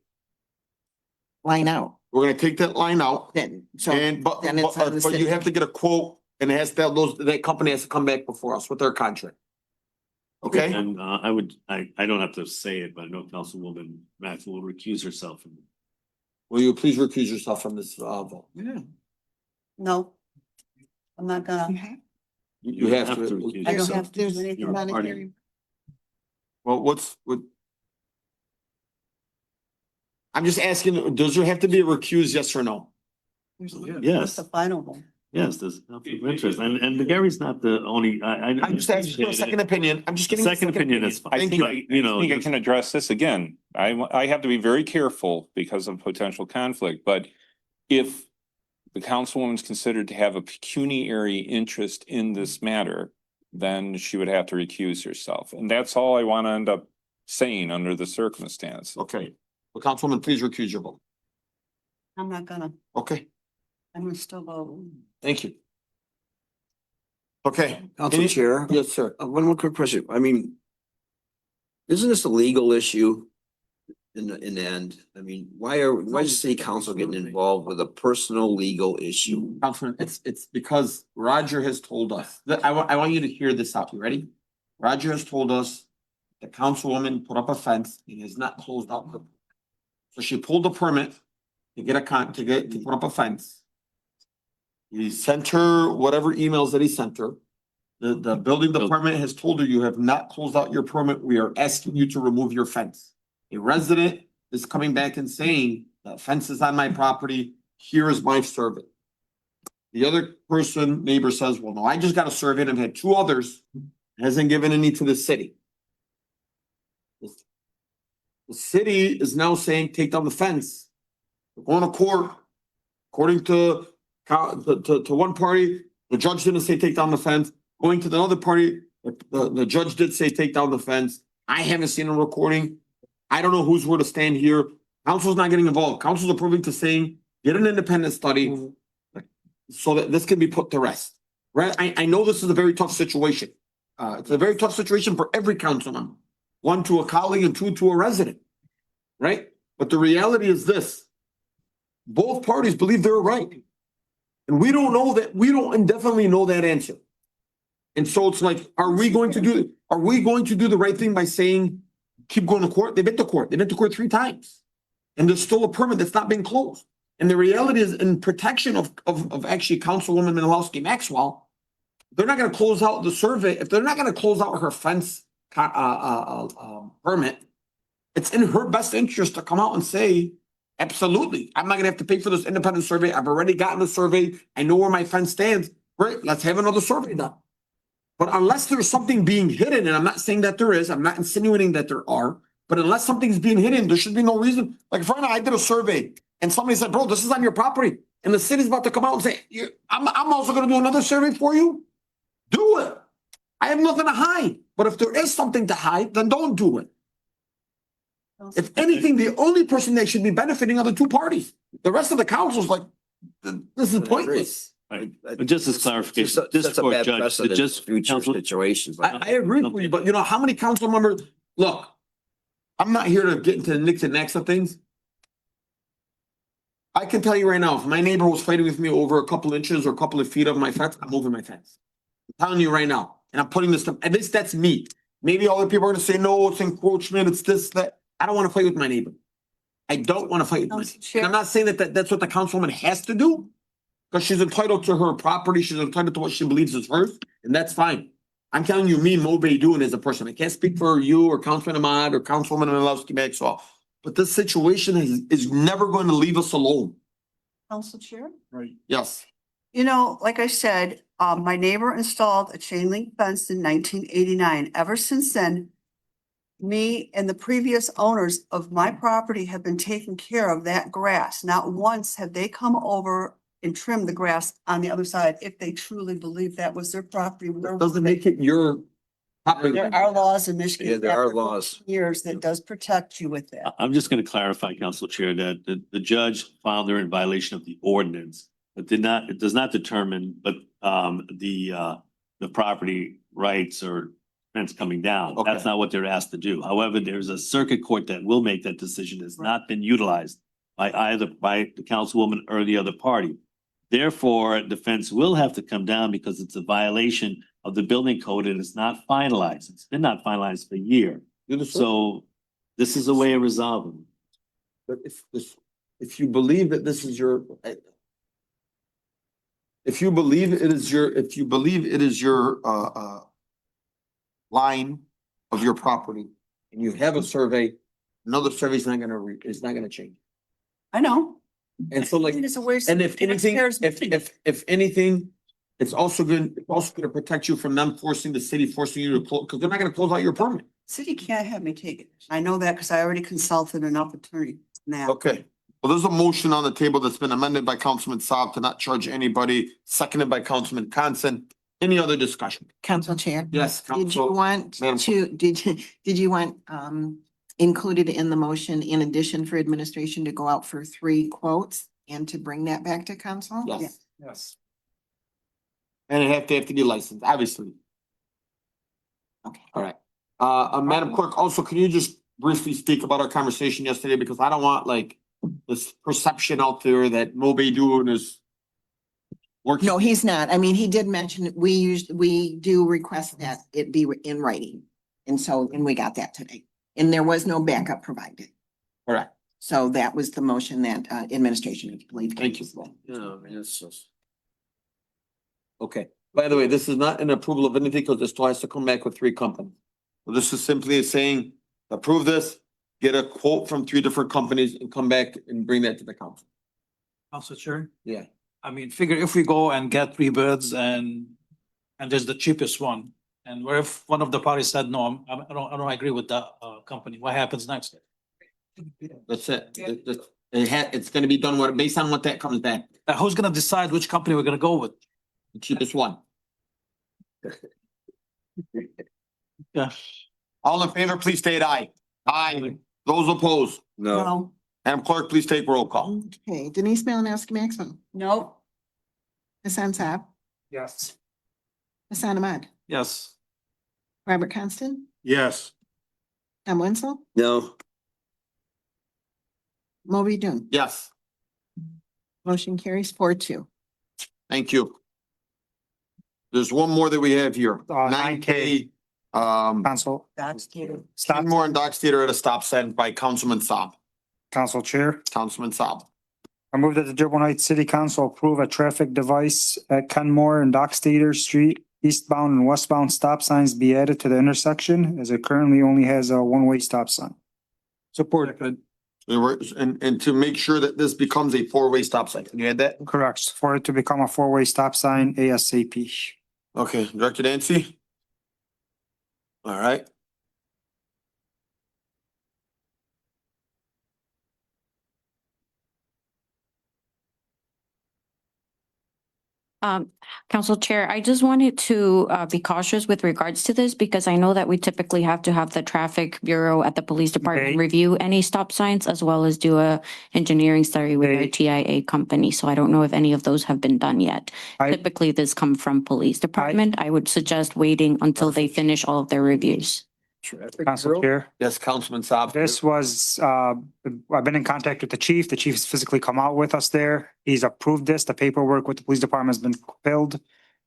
Line out. we're gonna take that line out Then, so and then it's on the but you city. have to get a quote and it has to have that company has to come back before us with their contract. Okay, And I don't have to say it, but I know Councilwoman Max will recuse herself from it. will you please recuse yourself from this vote? Yeah. No. I'm not gonna, You have to. recuse I don't yourself. have to do There's anything. You're a party. monetary. Well, I'm just asking, does there have to be a recuse, yes or no? That's Yes, the final one. yes, there's conflict of interest, and Gary's not the only, I'm just asking for a second opinion. I'm just getting. a Second opinion is fine. I Thank think, you. you know, I think I can address this again. I have to be very careful because of potential conflict, but if the councilwoman's considered to have a pecuniary interest in this matter, then she would have to recuse herself. And that's all I want to end up saying under the circumstance. Okay, well, Councilwoman, please recuse your vote. I'm not gonna, Okay, I'm gonna still vote. thank you. Okay. Council Any- Chair, Yes, sir. one more quick question. I mean, isn't this a legal issue in the end? I mean, why is the city council getting involved with a personal legal issue? Councilman, it's because Roger has told us, that I want you to hear this out. You ready? Roger has told us the councilwoman put up a fence and has not closed out. So she pulled a permit to get to put up a fence. He sent her whatever emails that he sent her. The building department has told her, you have not closed out your permit. We are asking you to remove your fence. A resident is coming back and saying, the fence is on my property. Here is my survey. The other neighbor says, well, no, I just got a survey and I've had two others. Hasn't given any to the city. The city is now saying, take down the fence. We're going to court. According to one party, the judge didn't say take down the fence. Going to the other party, the judge did say take down the fence. I haven't seen a recording. I don't know who's where to stand here. Council's not getting involved. Council's approving to saying, get an independent study so that this can be put to rest. Right? I know this is a very tough situation. It's a very tough situation for every councilman. One to a colleague and two to a resident. Right? But the reality is this. Both parties believe they're right. And we don't know that, we don't indefinitely know that answer. And so it's like, are we going to do the right thing by saying, keep going to court? They've been to court. They've been to court 3 times. And there's still a permit that's not been closed. And the reality is, in protection of actually Councilwoman Menalowski Maxwell, they're not gonna close out the survey. If they're not gonna close out her fence permit, it's in her best interest to come out and say, absolutely, I'm not gonna have to pay for this independent survey. I've already gotten the survey. I know where my fence stands. Great, let's have another survey done. But unless there's something being hidden, and I'm not saying that there is, I'm not insinuating that there are, but unless something's being hidden, there should be no reason. Like if I did a survey and somebody said, bro, this is on your property, and the city's about to come out and say, I'm also gonna do another survey for you. Do it. I have nothing to hide. But if there is something to hide, then don't do it. If anything, the only person that should be benefiting are the 2 parties. The rest of the council's like, this is pointless. But just as clarification, this That's a court bad judge, precedent just for future council, situations. I agree with you, but you know how many council members, look, I'm not here to get into the nicks and knacks of things. I can tell you right now, if my neighbor was fighting with me over a couple inches or a couple of feet of my fence, I'm moving my fence. I'm telling you right now, and I'm putting this stuff, at least that's me. Maybe other people are gonna say, no, it's encroachment, it's this, that. I don't wanna fight with my neighbor. I don't wanna fight with my Council neighbor. Chair. And I'm not saying that that's what the councilwoman has to do. Cause she's entitled to her property, she's entitled to what she believes is hers, and that's fine. I'm telling you, me, Mo Baydoun as a person, I can't speak for you or Councilman Ahmad or Councilwoman Malowski Maxwell. But this situation is never going to leave us alone. Council Chair? Right. Yes. You know, like I said, my neighbor installed a chain link fence in 1989. Ever since then, me and the previous owners of my property have been taking care of that grass. Not once have they come over and trimmed the grass on the other side if they truly believe that was their property. Doesn't make it your property. There are laws in Michigan. Yeah, there are after laws. Years that does protect you with that. I'm just gonna clarify, Council Chair, that the judge found they're in violation of the ordinance, but it does not determine, but the property rights or fence coming down. Okay. That's not what they're asked to do. However, there's a circuit court that will make that decision. Has not been utilized by the councilwoman or the other party. Therefore, the fence will have to come down because it's a violation of the building code and it's not finalized. It's been not finalized for a year. So this is a way of resolving. But if you believe that this is your, if you believe it is your line of your property and you have a survey, another survey is not gonna change. I know. And so like, It's a waste and of if anything, taxpayers' money. if anything, it's also gonna protect you from them forcing you to close, because they're not gonna close out your permit. City can't have me take it. I know that because I already consulted enough attorney now. Okay, well, there's a motion on the table that's been amended by Councilman Saab to not charge anybody, seconded by Councilman Constant. Any other discussion? Council Chair? Yes, Did you Council. want Madam- did you want included in the motion, in addition for administration to go out for 3 quotes and to bring that back to council? Yes, Yes. and it have to be licensed, obviously. Okay. All right. Madam Clerk, also, can you just briefly speak about our conversation yesterday? Because I don't want like this perception out there that Mo Baydoun is working. No, he's not. I mean, he did mention, we do request that it be in writing. And we got that today. And there was no backup provided. Correct. So that was the motion that administration had believed. Thank you. Yeah, I mean, it's just. Okay, by the way, this is not an approval of anything because this still has to come back with 3 companies. So this is simply saying, approve this, get a quote from 3 different companies and come back and bring that to the council. Council Chair, Yeah. I mean, figure if we go and get 3 bids and there's the cheapest one. And where if one of the parties said, no, I don't agree with that company, what happens next? That's it. It's gonna be done based on what that comes back, Who's gonna decide which company we're gonna go with? the cheapest one. Yeah. All in favor, please state aye. Aye. Those opposed, No, No, Madam Clerk, please take roll call. Okay, Denise Malinowski Maxwell, no, Hassan Saab, Yes. Hassan Ahmad, Yes. Robert Constant, Yes. Tom Wenzel, no, Mo Baydoun. Yes, Motion carries 4-2. thank you. There's one more that we have here, 9K. 9K, Council. that's kidding. Stop. Kenmore and Doxator at a stop sign by Councilman Saab. Council Chair. Councilman Saab. I move that the Dearborn Heights City Council approve a traffic device at Kenmore and Doxator Street. Eastbound and westbound stop signs be added to the intersection as it currently only has a one-way stop sign. Support. And to make sure that this becomes a 4-way stop sign. Can you add that? Correct. For it to become a 4-way stop sign ASAP. Okay, Director Danci? All right. Council Chair, I just wanted to be cautious with regards to this because I know that we typically have to have the traffic bureau at the police department Okay. review any stop signs as well as do a engineering study with our Okay. TIA company. So I don't know if any of those have been done yet. I- Typically, this come from police department. I would suggest waiting until they finish all of their reviews. Council Chair. Yes, Councilman Saab. This was, I've been in contact with the chief. The chief's physically come out with us there. He's approved this. The paperwork with the police department has been filled.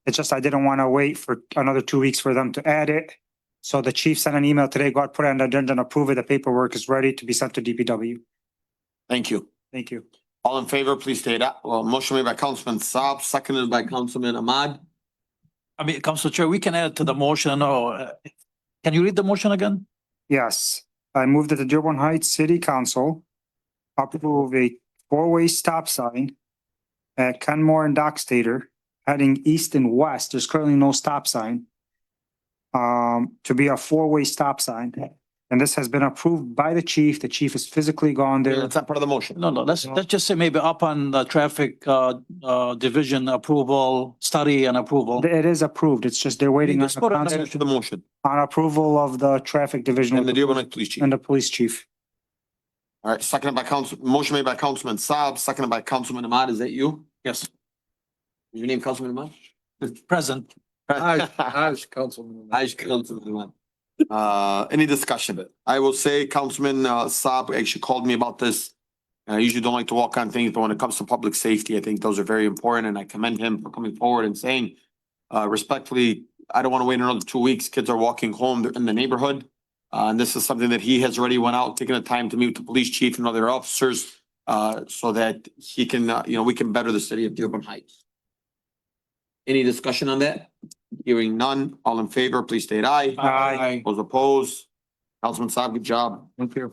It's just I didn't want to wait for another 2 weeks for them to add it. So the chief sent an email today, go out, put it on the agenda and approve it. The paperwork is ready to be sent to DPW. Thank you. Thank you. All in favor, please state aye. Well, motion made by Councilman Saab, seconded by Councilman Ahmad. I mean, Council Chair, we can add to the motion, can you read the motion again? Yes, I moved that the Dearborn Heights City Council approve a four-way stop sign at Kenmore and Doxator heading east and west. There's currently no stop sign. To be a four-way stop sign. And this has been approved by the chief. The chief has physically gone there. That's not part of the motion. No, let's just say maybe upon the traffic division approval, study and approval. It is approved. It's just they're waiting on Just put it the to the motion. on approval of the traffic division And the Dearborn Heights Police Chief. and the police chief. All right, seconded by motion made by Councilman Saab, seconded by Councilman Ahmad. Is that you? Yes, Is your name Councilman Ahmad? present. Councilman Ahmad. Any discussion? I will say Councilman Saab actually called me about this. I usually don't like to walk on things, but when it comes to public safety, I think those are very important, and I commend him for coming forward and saying, respectfully, I don't want to wait another 2 weeks. Kids are walking home. They're in the neighborhood. And this is something that he has already went out, taking the time to meet with the police chief and other officers, so that he can, we can better the city of Dearborn Heights. Any discussion on that? Hearing none. All in favor, please state aye. Aye. Those opposed? Councilman Saab, good job. Thank you.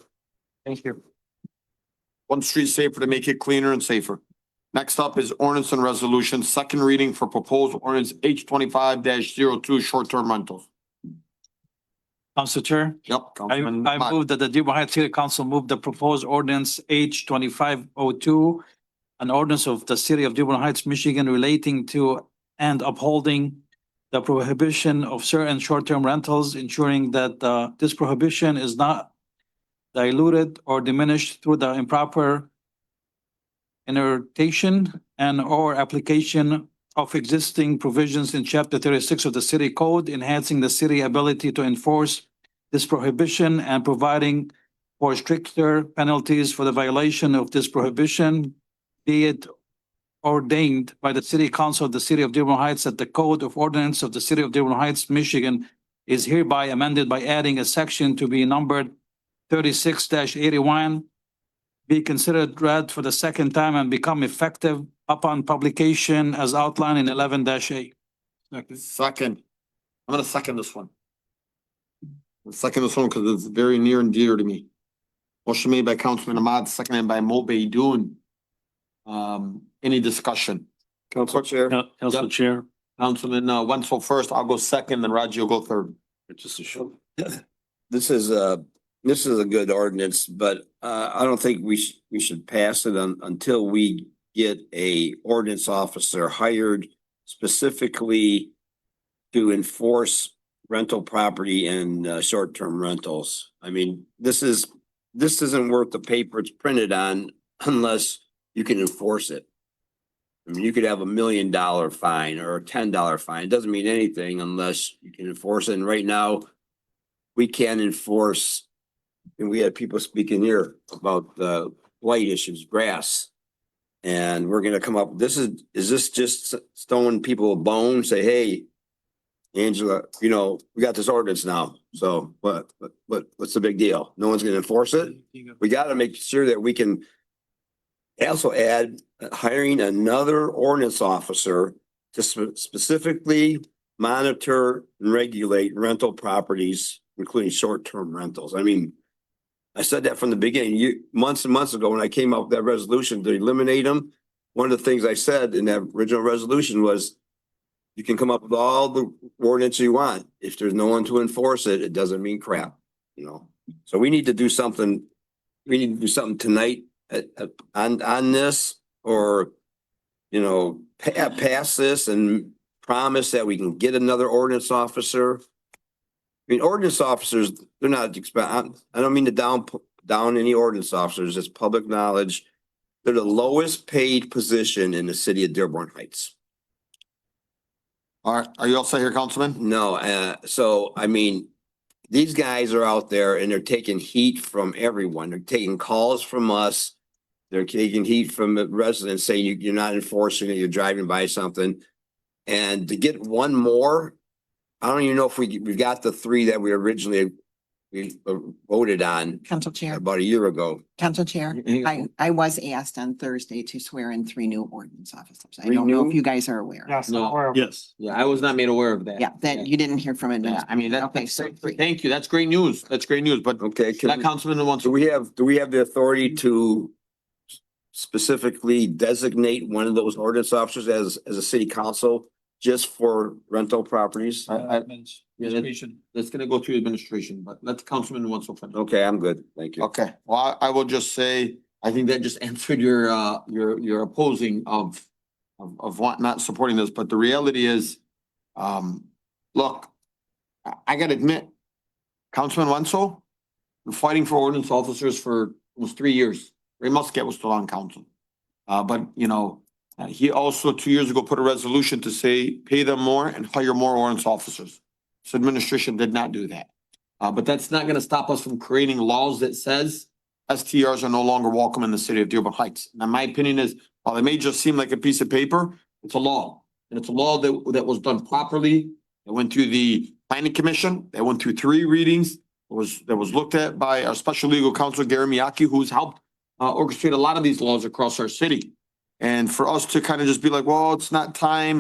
Thank you. One street safer to make it cleaner and safer. Next up is ordinance and resolution, second reading for proposed ordinance H 25-02, short-term rentals. Council Chair, Yep. Councilman I Ahmad. move that the Dearborn Heights City Council move the proposed ordinance H 2502, an ordinance of the city of Dearborn Heights, Michigan relating to and upholding the prohibition of certain short-term rentals, ensuring that this prohibition is not diluted or diminished through the improper interpretation and or application of existing provisions in chapter 36 of the city code, enhancing the city ability to enforce this prohibition and providing for stricter penalties for the violation of this prohibition, be it ordained by the city council of the city of Dearborn Heights that the code of ordinance of the city of Dearborn Heights, Michigan is hereby amended by adding a section to be numbered 36-81, be considered read for the second time and become effective upon publication as outlined in 11-A. Second. I'm gonna second this one. I'll second this one because it's very near and dear to me. Motion made by Councilman Ahmad, seconded by Baydoun. Any discussion? Council Chair. Council Chair. Councilman Wenzel first, I'll go second, then Raji will go third. Just a show. This is a good ordinance, but I don't think we should pass it until we get a ordinance officer hired specifically to enforce rental property and short-term rentals. I mean, this isn't worth the paper it's printed on unless you can enforce it. I mean, you could have $1 million fine or a $10 fine. It doesn't mean anything unless you can enforce it. And right now, we can't enforce. And we had people speaking here about the blight issues, grass. And we're gonna come up, is this just throwing people a bone, say, hey, Angela, we got this ordinance now, so what's the big deal? No one's gonna enforce it? We gotta make sure that we can also add hiring another ordinance officer to specifically monitor and regulate rental properties, including short-term rentals. I mean, I said that from the beginning, months and months ago, when I came up with that resolution to eliminate them. One of the things I said in that original resolution was you can come up with all the ordinance you want. If there's no one to enforce it, it doesn't mean crap, So we need to do something. We need to do something tonight on this, or, pass this and promise that we can get another ordinance officer. I mean, ordinance officers, they're not, I don't mean to down any ordinance officers, it's public knowledge. They're the lowest paid position in the city of Dearborn Heights. All right, are you all set here, Councilman? No, so I mean, these guys are out there and they're taking heat from everyone. They're taking calls from us. They're taking heat from the residents saying you're not enforcing it, you're driving by something. And to get one more, I don't even know if we got the three that we originally voted on Council Chair, about a year ago. Council Chair, I was asked on Thursday to swear in 3 new ordinance officers. I don't know Renew? if you guys are aware. Yes. No. or- Yes. Yeah, I was not made aware of that. Yeah, that you didn't hear from it. Yeah, I mean, Okay, so 3. thank you. That's great news. That's great news, but Okay, that councilman wants. do we have the authority to specifically designate one of those ordinance officers as a city council just for rental properties? That's gonna go through administration, but let the councilman wants to finish. Okay, I'm good. Thank you. Okay, well, I will just say, I think that just answered your opposing of what not supporting this, but the reality is, look, I gotta admit, Councilman Wenzel, been fighting for ordinance officers for almost 3 years. Ray Muscat was still on council. But you know, he also 2 years ago put a resolution to say, pay them more and hire more ordinance officers. So administration did not do that. But that's not gonna stop us from creating laws that says STRs are no longer welcome in the city of Dearborn Heights. Now, my opinion is, while it may just seem like a piece of paper, it's a law. And it's a law that was done properly. It went through the planning commission. It went through 3 readings. That was looked at by our special legal counsel, Gary Miyake, who's helped orchestrate a lot of these laws across our city. And for us to kind of just be like, well, it's not time.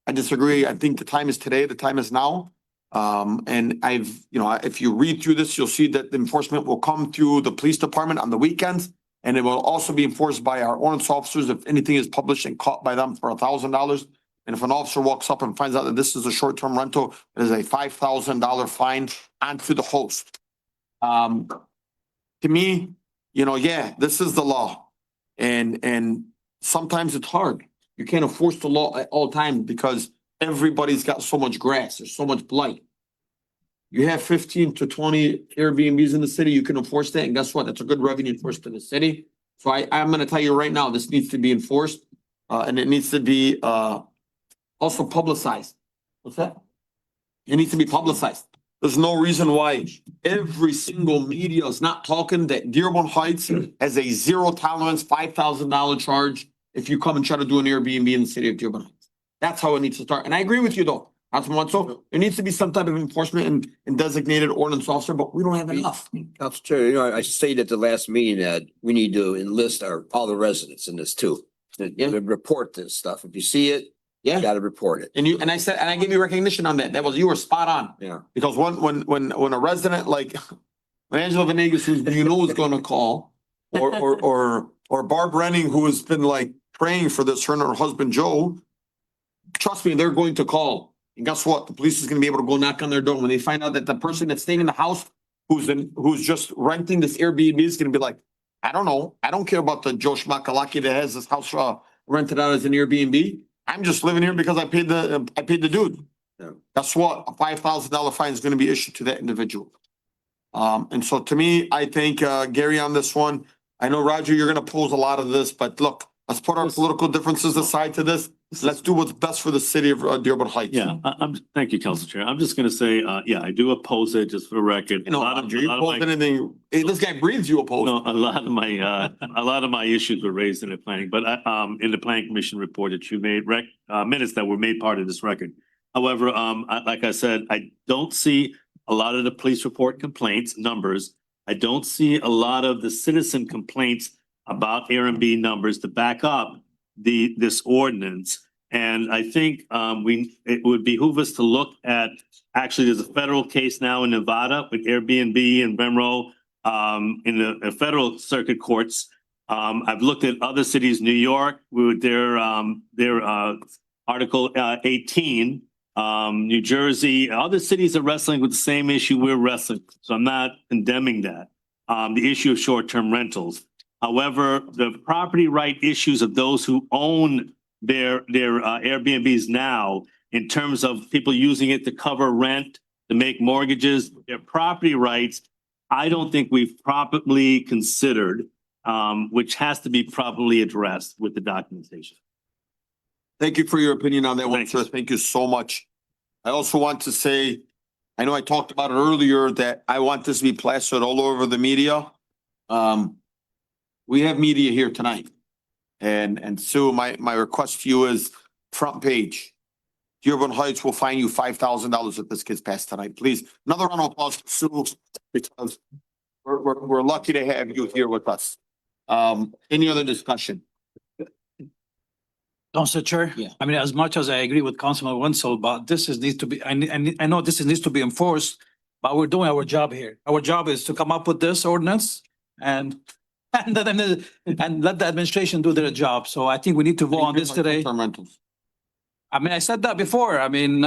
I disagree. I think the time is today. The time is now. And if you read through this, you'll see that the enforcement will come through the police department on the weekends. And it will also be enforced by our ordinance officers if anything is published and caught by them for $1,000. And if an officer walks up and finds out that this is a short-term rental, it is a $5,000 fine onto the host. To me, yeah, this is the law. And sometimes it's hard. You can't enforce the law at all times because everybody's got so much grass, there's so much blight. You have 15 to 20 Airbnbs in the city, you can enforce that, and guess what? That's a good revenue source to the city. So I'm gonna tell you right now, this needs to be enforced, and it needs to be also publicized. What's that? It needs to be publicized. There's no reason why every single media is not talking that Dearborn Heights has a zero tolerance, $5,000 charge if you come and try to do an Airbnb in the city of Dearborn Heights. That's how it needs to start. And I agree with you though, Councilman Wenzel. There needs to be some type of enforcement and designated ordinance officer, but we don't have enough. Council Chair, I stated at the last meeting that we need to enlist all the residents in this too. To report this stuff. If you see it, you gotta report it. And I gave you recognition on that. You were spot on. Yeah. Because when a resident like when Angela Venegas, who is gonna call, or Barb Renning, who has been like praying for this, her and her husband Joe, trust me, they're going to call. And guess what? The police is gonna be able to go knock on their door when they find out that the person that's staying in the house who's just renting this Airbnb is gonna be like, I don't know. I don't care about the Joe Schmakalaki that has this house rented out as an Airbnb. I'm just living here because I paid the dude. Yeah. Guess what? A $5,000 fine is gonna be issued to that individual. And so to me, I think Gary on this one, I know Roger, you're gonna pose a lot of this, but look, let's put our political differences aside to this. Let's do what's best for the city of Dearborn Heights. Yeah, thank you, Council Chair. I'm just gonna say, yeah, I do oppose it, just for the record. You know, A lot of Roger, you oppose my- anything, hey, this guy breathes, you oppose. No, a lot of my issues were raised in the planning, but in the planning commission report that you made, minutes that were made part of this record. However, like I said, I don't see a lot of the police report complaints numbers. I don't see a lot of the citizen complaints about Airbnb numbers to back up this ordinance. And I think it would behoove us to look at, actually, there's a federal case now in Nevada with Airbnb and Venmo in the federal circuit courts. I've looked at other cities, New York, with their Article 18, New Jersey, other cities are wrestling with the same issue we're wrestling. So I'm not condemning that. The issue of short-term rentals. However, the property right issues of those who own their Airbnbs now, in terms of people using it to cover rent, to make mortgages, their property rights, I don't think we've properly considered, which has to be properly addressed with the documentation. Thank you for your opinion on that one, Thank you. sir. Thank you so much. I also want to say, I know I talked about it earlier that I want this to be plastered all over the media. We have media here tonight. And Sue, my request to you is front page. Dearborn Heights will fine you $5,000 if this gets passed tonight. Please, another round of applause for Sue, because we're lucky to have you here with us. Any other discussion? Council Chair? Yeah. I mean, as much as I agree with Councilman Wenzel, but this is needs to be, I know this needs to be enforced, but we're doing our job here. Our job is to come up with this ordinance and let the administration do their job. So I think we need to vote on this today. Short-term rentals. I mean, I said that before. I mean,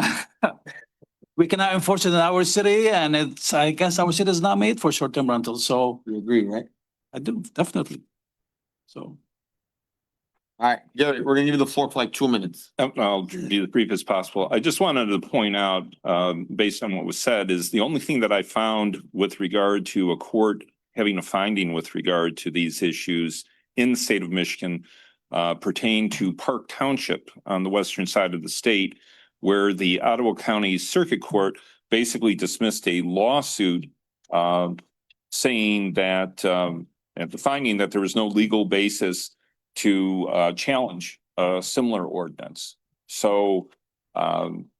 we cannot enforce it in our city, and I guess our city is not made for short-term rentals, so You agree, right? I do, definitely. So. All right, Gary, we're gonna give you the floor for like 2 minutes. I'll be as brief as possible. I just wanted to point out, based on what was said, is the only thing that I found with regard to a court having a finding with regard to these issues in the state of Michigan pertain to Park Township on the western side of the state, where the Ottawa County Circuit Court basically dismissed a lawsuit saying that at the finding that there was no legal basis to challenge a similar ordinance. So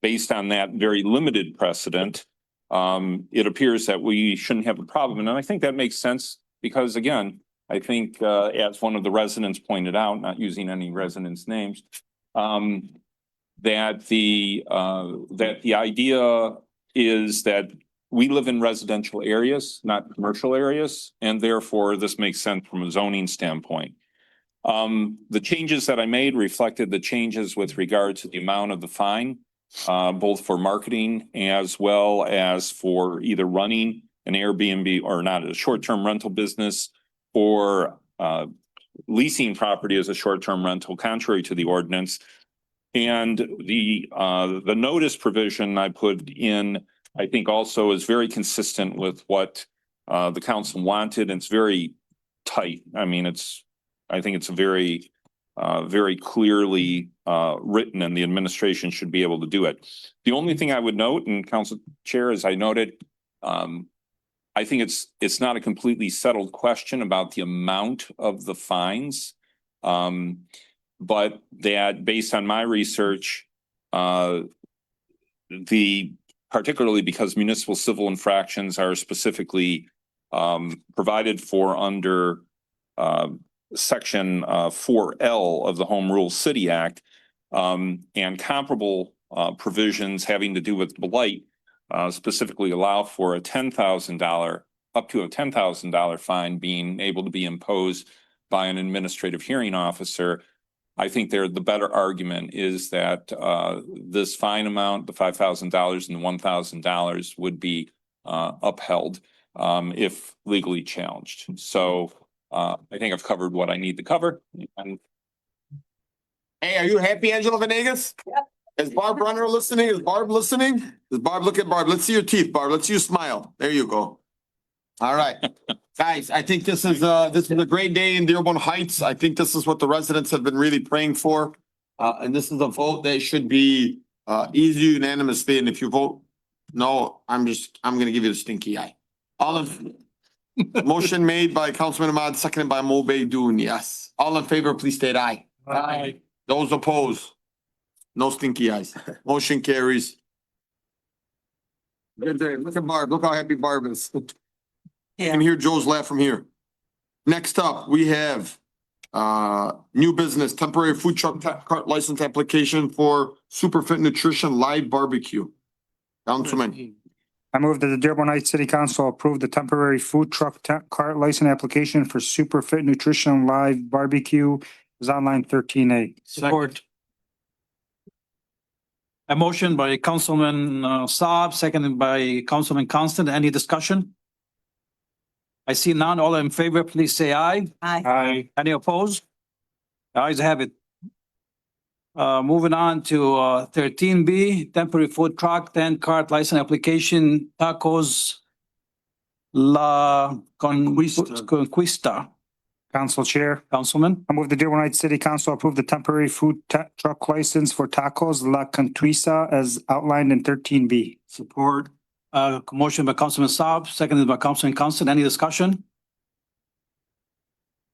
based on that very limited precedent, it appears that we shouldn't have a problem. And I think that makes sense because, again, I think as one of the residents pointed out, not using any residents' names, that the idea is that we live in residential areas, not commercial areas, and therefore this makes sense from a zoning standpoint. The changes that I made reflected the changes with regard to the amount of the fine, both for marketing as well as for either running an Airbnb or not a short-term rental business or leasing property as a short-term rental, contrary to the ordinance. And the notice provision I put in, I think also is very consistent with what the council wanted. And it's very tight. I mean, I think it's very clearly written, and the administration should be able to do it. The only thing I would note, and Council Chair, as I noted, I think it's not a completely settled question about the amount of the fines, but that based on my research, particularly because municipal civil infractions are specifically provided for under Section 4L of the Home Rule City Act, and comparable provisions having to do with blight specifically allow for up to a $10,000 fine being able to be imposed by an administrative hearing officer. I think the better argument is that this fine amount, the $5,000 and the $1,000, would be upheld if legally challenged. So I think I've covered what I need to cover. And Hey, are you happy, Angela Venegas? Yep. Is Barb Runner listening? Is Barb listening? Is Barb, look at Barb. Let's see your teeth, Barb. Let's see you smile. There you go. All right. Guys, I think this is a great day in Dearborn Heights. I think this is what the residents have been really praying for. And this is a vote that should be easy, unanimously. And if you vote no, I'm gonna give you the stinky eye. Motion made by Councilman Ahmad, seconded by Baydoun. Yes. All in favor, please state aye. Aye. Those opposed? No stinky eyes. Motion carries. Good day. Look at Barb. Look how happy Barb is. You can hear Joe's laugh from here. Next up, we have new business, temporary food truck cart license application for Superfit Nutrition Live Barbecue. Councilman. I move that the Dearborn Heights City Council approve the temporary food truck cart license application for Superfit Nutrition Live Barbecue is on line 13A. Support. A motion by Councilman Saab, seconded by Councilman Constant. Any discussion? I see none. All in favor, please say aye. Aye. Any opposed? The ayes have it. Moving on to 13B, temporary food truck, cart license application, Tacos La Conquista. Council Chair, Councilman, I move the Dearborn Heights City Council approve the temporary food truck license for Tacos La Conquista as outlined in 13B. support. Motion by Councilman Saab, seconded by Councilman Constant. Any discussion?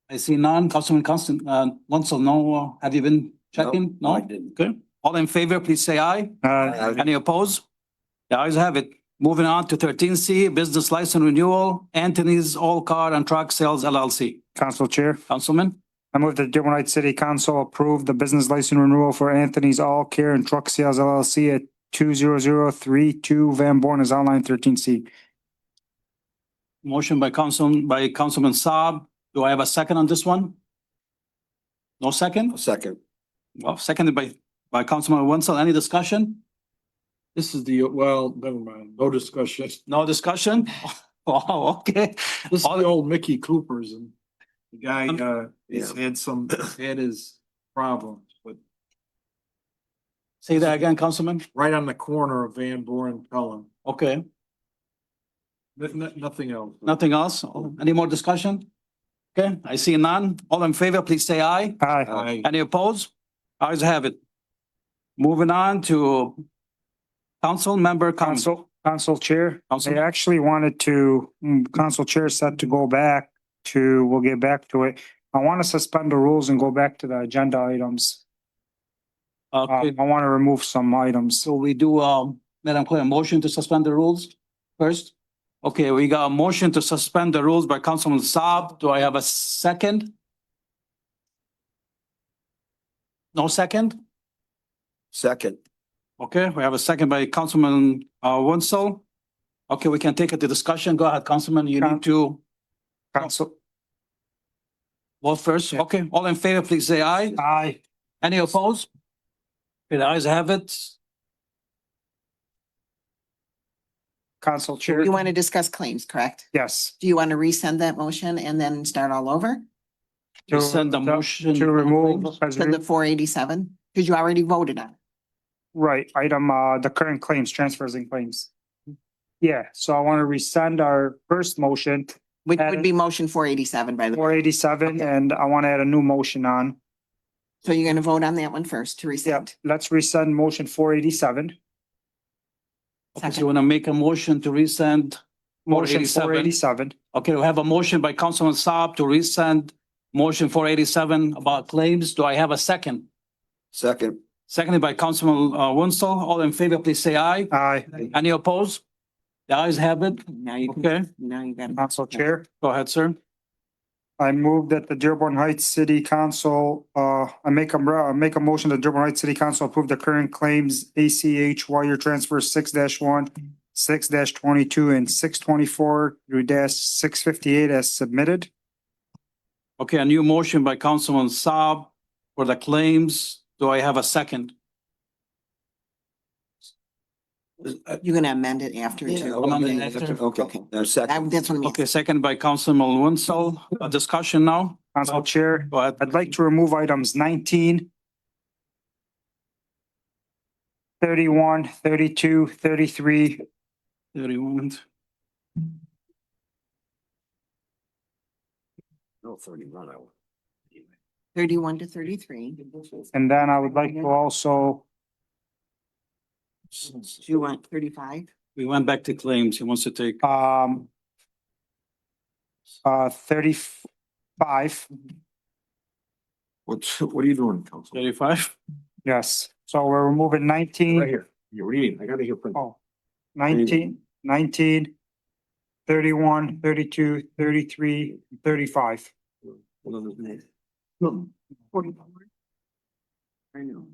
I see none. Councilman Constant, Wenzel, no, have you been checking? No, I No? didn't. Okay. All in favor, please say aye. Any opposed? The ayes have it. Moving on to 13C, business license renewal, Anthony's All Car and Truck Sales LLC. Council Chair, Councilman, I move that Dearborn Heights City Council approve the business license renewal for Anthony's All Care and Truck Sales LLC at 20032 Van Born as outlined 13C. motion by Councilman Saab. Do I have a second on this one? No second? Second. Well, seconded by Councilman Wenzel. Any discussion? This is the, well, never mind, no discussion. No discussion? Oh, okay. This is the old Mickey Coopers and the guy, he's Yeah. had his problems, but Say that again, Councilman. right on the corner of Van Born and Pelham. Okay, Nothing else. nothing else? Any more discussion? Okay, I see none. All in favor, please say aye. Aye. Aye. Any opposed? Ayes have it. Moving on to council member comments. Council Chair, I Councilman. actually wanted to, Council Chair said to go back to, we'll get back to it. I want to suspend the rules and go back to the agenda items. Okay, I want to remove some items. so we do, Madam Clerk, a motion to suspend the rules first? Okay, we got a motion to suspend the rules by Councilman Saab. Do I have a second? No second? Second. Okay, we have a second by Councilman Wenzel. Okay, we can take it to discussion. Go ahead, Councilman. You need to Council, vote first. Yeah. Okay, all in favor, please say aye. aye. Any opposed? Okay, the ayes have it. Council Chair, You want to discuss claims, correct? yes. Do you want to resend that motion and then start all over? To send the motion. To remove, To the 487? Because you already voted on it. right, item, the current claims, transfers and claims. Yeah, so I want to rescind our first motion, Which would be motion 487 by the, 487, and I want to add a new motion on. so you're going to vote on that one first to Yeah, rescind. let's rescind motion 487. Okay, so you want to make a motion to resend Motion 487? 487. Okay, we have a motion by Councilman Saab to resend motion 487 about claims. Do I have a second? Second. Seconded by Councilman Wenzel. All in favor, please say aye. Aye. Any opposed? The ayes have it. Now you can, Okay, now you got. Council Chair, go ahead, sir. I move that the Dearborn Heights City Council, I make a motion that Dearborn Heights City Council approve the current claims ACH wire transfer 6-1, 6-22, and 624 through -658 as submitted. Okay, a new motion by Councilman Saab for the claims. Do I have a second? You're going to amend it after Yeah, too. Amend it after. Okay. Second. That's what I mean. Okay, second by Councilman Wenzel. A discussion now? Council Chair, Go ahead. I'd like to remove items 19, 31, 32, 33, 31. No, 31. 31 to 33. and then I would like to also, Do you want 35? We went back to claims. He wants to take. 35. What are you doing, Council? 35? Yes, so we're removing 19. Right here. You're reading. I gotta hear. Oh, 19, 19, 31, 32, 33, 35. No. 44. I know.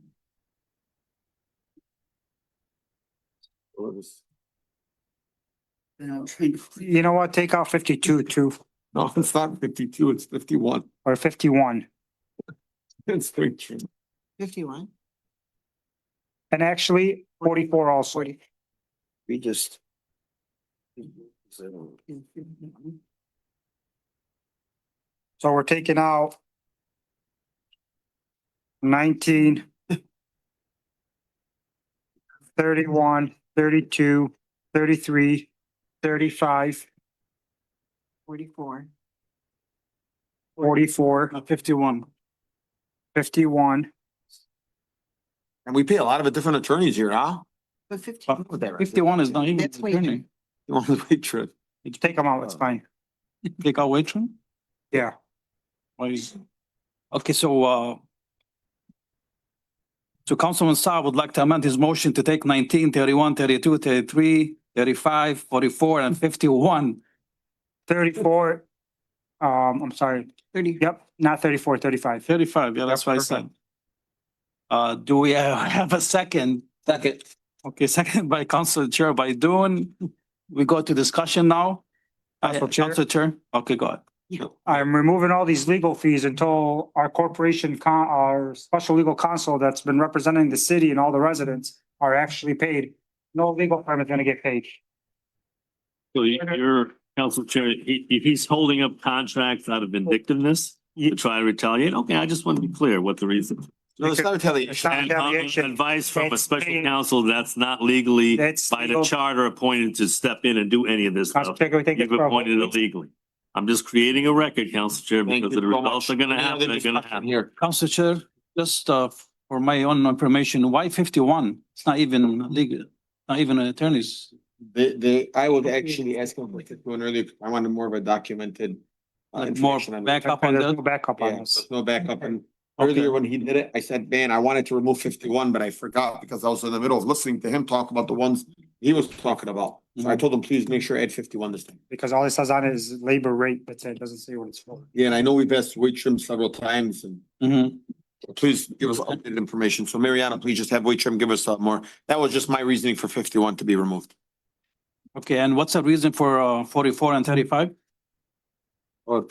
You know what? Take out 52 too, No, it's not 52, it's 51. or 51. It's 13. 51. And actually 44 also. We just. So we're taking out 19, 31, 32, 33, 35, 44. 44, 51. 51. And we pay a lot of different attorneys here, huh? But 50. 51 is not even. That's way, attorney. You want the wait trip? Take them out, it's fine. Take out Waitron? Yeah. Okay, so Councilman Saab would like to amend his motion to take 19, 31, 32, 33, 35, 44, and 51. 34, I'm sorry. 30. Yep, not 34, 35. 35, yeah, that's Yep, what I perfect. said. Do we have a second? Second. Okay, second by Council Chair Baydoun. We go to discussion now. Council Chair. Council Chair, okay, go ahead. I'm removing all these legal fees until our corporation, our special legal counsel that's been representing the city and all the residents are actually paid. No legal firm is gonna get paid. So your council chair, he's holding up contracts out of vindictiveness to try to retaliate. Okay, I just want to be clear what the reason. No, it's not retaliation. It's not And retaliation. advice from a It's special paid. counsel that's not legally That's by the legal. charter appointed to step in and do any of this Council stuff. Chair, can we take this You've for a appointed vote? illegally. I'm just creating a record, council chair, Thank because you the so results much. are gonna Any happen, other they're gonna discussion happen. here? Council Chair, just for my own information, why 51? It's not even legal, not even attorneys. I would actually ask him what to do earlier. I wanted more of a documented. Like more information on it. backup on There's that? no backup Yeah, on there's this. no backup. And Okay. earlier when he did it, I said, man, I wanted to remove 51, but I forgot because I was in the middle of listening to him talk about the ones he was talking about. So I told him, please make sure add 51 this time. Because all it says on it is labor rate, that's it, it doesn't say what it's for. Yeah, and I know we've asked wait trim several times and Mhm. please give us updated information. So Mariana, please just have wait trim give us more. That was just my reasoning for 51 to be removed. Okay, and what's the reason for 44 and 35? Or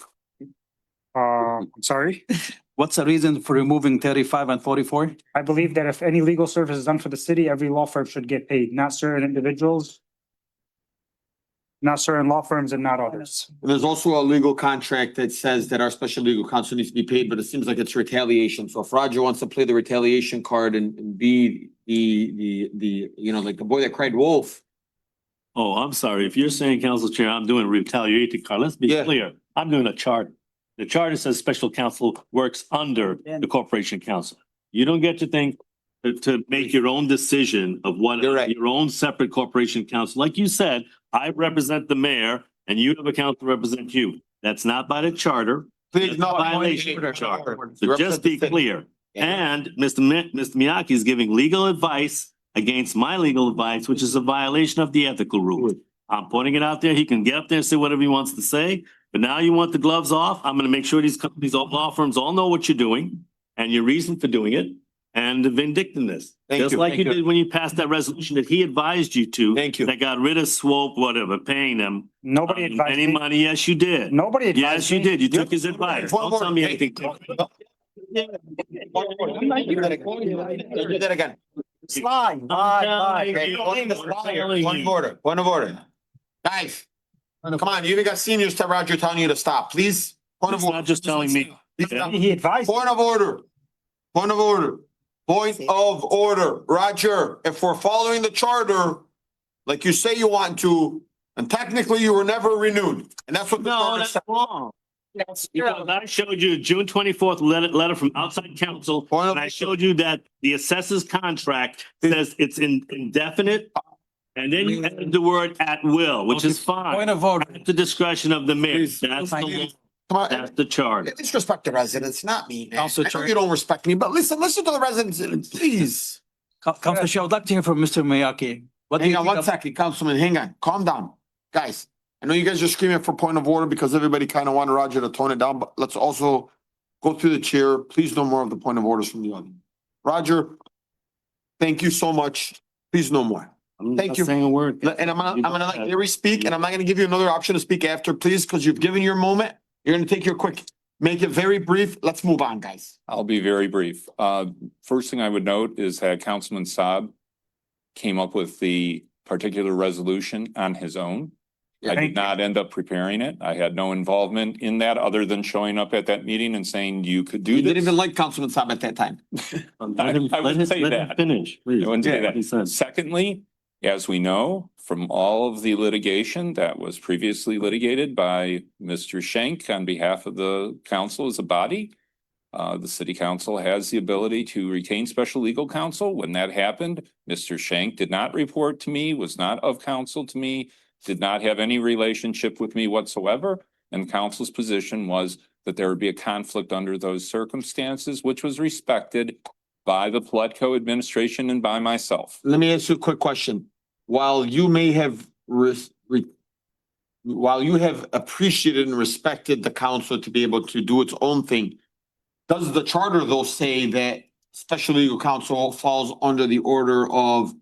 I'm sorry. What's the reason for removing 35 and 44? I believe that if any legal service is done for the city, every law firm should get paid, not certain individuals. Not certain law firms and not others. And there's also a legal contract that says that our special legal counsel needs to be paid, but it seems like it's retaliation. So if Roger wants to play the retaliation card and be the, you know, like the boy that cried wolf. Oh, I'm sorry. If you're saying, council chair, I'm doing retaliation card, let's be Yeah. clear. I'm doing a chart. The charter says special counsel works under the corporation council. You don't get to think to make your own decision of what You're right. your own separate corporation council. Like you said, I represent the mayor and you have a council represent you. That's not by the charter. Please, That's no. a violation of the charter. So You just be represent the city. clear. Yeah. And Mr. Miyake is giving legal advice against my legal advice, which is a violation of the ethical rules. I'm putting it out there. He can get up there and say whatever he wants to say. But now you want the gloves off. I'm gonna make sure these companies, all law firms all know what you're doing and your reason for doing it and the vindictiveness. Thank Just you. like Thank you you. did when you passed that resolution that he advised you to. Thank you. That got rid of Swope, whatever, paying them. Nobody advised Any me. money. Yes, you did. Nobody advised Yes, you me. did. You took his advice. One Don't more. tell me Hey. anything. Do that again. Slide. Point of order. Guys, come on, you even got seniors to Roger telling you to stop, please. Point of It's order. not just telling me. Please stop. He advised. Point of order. Point of order. Point of order. Roger, if we're following the charter, like you say you want to, and technically you were never renewed. And that's what the No, charter that's says. wrong. Because I showed you June 24th letter from outside counsel, Point of- and I showed you that the assessor's contract says it's indefinite. And then you added the word at will, which is fine. Point of order. At the discretion of the mayor. Please. That's Come on. that's the charter. At least respect the residents, not me, man. Council I know Chair. you don't respect me, but listen to the residents, please. Council Chair, I would like to hear from Mr. Miyake. What do Hang you on think one of- second, Councilman, hang on, calm down. Guys, I know you guys are screaming for point of order because everybody kind of wanted Roger to tone it down, but let's also go through the chair. Please no more of the point of orders from the audience. Roger, thank you so much. Please no more. I'm Thank not you. saying a word. And I'm gonna let Gary speak, and I'm not gonna give you another option to speak after, please, because you've given your moment. You're gonna take your quick, make it very brief. Let's move on, guys. I'll be very brief. First thing I would note is that Councilman Saab came up with the particular resolution on his own. I did not end up preparing it. I had no involvement in that other than showing up at that meeting and saying you could do You didn't this. even like Councilman Saab at that time. I wouldn't say that. Finish, please. I wouldn't say Yeah, he that. said. Secondly, as we know from all of the litigation that was previously litigated by Mr. Schenk on behalf of the council as a body, the city council has the ability to retain special legal counsel. When that happened, Mr. Schenk did not report to me, was not of counsel to me. did not have any relationship with me whatsoever. And council's position was that there would be a conflict under those circumstances, which was respected by the Pletco administration and by myself. Let me ask you a quick question. While you may have while you have appreciated and respected the council to be able to do its own thing, does the charter though say that special legal counsel falls under the order of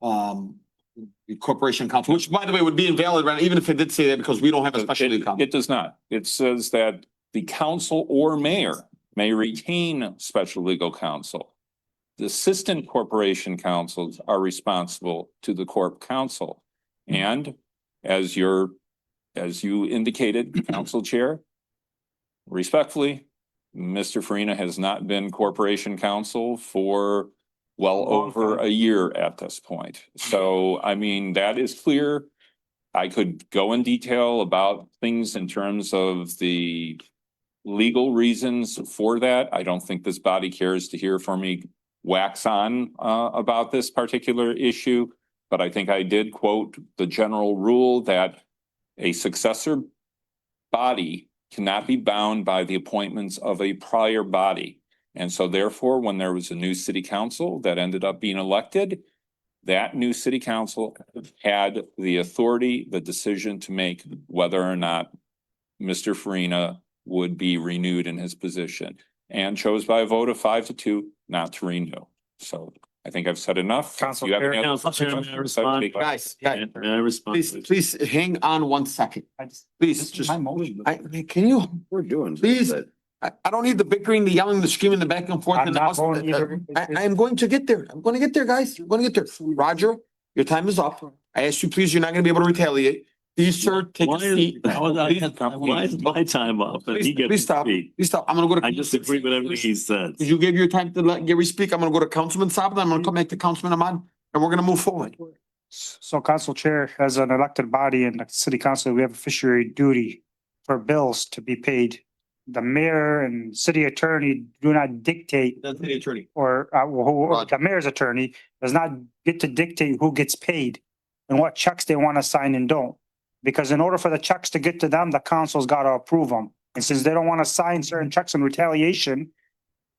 the corporation counsel, which by the way would be invalid, right? Even if it did say that, because we don't have a special legal counsel. It does not. It says that the council or mayor may retain special legal counsel. The assistant corporation counsels are responsible to the corp counsel. And as you indicated, council chair, respectfully, Mr. Farina has not been corporation counsel for well over a year at this point. So, I mean, that is clear. I could go in detail about things in terms of the legal reasons for that. I don't think this body cares to hear from me wax on about this particular issue, but I think I did quote the general rule that a successor body cannot be bound by the appointments of a prior body. And so therefore, when there was a new city council that ended up being elected, that new city council had the authority, the decision to make whether or not Mr. Farina would be renewed in his position, and chose by a vote of 5-2 not to renew. So I think I've said enough. Council You have Chair. any other Council Chair, may I questions? respond? Guys, May I respond? please hang on 1 second. Please, just, motion. can you, We're doing. please? I don't need the bickering, the yelling, the screaming, the back and forth. I'm and not us- going either. I am going to get there. I'm going to get there, guys. I'm going to get there. Roger, your time is up. I asked you, please, you're not going to be able to retaliate. Please, sir, take a Why seat. why is my time up? And he gets Please to stop. speak? Please stop. I'm going to go to. I disagree with everything he said. Did you give your time to let Gary speak? I'm going to go to Councilman Saab, then I'm going to come back to Councilman Ahmad, and we're going to move forward. So council chair, as an elected body in the city council, we have a fiduciary duty for bills to be paid. The mayor and city attorney do not dictate, That's the attorney. or the mayor's attorney does not get to dictate who gets paid and what checks they want to sign and don't. Because in order for the checks to get to them, the council's got to approve them. And since they don't want to sign certain checks in retaliation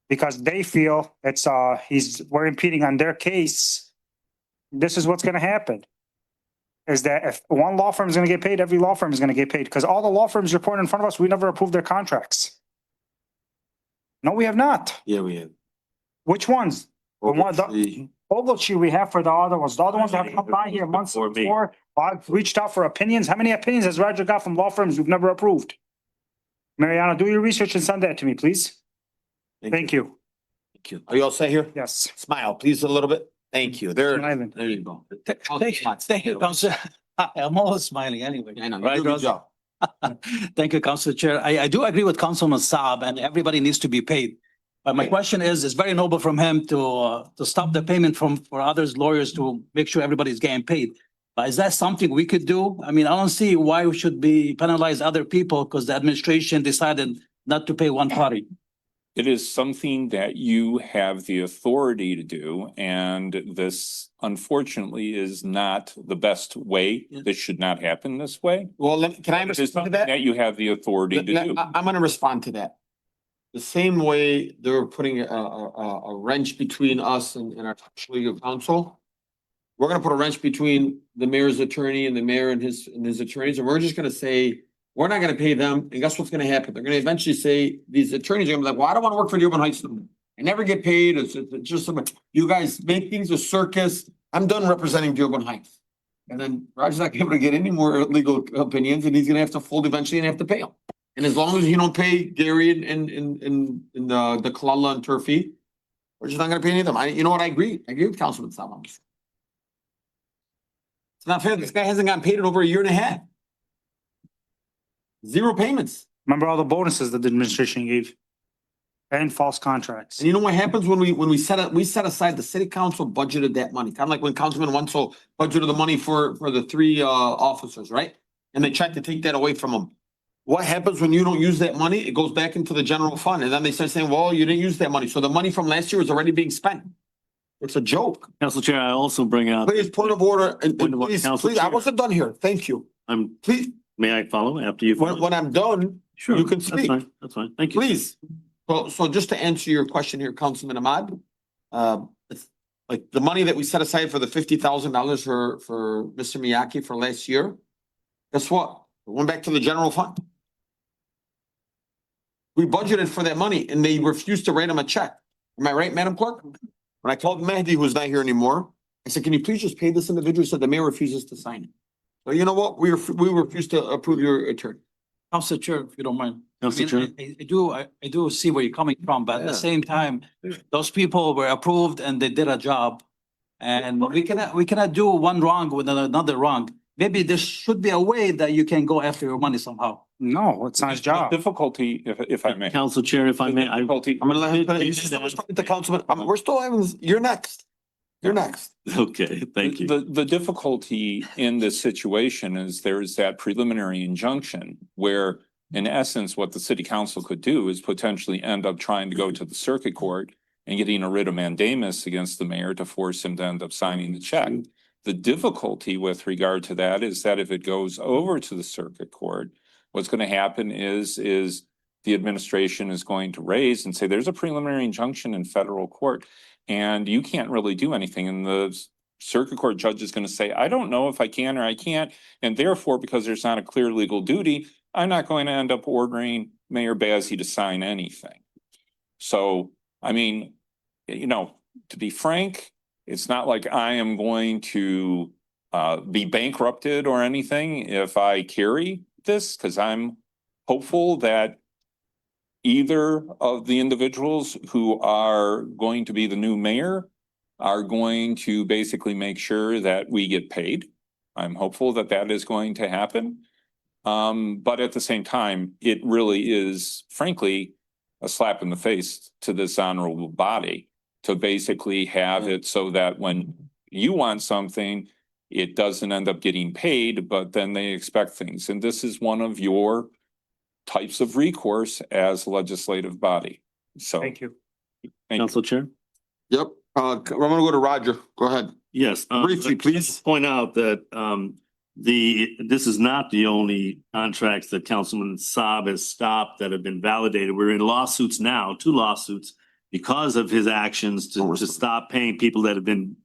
because they feel it's we're impeding on their case, this is what's going to happen. Is that if one law firm is going to get paid, every law firm is going to get paid, because all the law firms report in front of us, we never approved their contracts. No, we have not. Yeah, we have. Which ones? Ogletree we have for the other ones. The other ones that have come by here months Before me. before. I've reached out for opinions. How many opinions has Roger got from law firms we've never approved? Mariana, do your research and send that to me, please. Thank you. Thank you. Are you all set here? Yes. Smile, please, a little bit. Thank you. There Smiling. you go. Thank you, Council. I'm always smiling anyway. I know, you Right, do a good Ross? job. Thank you, Council Chair. I do agree with Councilman Saab, and everybody needs to be paid. But my question is, it's very noble from him to stop the payment for others lawyers to make sure everybody's getting paid. But is that something we could do? I mean, I don't see why we should be penalize other people because the administration decided not to pay one party. It is something that you have the authority to do, and this unfortunately is not the best way. This should not happen this way. Well, can I It is respond to something that? that you have the authority to do. I'm gonna respond to that. The same way they're putting a wrench between us and our legal counsel. We're gonna put a wrench between the mayor's attorney and the mayor and his attorneys, and we're just gonna say, we're not gonna pay them, and guess what's gonna happen? They're gonna eventually say, these attorneys are gonna be like, well, I don't wanna work for Dearborn Heights. I never get paid, it's just, you guys make things a circus. I'm done representing Dearborn Heights. And then Roger's not gonna be able to get any more legal opinions, and he's gonna have to fold eventually and have to pay them. And as long as you don't pay Gary and the Kalala and Turfy, we're just not gonna pay any of them. You know what, I agree with Councilman Saab. It's not fair, this guy hasn't gotten paid in over a year and a half. 0 payments. Remember all the bonuses that the administration gave? And false contracts. And you know what happens when we set aside, the city council budgeted that money, kind of like when Councilman Wenzel budgeted the money for the 3 officers, right? And they tried to take that away from them. What happens when you don't use that money? It goes back into the general fund, and then they start saying, well, you didn't use that money, so the money from last year is already being spent. It's a joke. Council Chair, I also bring out. Please, point of order, and Point of order, please, Council please, I Chair. wasn't done here. Thank you. Please, May I follow after you? when I'm done, Sure, you can that's speak. fine, that's fine. Thank you. Please. So just to answer your question here, Councilman Ahmad, it's like the money that we set aside for the $50,000 for Mr. Miyake for last year, guess what? It went back to the general fund. We budgeted for that money and they refused to write him a check. Am I right, Madam Clerk? When I called Mehdi, who's not here anymore, I said, can you please just pay this individual? He said the mayor refuses to sign it. So you know what? We refuse to approve your attorney. Council Chair, if you don't mind. Council Chair. I do see where you're coming from, but at Yeah. the same time, those people were approved and they did a job. And we cannot do one wrong with another wrong. Maybe there should be a way that you can go after your money somehow. No, it's not his The job. difficulty, if I may. Council Chair, if I may, I. Difficulty- I'm gonna let him finish. The councilman, we're still having, you're next. You're next. Okay, thank you. The difficulty in this situation is there's that preliminary injunction where, in essence, what the city council could do is potentially end up trying to go to the circuit court and getting a writ of mandamus against the mayor to force him to end up signing the check. The difficulty with regard to that is that if it goes over to the circuit court, what's going to happen is the administration is going to raise and say, there's a preliminary injunction in federal court and you can't really do anything. And the circuit court judge is going to say, I don't know if I can or I can't. And therefore, because there's not a clear legal duty, I'm not going to end up ordering Mayor Bazey to sign anything. So, I mean, you know, to be frank, it's not like I am going to be bankrupted or anything if I carry this, because I'm hopeful that either of the individuals who are going to be the new mayor are going to basically make sure that we get paid. I'm hopeful that that is going to happen. But at the same time, it really is, frankly, a slap in the face to this honorable body to basically have it so that when you want something, it doesn't end up getting paid, but then they expect things. And this is one of your types of recourse as a legislative body. So. Thank you. Council Chair? Yep. I'm gonna go to Roger. Go ahead. Yes. Briefly, please. Point out that this is not the only contracts that Councilman Saab has stopped that have been validated. We're in lawsuits now, 2 lawsuits, because of his actions to stop paying people that have been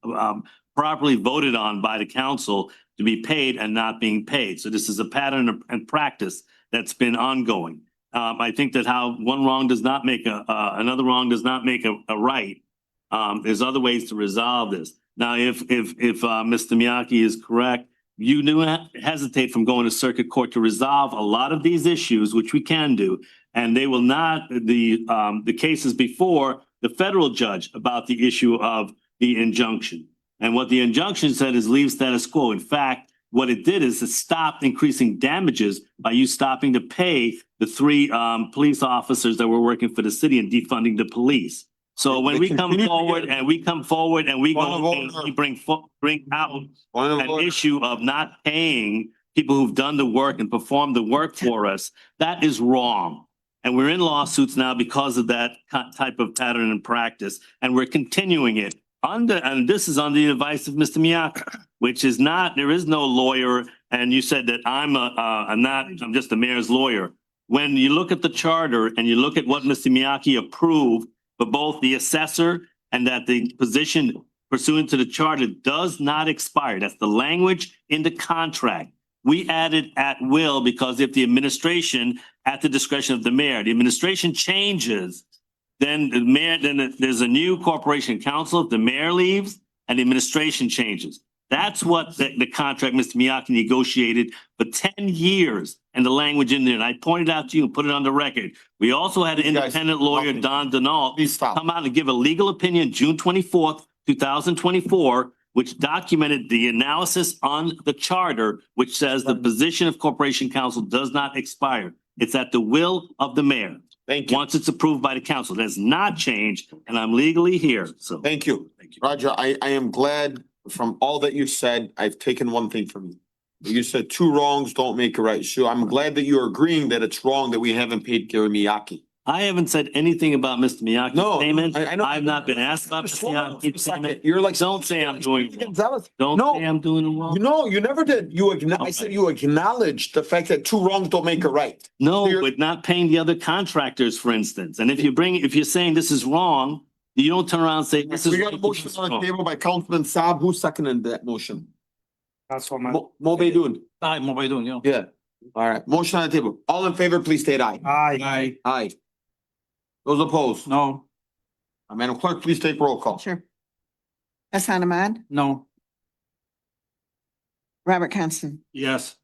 properly voted on by the council to be paid and not being paid. So this is a pattern and practice that's been ongoing. I think that how one wrong does not make another wrong does not make a right. There's other ways to resolve this. Now, if Mr. Miyake is correct, you do not hesitate from going to circuit court to resolve a lot of these issues, which we can do. And they will not, the cases before the federal judge about the issue of the injunction. And what the injunction said is leave status quo. In fact, what it did is it stopped increasing damages by you stopping to pay the 3 police officers that were working for the city and defunding the police. So when we come forward and we go and we bring out an issue of not paying people who've done the work and performed the work for us, that is wrong. And we're in lawsuits now because of that type of pattern and practice, and we're continuing it and this is under the advice of Mr. Miyake, which is not, there is no lawyer. And you said that I'm just the mayor's lawyer. When you look at the charter and you look at what Mr. Miyake approved for both the assessor and that the position pursuant to the charter does not expire. That's the language in the contract. We added at will because if the administration, at the discretion of the mayor, the administration changes, then the mayor, there's a new corporation council. If the mayor leaves and the administration changes, that's what the contract Mr. Miyake negotiated for 10 years and the language in there. And I pointed out to you and put it on the record. We also had an independent lawyer, Don Denault, come out and give a legal opinion June 24th, 2024, which documented the analysis on the charter, which says the position of corporation council does not expire. It's at the will of the mayor. Thank you. Once it's approved by the council, that's not changed, and I'm legally here, so. Thank you. Roger, I am glad from all that you said, I've taken one thing from you. You said 2 wrongs don't make a right. So I'm glad that you're agreeing that it's wrong that we haven't paid Gary Miyake. I haven't said anything about Mr. Miyake's No, payment. I know. I've not been asked about Mr. Miyake's payment. You're like. Don't say I'm doing it wrong. Zealous. Don't No. say I'm doing it wrong. No, you never did. I said you acknowledged the fact that two wrongs don't make it right. No, You're- but not paying the other contractors, for instance. And if you're saying this is wrong, you don't turn around and say this is. We got a right, motion this is on the wrong. table by Councilman Saab. Who seconded that motion? That's what my, Mo Baydoun. Aye, mo Baydoun, yeah. Yeah. All right. Motion on the table. All in favor, please state aye. aye. Aye. Those opposed? No, Madam Clerk, please take roll call. Sure. Hassan Ahmad, no. Robert Constant, Yes.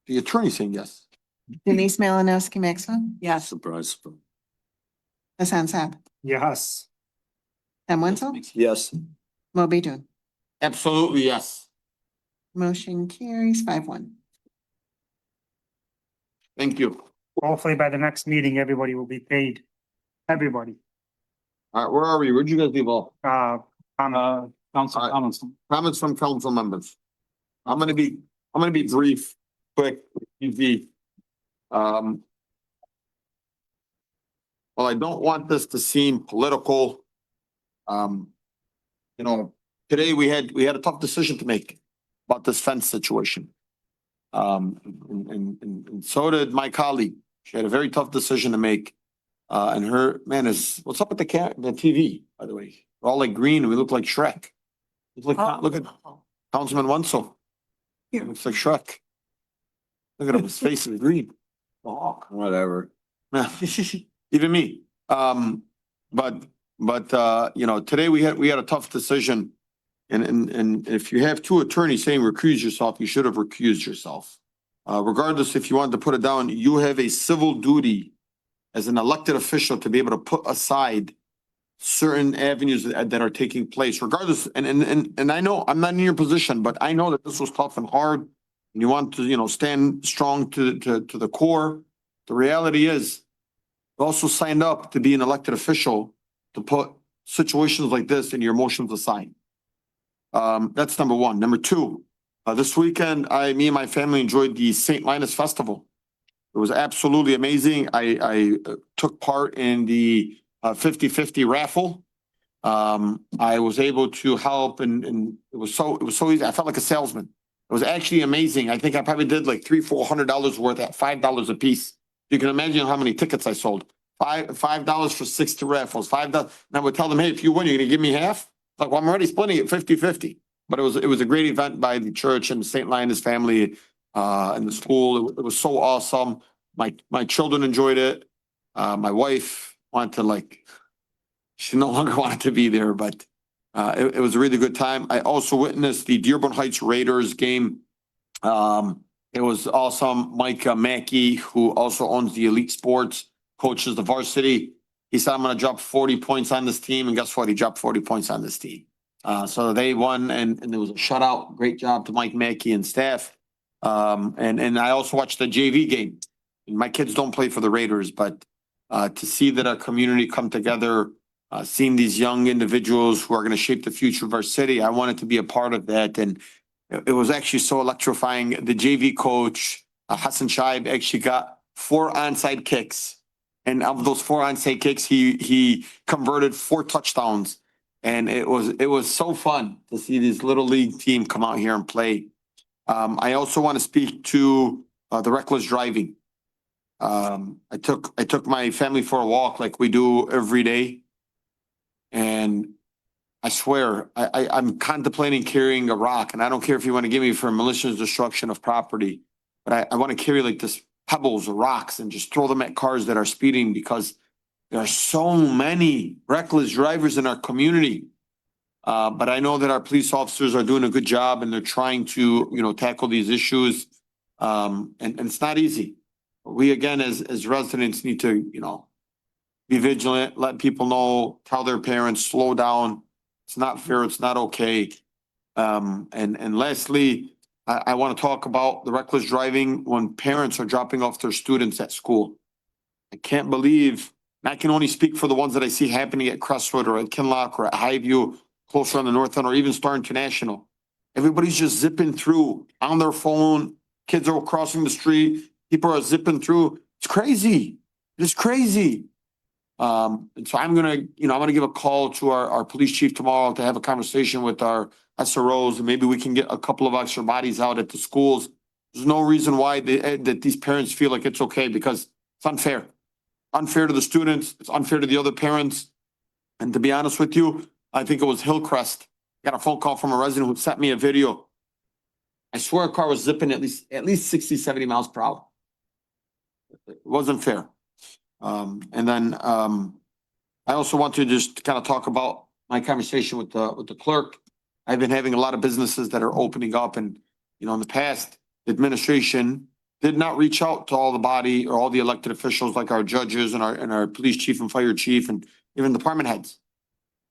The attorney saying yes. Denise Malinowski Maxwell, Yes. Surprise. Hassan Saab, Yes. Sam Wenzel, Yes. Mo Baydoun. Absolutely yes. Motion carries 5-1. Thank you. Hopefully by the next meeting, everybody will be paid. Everybody. All right, where are we? Where'd you guys leave off? Council Aye. comments. Comments from council members. I'm gonna be brief, quick, easy. Well, I don't want this to seem political. You know, today we had a tough decision to make about this fence situation. And so did my colleague. She had a very tough decision to make. And her, man, what's up with the TV, by the way? We're all like green and we look like Shrek. Look at Councilman Wenzel. He looks like Shrek. Look at him, his face is green. Oh, Whatever. even me. But you know, today we had a tough decision. And if you have two attorneys saying recuse yourself, you should have recused yourself. Regardless if you wanted to put it down, you have a civil duty as an elected official to be able to put aside certain avenues that are taking place, regardless. And I know I'm not in your position, but I know that this was tough and hard. And you want to, you know, stand strong to the core. The reality is, you also signed up to be an elected official to put situations like this in your motions aside. That's number one. Number two, this weekend, me and my family enjoyed the St. Linus Festival. It was absolutely amazing. I took part in the 50-50 raffle. I was able to help and it was so easy. I felt like a salesman. It was actually amazing. I think I probably did like $300-400 worth at $5 a piece. You can imagine how many tickets I sold. $5 for 60 raffles, $5. And I would tell them, hey, if you win, you're gonna give me half. Like, well, I'm already splitting it 50-50. But it was a great event by the church and the St. Linus family and the school. It was so awesome. My children enjoyed it. My wife wanted to she no longer wanted to be there, but it was a really good time. I also witnessed the Dearborn Heights Raiders game. It was awesome. Mike Mackey, who also owns the Elite Sports, coaches the varsity. He said, I'm going to drop 40 points on this team. And guess what? He dropped 40 points on this team. So they won and there was a shutout. Great job to Mike Mackey and staff. And I also watched the JV game. And my kids don't play for the Raiders, but to see that our community come together, seeing these young individuals who are going to shape the future of our city, I wanted to be a part of that. And it was actually so electrifying. The JV coach, Hassan Shaib, actually got 4 onside kicks. And of those 4 onside kicks, he converted 4 touchdowns. And it was so fun to see this little league team come out here and play. I also want to speak to the reckless driving. I took my family for a walk like we do every day. And I swear, I'm contemplating carrying a rock, and I don't care if you want to give me for malicious destruction of property, but I want to carry like this pebbles or rocks and just throw them at cars that are speeding because there are so many reckless drivers in our community. But I know that our police officers are doing a good job and they're trying to, you know, tackle these issues. And it's not easy. We, again, as residents need to, you know, be vigilant, let people know, tell their parents, slow down. It's not fair. It's not okay. And lastly, I want to talk about the reckless driving when parents are dropping off their students at school. I can't believe, and I can only speak for the ones that I see happening at Crestwood or at Kinlock or at Highview, closer on the north end, or even Star International. Everybody's just zipping through on their phone. Kids are crossing the street. People are zipping through. It's crazy. It's crazy. And so I'm gonna give a call to our police chief tomorrow to have a conversation with our SROs, and maybe we can get a couple of extra bodies out at the schools. There's no reason why that these parents feel like it's okay, because it's unfair. Unfair to the students, it's unfair to the other parents. And to be honest with you, I think it was Hillcrest. Got a phone call from a resident who sent me a video. I swear a car was zipping at least 60, 70 miles per hour. It wasn't fair. And then I also want to just kind of talk about my conversation with the clerk. I've been having a lot of businesses that are opening up, and in the past, the administration did not reach out to all the body or all the elected officials like our judges and our police chief and fire chief and even department heads.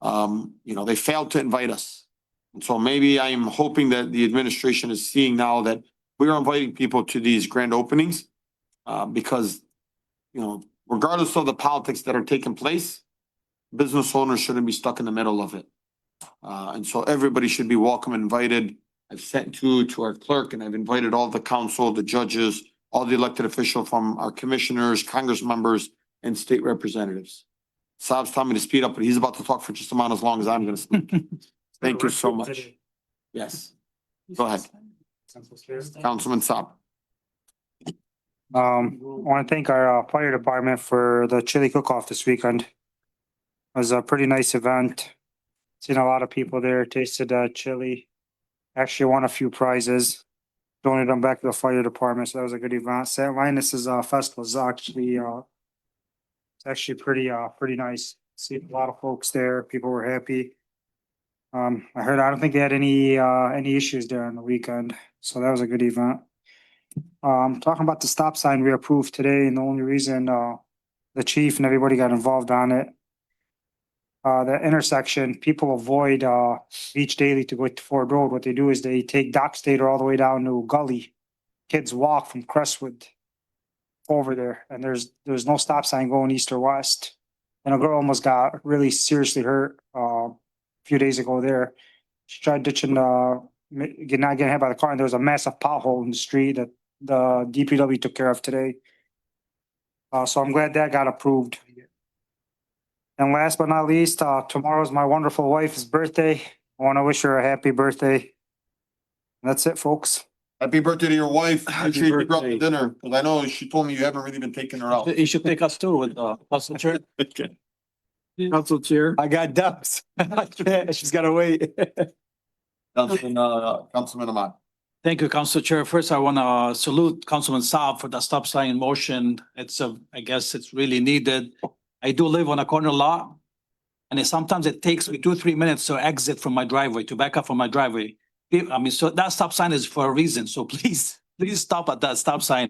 They failed to invite us. And so maybe I'm hoping that the administration is seeing now that we are inviting people to these grand openings, because, regardless of the politics that are taking place, business owners shouldn't be stuck in the middle of it. And so everybody should be welcome and invited. I've sent to our clerk, and I've invited all the council, the judges, all the elected officials from our commissioners, Congress members, and state representatives. Saab's telling me to speed up, but he's about to talk for just about as long as I'm gonna speak. Thank you so much. Yes. Go ahead. Councilman Saab. I want to thank our fire department for the chili cook-off this weekend. It was a pretty nice event. Seen a lot of people there, tasted chili. Actually won a few prizes. Donated them back to the fire department, so that was a good event. St. Linus's festival is actually pretty nice. See a lot of folks there. People were happy. I don't think they had any issues there on the weekend, so that was a good event. Talking about the stop sign we approved today, and the only reason the chief and everybody got involved on it. The intersection, people avoid Beach Daily to go to Ford Road. What they do is they take Doxator all the way down to Gully. Kids walk from Crestwood over there, and there's no stop sign going east or west. And a girl almost got really seriously hurt a few days ago there. She tried ditching not getting hit by the car, and there was a massive pothole in the street that the DPW took care of today. So I'm glad that got approved. And last but not least, tomorrow's my wonderful wife's birthday. I want to wish her a happy birthday. That's it, folks. Happy birthday to your wife. Make sure you Happy take her out to birthday. dinner, because I know she told me you haven't really been taking her out. You should take us too with Council Chair. Council Chair. I got ducks. She's gotta wait. Councilman Ahmad. Thank you, Council Chair. First, I want to salute Councilman Saab for the stop sign in motion. I guess it's really needed. I do live on a corner lot, and sometimes it takes me 2-3 minutes to exit from my driveway, to back up from my driveway. So that stop sign is for a reason. So please stop at that stop sign.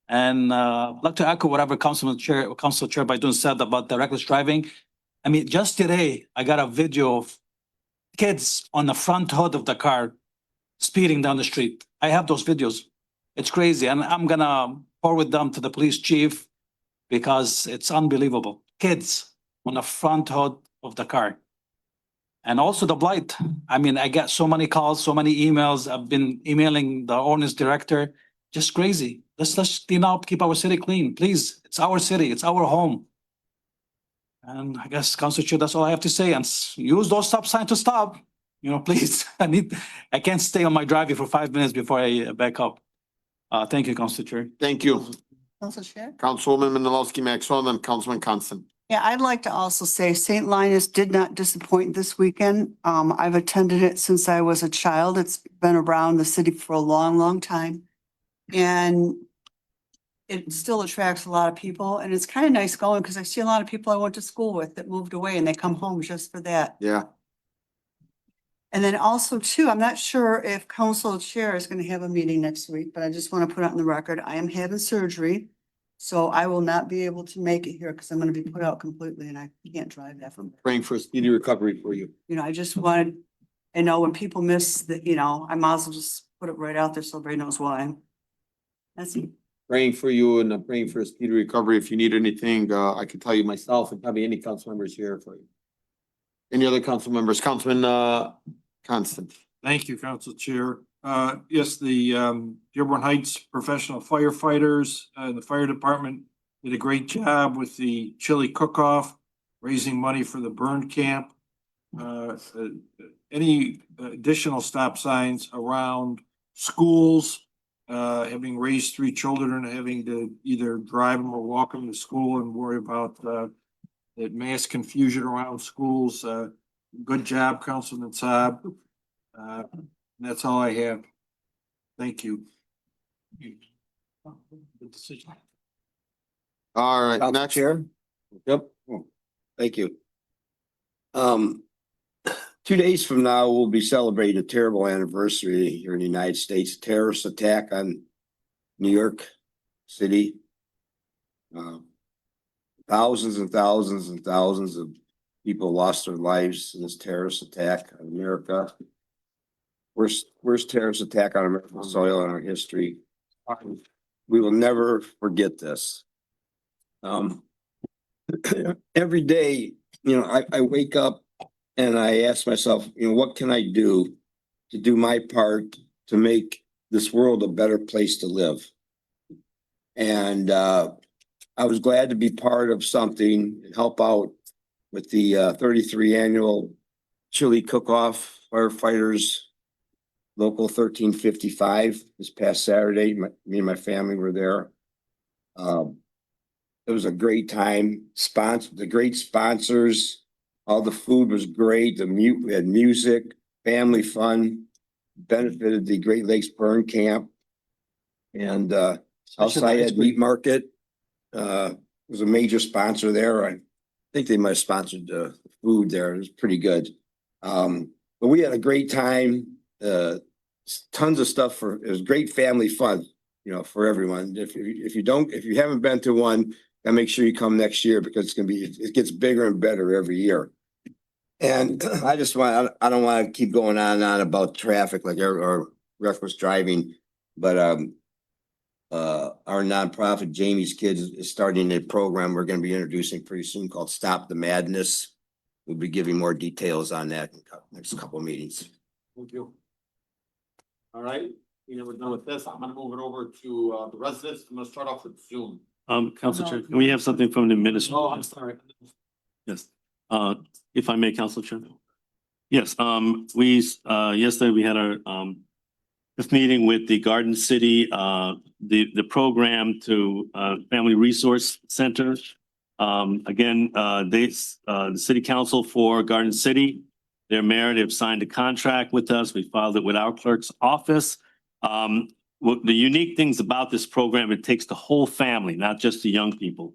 And I'd like to echo whatever Council Chair Baydoun said about the reckless driving. Just today, I got a video of kids on the front hood of the car speeding down the street. I have those videos. It's crazy, and I'm gonna forward them to the police chief because it's unbelievable. Kids on the front hood of the car. And also the blight. I get so many calls, so many emails. I've been emailing the ordinance director. Just crazy. Let's clean up, keep our city clean, please. It's our city, it's our home. And I guess, Council Chair, that's all I have to say. And use those stop signs to stop. Please. I can't stay on my driveway for 5 minutes before I back up. Thank you, Council Chair. Thank you. Council Chair? Councilwoman Menalowski-Maxwell, and then Councilman Constant. Yeah, I'd like to also say St. Linus did not disappoint this weekend. I've attended it since I was a child. It's been around the city for a long, long time. And it still attracts a lot of people, and it's kind of nice going because I see a lot of people I went to school with that moved away and they come home just for that. Yeah. And then also too, I'm not sure if Council Chair is going to have a meeting next week, but I just want to put out on the record, I am having surgery. So I will not be able to make it here because I'm going to be put out completely and I can't drive that from. Praying for a speedy recovery for you. I just wanted, when people miss that, I might as well just put it right out there so everybody knows why. That's it. Praying for you and praying for a speedy recovery. If you need anything, I can tell you myself and probably any council members here for you. Any other council members? Councilman Constant. Thank you, Council Chair. Yes, the Dearborn Heights professional firefighters, the fire department did a great job with the chili cook-off, raising money for the burn camp. Any additional stop signs around schools, having raised 3 children and having to either drive them or walk them to school and worry about that mass confusion around schools. Good job, Councilman Saab. That's all I have. Thank you. All right, Council next. Chair? Yep. Thank you. 2 days from now, we'll be celebrating a terrible anniversary here in the United States, terrorist attack on New York City. Thousands and thousands and thousands of people lost their lives in this terrorist attack on America. Worst terrorist attack on American soil in our history. We will never forget this. Every day, I wake up and I ask myself, what can I do to do my part to make this world a better place to live? And I was glad to be part of something and help out with the 33 annual chili cook-off firefighters local 1355 this past Saturday. Me and my family were there. It was a great time. The great sponsors, all the food was great. We had music, family fun, benefited the Great Lakes Burn Camp, and outside Meat Market was a major sponsor there. I think they might have sponsored the food there. It was pretty good. But we had a great time. Tons of stuff it was great family fun, for everyone. If you haven't been to one, gotta make sure you come next year because it gets bigger and better every year. And I don't want to keep going on and on about traffic or reckless driving, but our nonprofit Jamie's Kids is starting a program we're going to be introducing pretty soon called Stop the Madness. We'll be giving more details on that in the next couple of meetings. Thank you. All right, we're done with this. I'm gonna move it over to the residents. I'm gonna start off with Zoom. Council Chair, can we have something from the minister? Oh, I'm sorry. Yes, if I may, Council Chair. Yes, yesterday we had our this meeting with the Garden City, the program to Family Resource Center. Again, the City Council for Garden City, their mayor, they've signed a contract with us. We filed it with our clerk's office. The unique things about this program, it takes the whole family, not just the young people.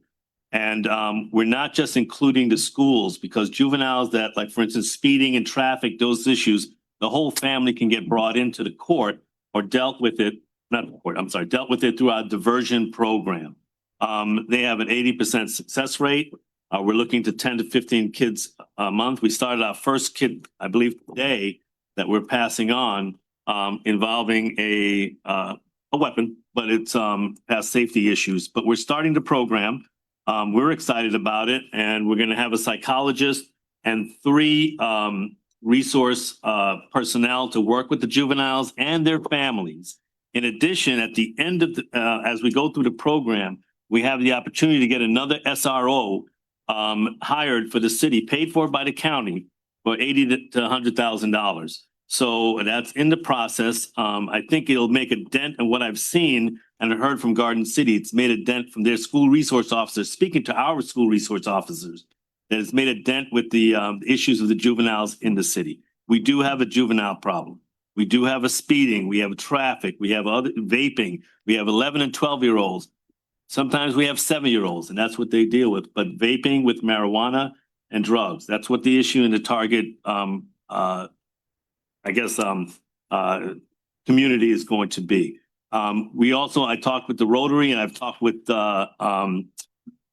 And we're not just including the schools because juveniles that, like, for instance, speeding and traffic, those issues, the whole family can get brought into the court or dealt with it through our diversion program. They have an 80% success rate. We're looking to 10 to 15 kids a month. We started our first kid, I believe, today that we're passing on involving a weapon, but it's past safety issues. But we're starting the program. We're excited about it, and we're going to have a psychologist and 3 resource personnel to work with the juveniles and their families. In addition, at the end of as we go through the program, we have the opportunity to get another SRO hired for the city, paid for by the county, for $80,000 to $100,000. So that's in the process. I think it'll make a dent in what I've seen and heard from Garden City. It's made a dent from their school resource officers, speaking to our school resource officers, that it's made a dent with the issues of the juveniles in the city. We do have a juvenile problem. We do have a speeding. We have traffic. We have other vaping. We have 11 and 12-year-olds. Sometimes we have 7-year-olds, and that's what they deal with. But vaping with marijuana and drugs, that's what the issue in the target, community is going to be. I talked with the Rotary, and I've talked with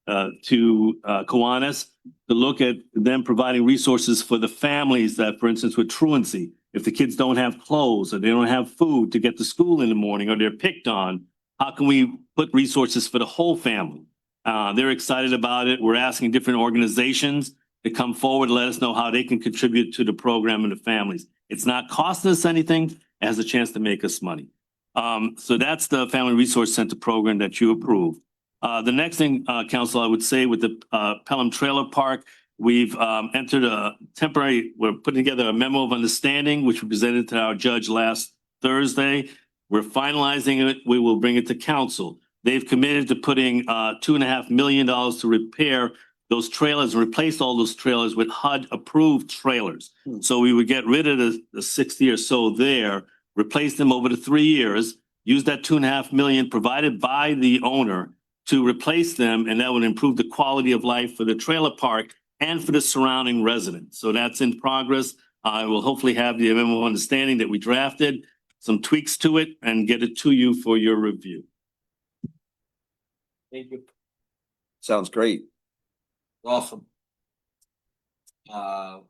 Kiwanis to look at them providing resources for the families that, for instance, with truancy, if the kids don't have clothes or they don't have food to get to school in the morning or they're picked on, how can we put resources for the whole family? They're excited about it. We're asking different organizations to come forward, let us know how they can contribute to the program and the families. It's not costing us anything. It has a chance to make us money. So that's the Family Resource Center program that you approved. The next thing, council, I would say with the Pelham Trailer Park, we've entered we're putting together a memo of understanding, which we presented to our judge last Thursday. We're finalizing it. We will bring it to council. They've committed to putting $2.5 million to repair those trailers and replace all those trailers with HUD-approved trailers. So we would get rid of the 60 or so there, replace them over the 3 years, use that $2.5 million provided by the owner to replace them, and that would improve the quality of life for the trailer park and for the surrounding residents. So that's in progress. I will hopefully have the memo of understanding that we drafted, some tweaks to it, and get it to you for your review. Thank you. Sounds great. Awesome. Director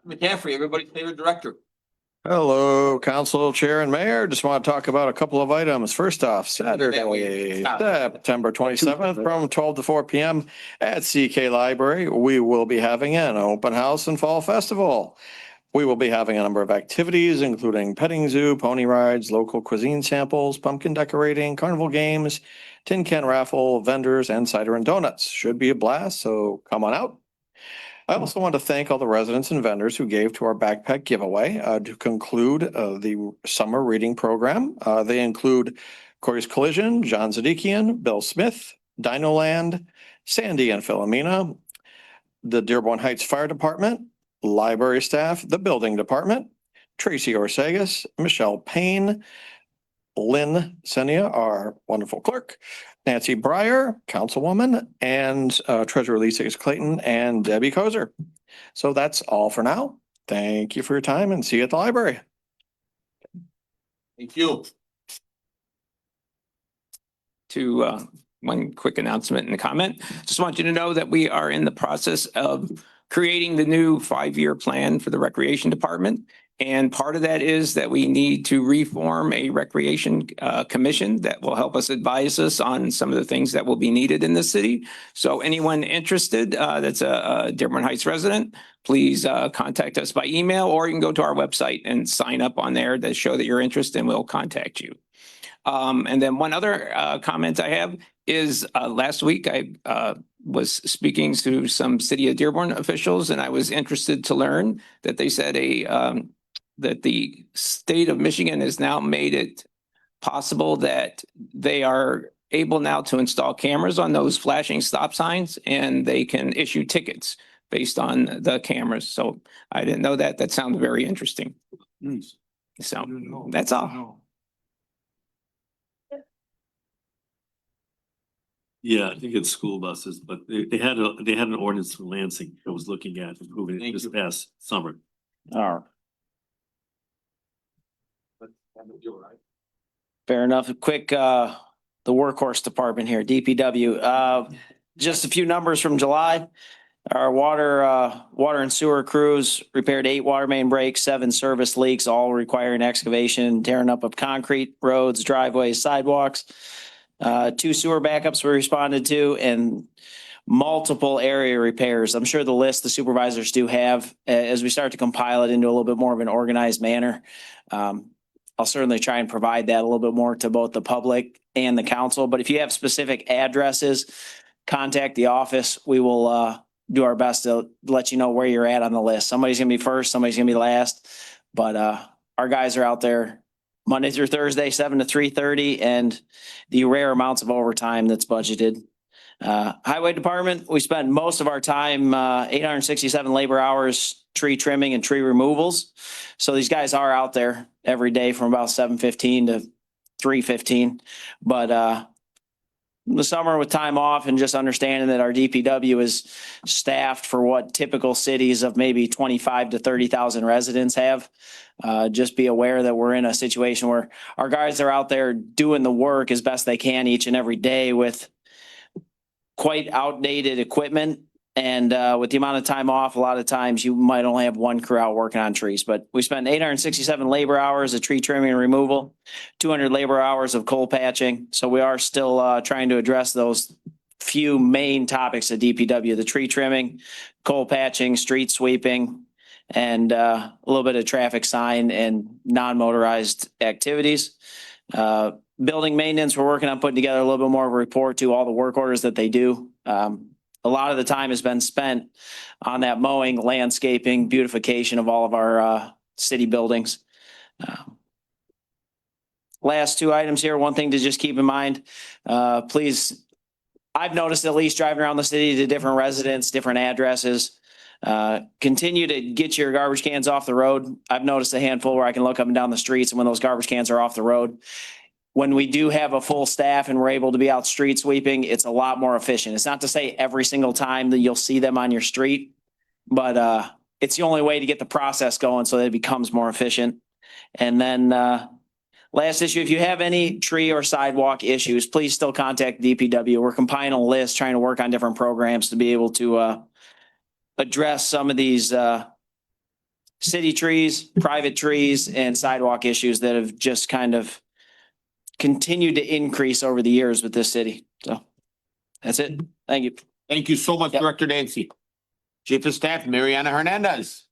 McCaffrey, everybody's favorite director. Hello, council chair and mayor. Just want to talk about a couple of items. First off, Saturday, September 27th from 12 to 4 p.m. at CK Library, we will be having an open house and fall festival. We will be having a number of activities, including petting zoo, pony rides, local cuisine samples, pumpkin decorating, carnival games, tin can raffle, vendors, and cider and donuts. Should be a blast, so come on out. I also want to thank all the residents and vendors who gave to our backpack giveaway to conclude the summer reading program. They include Corey's Collision, John Zadikian, Bill Smith, Dinoland, Sandy and Philomena, the Dearborn Heights Fire Department, library staff, the building department, Tracy Orsegas, Michelle Payne, Lynn Senia, our wonderful clerk, Nancy Breyer, councilwoman, and Treasurer Lisa Clayton and Debbie Kozer. So that's all for now. Thank you for your time and see you at the library. Thank you. To one quick announcement and a comment. Just want you to know that we are in the process of creating the new 5-year plan for the Recreation Department. And part of that is that we need to reform a recreation commission that will help us advise us on some of the things that will be needed in the city. So anyone interested that's a Dearborn Heights resident, please contact us by email, or you can go to our website and sign up on there to show that you're interested, and we'll contact you. And then one other comment I have is last week I was speaking to some City of Dearborn officials, and I was interested to learn that they said that the state of Michigan has now made it possible that they are able now to install cameras on those flashing stop signs, and they can issue tickets based on the cameras. So I didn't know that. That sounds very interesting. So that's all. Yeah, I think it's school buses, but they had an ordinance for Lansing I was looking at improving it this past summer. All right. Fair enough. Quick, the workhorse department here, DPW. Just a few numbers from July. Our water and sewer crews repaired 8 water main breaks, 7 service leaks, all requiring excavation, tearing up of concrete, roads, driveways, sidewalks. 2 sewer backups were responded to, and multiple area repairs. I'm sure the list the supervisors do have as we start to compile it into a little bit more of an organized manner. I'll certainly try and provide that a little bit more to both the public and the council. But if you have specific addresses, contact the office. We will do our best to let you know where you're at on the list. Somebody's going to be first, somebody's going to be last. But our guys are out there Monday through Thursday, 7 to 3:30, and the rare amounts of overtime that's budgeted. Highway Department, we spend most of our time, 867 labor hours, tree trimming and tree removals. So these guys are out there every day from about 7:15 to 3:15. But the summer with time off and just understanding that our DPW is staffed for what typical cities of maybe 25 to 30,000 residents have. Just be aware that we're in a situation where our guys are out there doing the work as best they can each and every day with quite outdated equipment. And with the amount of time off, a lot of times you might only have one crew out working on trees. But we spent 867 labor hours of tree trimming and removal, 200 labor hours of coal patching. So we are still trying to address those few main topics of DPW: the tree trimming, coal patching, street sweeping, and a little bit of traffic sign and non-motorized activities. building maintenance, we're working on putting together a little bit more of a report to all the work orders that they do. A lot of the time has been spent on that mowing, landscaping, beautification of all of our city buildings. Last two items here, one thing to just keep in mind, please, I've noticed at least driving around the city to different residents, different addresses. Continue to get your garbage cans off the road. I've noticed a handful where I can look up and down the streets, and when those garbage cans are off the road, when we do have a full staff and we're able to be out street sweeping, it's a lot more efficient. It's not to say every single time that you'll see them on your street, but it's the only way to get the process going so that it becomes more efficient. And then last issue, if you have any tree or sidewalk issues, please still contact DPW. We're compiling a list, trying to work on different programs to be able to address some of these city trees, private trees, and sidewalk issues that have just kind of continued to increase over the years with this city. So that's it. Thank you. Thank you so much, Yep. Director Danci. Chief of Staff, Mariana Hernandez.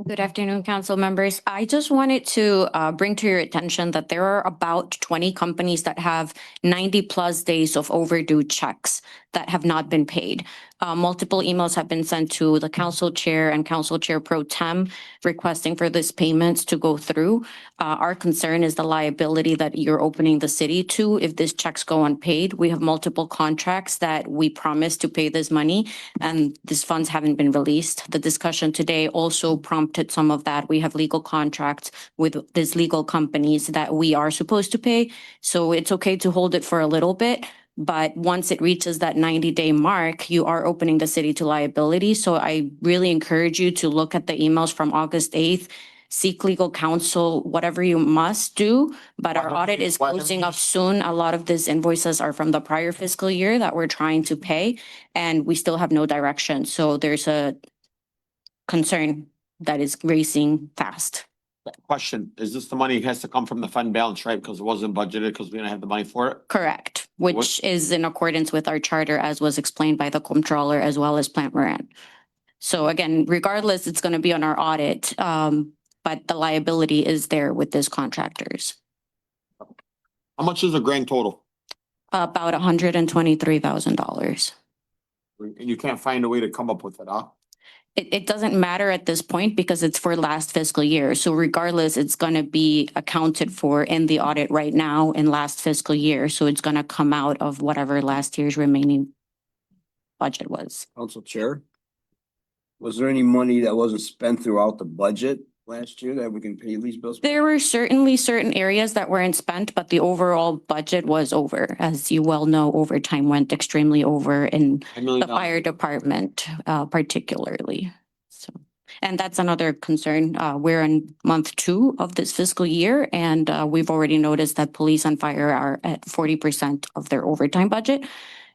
Good afternoon, council members. I just wanted to bring to your attention that there are about 20 companies that have 90+ days of overdue checks that have not been paid. Multiple emails have been sent to the council chair and council chair pro tem requesting for this payments to go through. Our concern is the liability that you're opening the city to if these checks go unpaid. We have multiple contracts that we promised to pay this money, and these funds haven't been released. The discussion today also prompted some of that. We have legal contracts with these legal companies that we are supposed to pay. So it's okay to hold it for a little bit. But once it reaches that 90-day mark, you are opening the city to liability. So I really encourage you to look at the emails from August 8th, seek legal counsel, whatever you must do. But our audit is closing up soon. A lot of these invoices are from the prior fiscal year that we're trying to pay, and we still have no direction. So there's a concern that is racing fast. Question, is this the money has to come from the fund balance, right? Because it wasn't budgeted because we didn't have the money for it? Correct, which is in accordance with our charter, as was explained by the Comptroller as well as Plant Moran. So again, regardless, it's going to be on our audit, but the liability is there with these contractors. How much is the grand total? About $123,000. And you can't find a way to come up with it, huh? It doesn't matter at this point because it's for last fiscal year. So regardless, it's going to be accounted for in the audit right now in last fiscal year. So it's going to come out of whatever last year's remaining budget was. Council Chair, was there any money that wasn't spent throughout the budget last year that we can pay these bills? There were certainly certain areas that weren't spent, but the overall budget was over. As you well know, overtime went extremely over in the fire department, particularly. So, and that's another concern. We're in month 2 of this fiscal year, and we've already noticed that police and fire are at 40% of their overtime budget.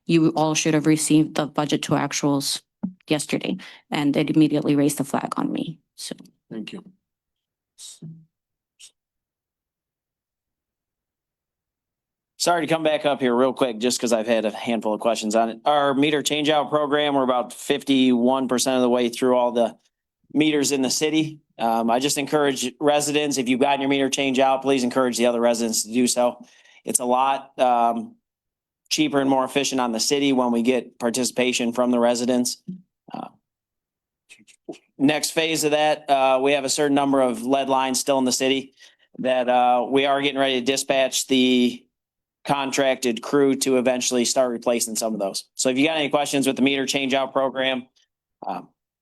You all should have received the budget to actuals yesterday, and it immediately raised the flag on me. So. Thank you. Sorry to come back up here real quick, just because I've had a handful of questions on it. Our meter changeout program, we're about 51% of the way through all the meters in the city. I just encourage residents, if you've gotten your meter change out, please encourage the other residents to do so. It's a lot cheaper and more efficient on the city when we get participation from the residents. Next phase of that, we have a certain number of lead lines still in the city that we are getting ready to dispatch the contracted crew to eventually start replacing some of those. So if you got any questions with the meter change out program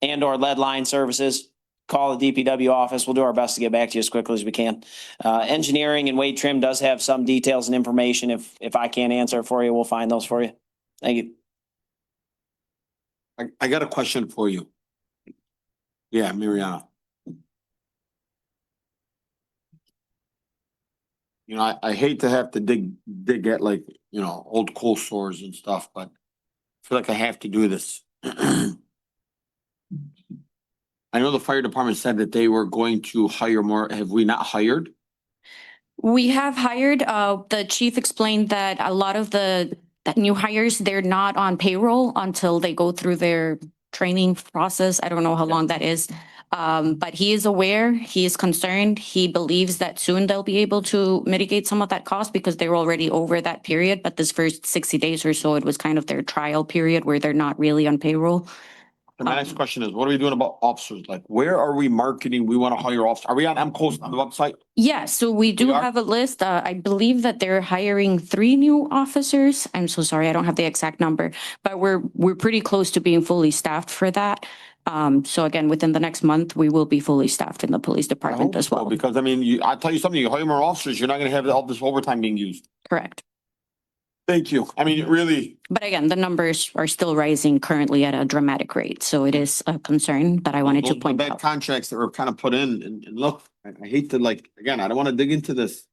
and or lead line services, call the DPW office. We'll do our best to get back to you as quickly as we can. Engineering and weight trim does have some details and information. If I can't answer for you, we'll find those for you. Thank you. I got a question for you. Yeah, Mariana. You know, I hate to have to dig at like, you know, old coal stores and stuff, but I feel like I have to do this. I know the fire department said that they were going to hire more. Have we not hired? We have hired, the chief explained that a lot of the new hires, they're not on payroll until they go through their training process. I don't know how long that is. But he is aware, he is concerned, he believes that soon they'll be able to mitigate some of that cost because they're already over that period. But this first 60 days or so, it was kind of their trial period where they're not really on payroll. And my next question is, what are we doing about officers? Like, where are we marketing? We want to hire officers. Are we on MCOS on the website? Yeah, so we do We are? have a list. I believe that they're hiring 3 new officers. I'm so sorry, I don't have the exact number, but we're pretty close to being fully staffed for that. So again, within the next month, we will be fully staffed in the police I department hope as so, well. because I mean, I'll tell you something, you hire more officers, you're not gonna have all this overtime being used. Correct. Thank you. I mean, really, But again, the numbers are still rising currently at a dramatic rate. So it is a concern that I wanted to those point bad out. contracts that were kind of put in and look, I hate to like, again, I don't want to dig into this.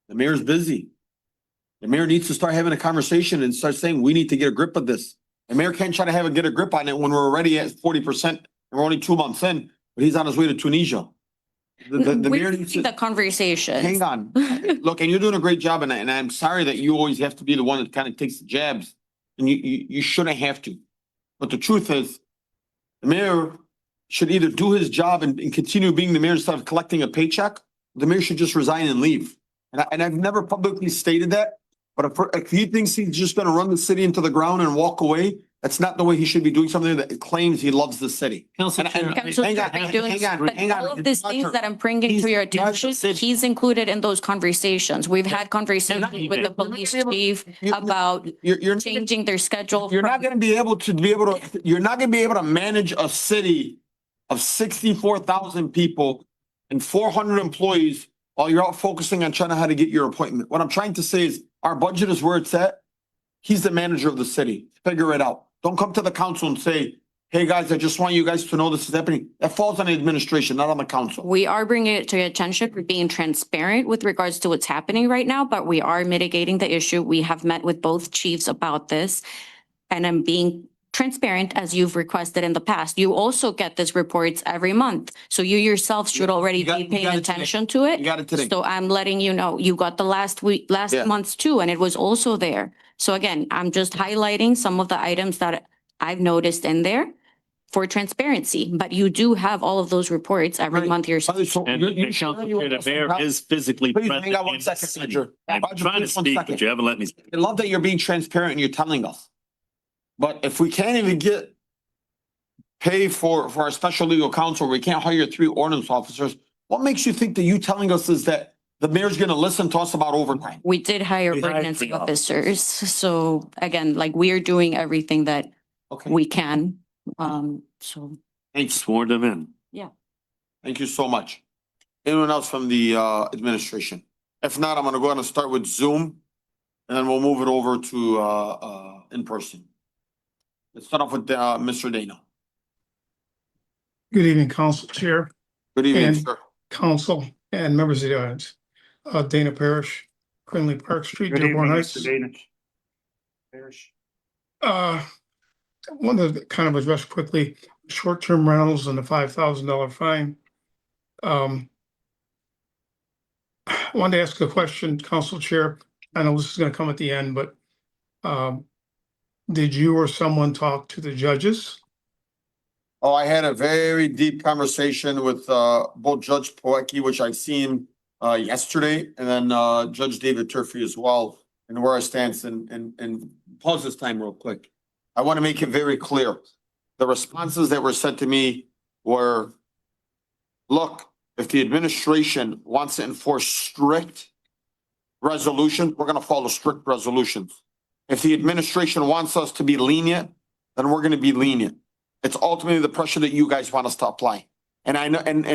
The mayor's busy. The mayor needs to start having a conversation and start saying, we need to get a grip of this. The mayor can't try to get a grip on it when we're already at 40% and we're only 2 months in, but he's on his way to Tunisia. The mayor We're needs having to. the conversation. Hang on. Look, and you're doing a great job, and I'm sorry that you always have to be the one that kind of takes the jabs, and you shouldn't have to. But the truth is, the mayor should either do his job and continue being the mayor instead of collecting a paycheck. The mayor should just resign and leave. And I've never publicly stated that, but if he thinks he's just gonna run the city into the ground and walk away, that's not the way he should be doing something that claims he loves the city. Council Hang on, Chair, but hang all on. of these things that I'm bringing to your attention, he's included in those conversations. We've had conversations with the police chief about You're changing their schedule. You're not gonna be able to, you're not gonna be able to manage a city of 64,000 people and 400 employees while you're out focusing on trying to how to get your appointment. What I'm trying to say is our budget is where it's at. He's the manager of the city. Figure it out. Don't come to the council and say, hey, guys, I just want you guys to know this is happening. That falls on the administration, not on the council. We are bringing it to your attention. We're being transparent with regards to what's happening right now, but we are mitigating the issue. We have met with both chiefs about this. And I'm being transparent as you've requested in the past. You also get these reports every month. So you yourself should already You got- be you paying got it today. attention to it. You got it today. So I'm letting you know, you got the last Yeah. month's too, and it was also there. So again, I'm just highlighting some of the items that I've noticed in there for transparency, but you do have all of those reports every Right. month yourself. So And you- Council Chair, the mayor is physically Please present. hang on one in the second, city. Roger. I'm Roger, trying to please, one speak, second. but you haven't let me speak. I love that you're being transparent and you're telling us. But if we can't even pay for our special legal counsel, we can't hire 3 ordinance officers, what makes you think that you telling us is that the mayor's gonna listen to us about overtime? We did hire We hired ordinance 3 officers. So again, like we're doing everything that Okay, we can. So thanks. Sworn them in. Thank you so much. Anyone else from the administration? If not, I'm gonna go ahead and start with Zoom. And then we'll move it over to in person. Let's start off with Mr. Dana. Good evening, Council Chair, Good evening, And- sir. Council, and members of the audience. Dana Parrish, Quinley Park Street, Good Dearborn evening, Heights. Mr. Danish. Parrish. Wanted to kind of address quickly short-term rentals and the $5,000 fine. Wanted to ask a question, Council Chair. I know this is gonna come at the end, but did you or someone talk to the judges? Oh, I had a very deep conversation with both Judge Poecki, which I seen yesterday, and then Judge David Turfy as well, and where I stand and pause this time real quick. I want to make it very clear. The responses that were sent to me were, look, if the administration wants to enforce strict resolution, we're gonna follow strict resolutions. If the administration wants us to be lenient, then we're gonna be lenient. It's ultimately the pressure that you guys want us to apply. And I know, and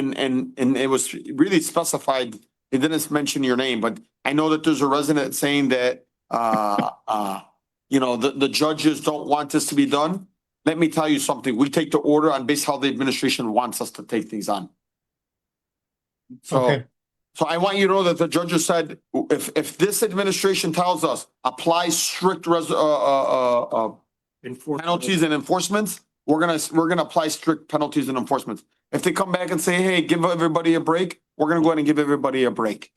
it was really specified, it didn't mention your name, but I know that there's a resident saying that, you know, the judges don't want this to be done. Let me tell you something, we take the order on based how the administration wants us to take things on. So, Okay. so I want you to know that the judges said, if this administration tells us apply strict penalties and enforcements, we're gonna apply strict penalties and enforcements. If they come back and say, hey, give everybody a break, we're gonna go ahead and give everybody a break.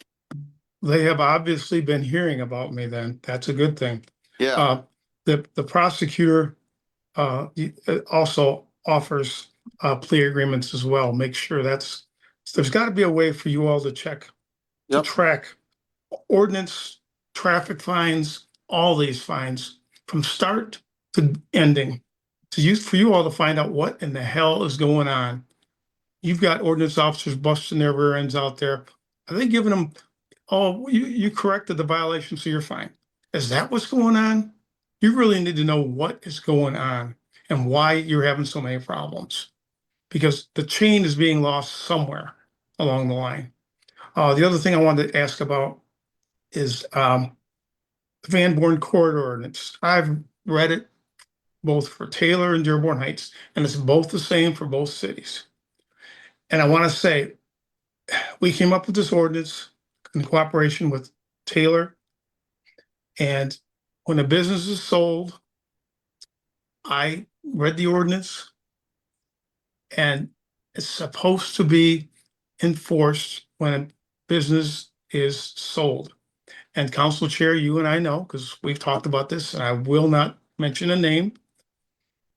They have obviously been hearing about me then. That's a good thing. Yeah, The prosecutor also offers plea agreements as well. Make sure there's got to be a way for you all to check, to Yep. track ordinance, traffic fines, all these fines from start to ending. For you all to find out what in the hell is going on. You've got ordinance officers busting their rear ends out there. Are they giving them, oh, you corrected the violation, so you're fine? Is that what's going on? You really need to know what is going on and why you're having so many problems. Because the chain is being lost somewhere along the line. The other thing I wanted to ask about is the Van Born corridor ordinance. I've read it both for Taylor and Dearborn Heights, and it's both the same for both cities. And I want to say, we came up with this ordinance in cooperation with Taylor. And when a business is sold, I read the ordinance, and it's supposed to be enforced when a business is sold. And Council Chair, you and I know, because we've talked about this, and I will not mention a name.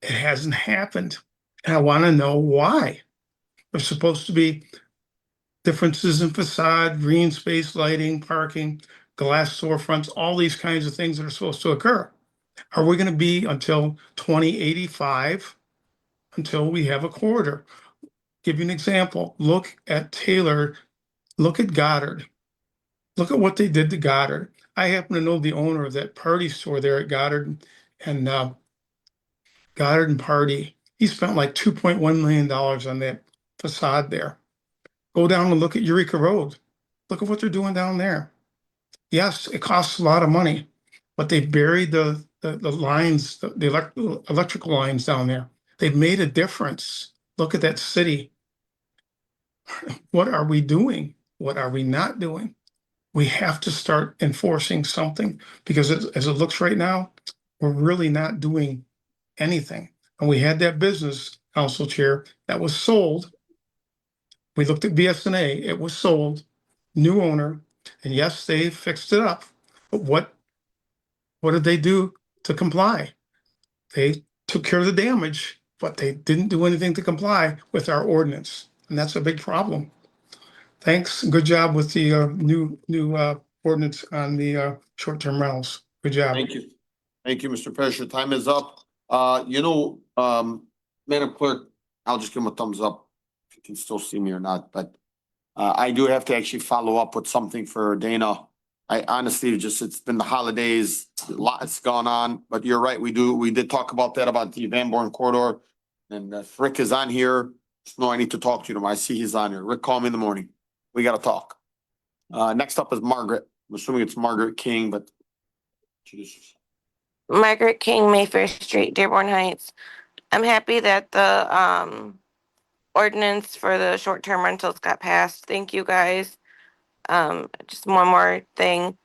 It hasn't happened. And I want to know why. There's supposed to be differences in facade, green space, lighting, parking, glass storefronts, all these kinds of things that are supposed to occur. Are we going to be until 2085 until we have a corridor? Give you an example. Look at Taylor. Look at Goddard. Look at what they did to Goddard. I happen to know the owner of that party store there at Goddard and Goddard and Party. He spent like $2.1 million on that facade there. Go down and look at Eureka Road. Look at what they're doing down there. Yes, it costs a lot of money, but they've buried the lines, the electrical lines down there. They've made a difference. Look at that city. What are we doing? What are we not doing? We have to start enforcing something, because as it looks right now, we're really not doing anything. And we had that business, Council Chair, that was sold. We looked at BSNA, it was sold, new owner, and yes, they fixed it up. But what did they do to comply? They took care of the damage, but they didn't do anything to comply with our ordinance. And that's a big problem. Thanks. Good job with the new ordinance on the short-term rentals. Good job. Thank you. Thank you, Mr. Pesher. Time is up. Madam Clerk, I'll just give him a thumbs up if you can still see me or not, but I do have to actually follow up with something for Dana. I honestly it's been the holidays, a lot has gone on, but you're right. We did talk about that, about the Van Born corridor. And if Rick is on here, no, I need to talk to him. I see he's on here. Rick, call me in the morning. We got to talk. Next up is Margaret. I'm assuming it's Margaret King, but. Margaret King, Mayfair Street, Dearborn Heights. I'm happy that the ordinance for the short-term rentals got passed. Thank you, guys. Just one more thing.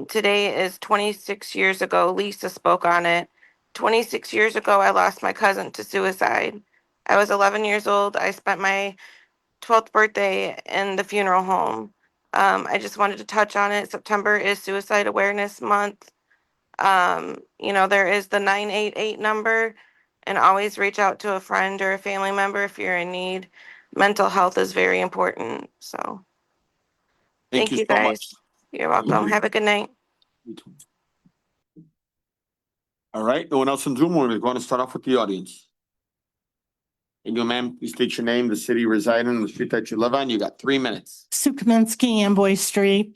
Today is 26 years ago. Lisa spoke on it. 26 years ago, I lost my cousin to suicide. I was 11 years old. I spent my 12th birthday in the funeral home. I just wanted to touch on it. September is Suicide Awareness Month. There is the 988 number, and always reach out to a friend or a family member if you're in need. Mental health is very important. So thank you so guys. much. You're welcome. Have a good night. All right, no one else in Zoom. We're going to start off with the audience. Thank you, ma'am. Please state your name, the city you reside in, the street that you live on. You got 3 minutes. Sue Kaminsky, Amboy Street.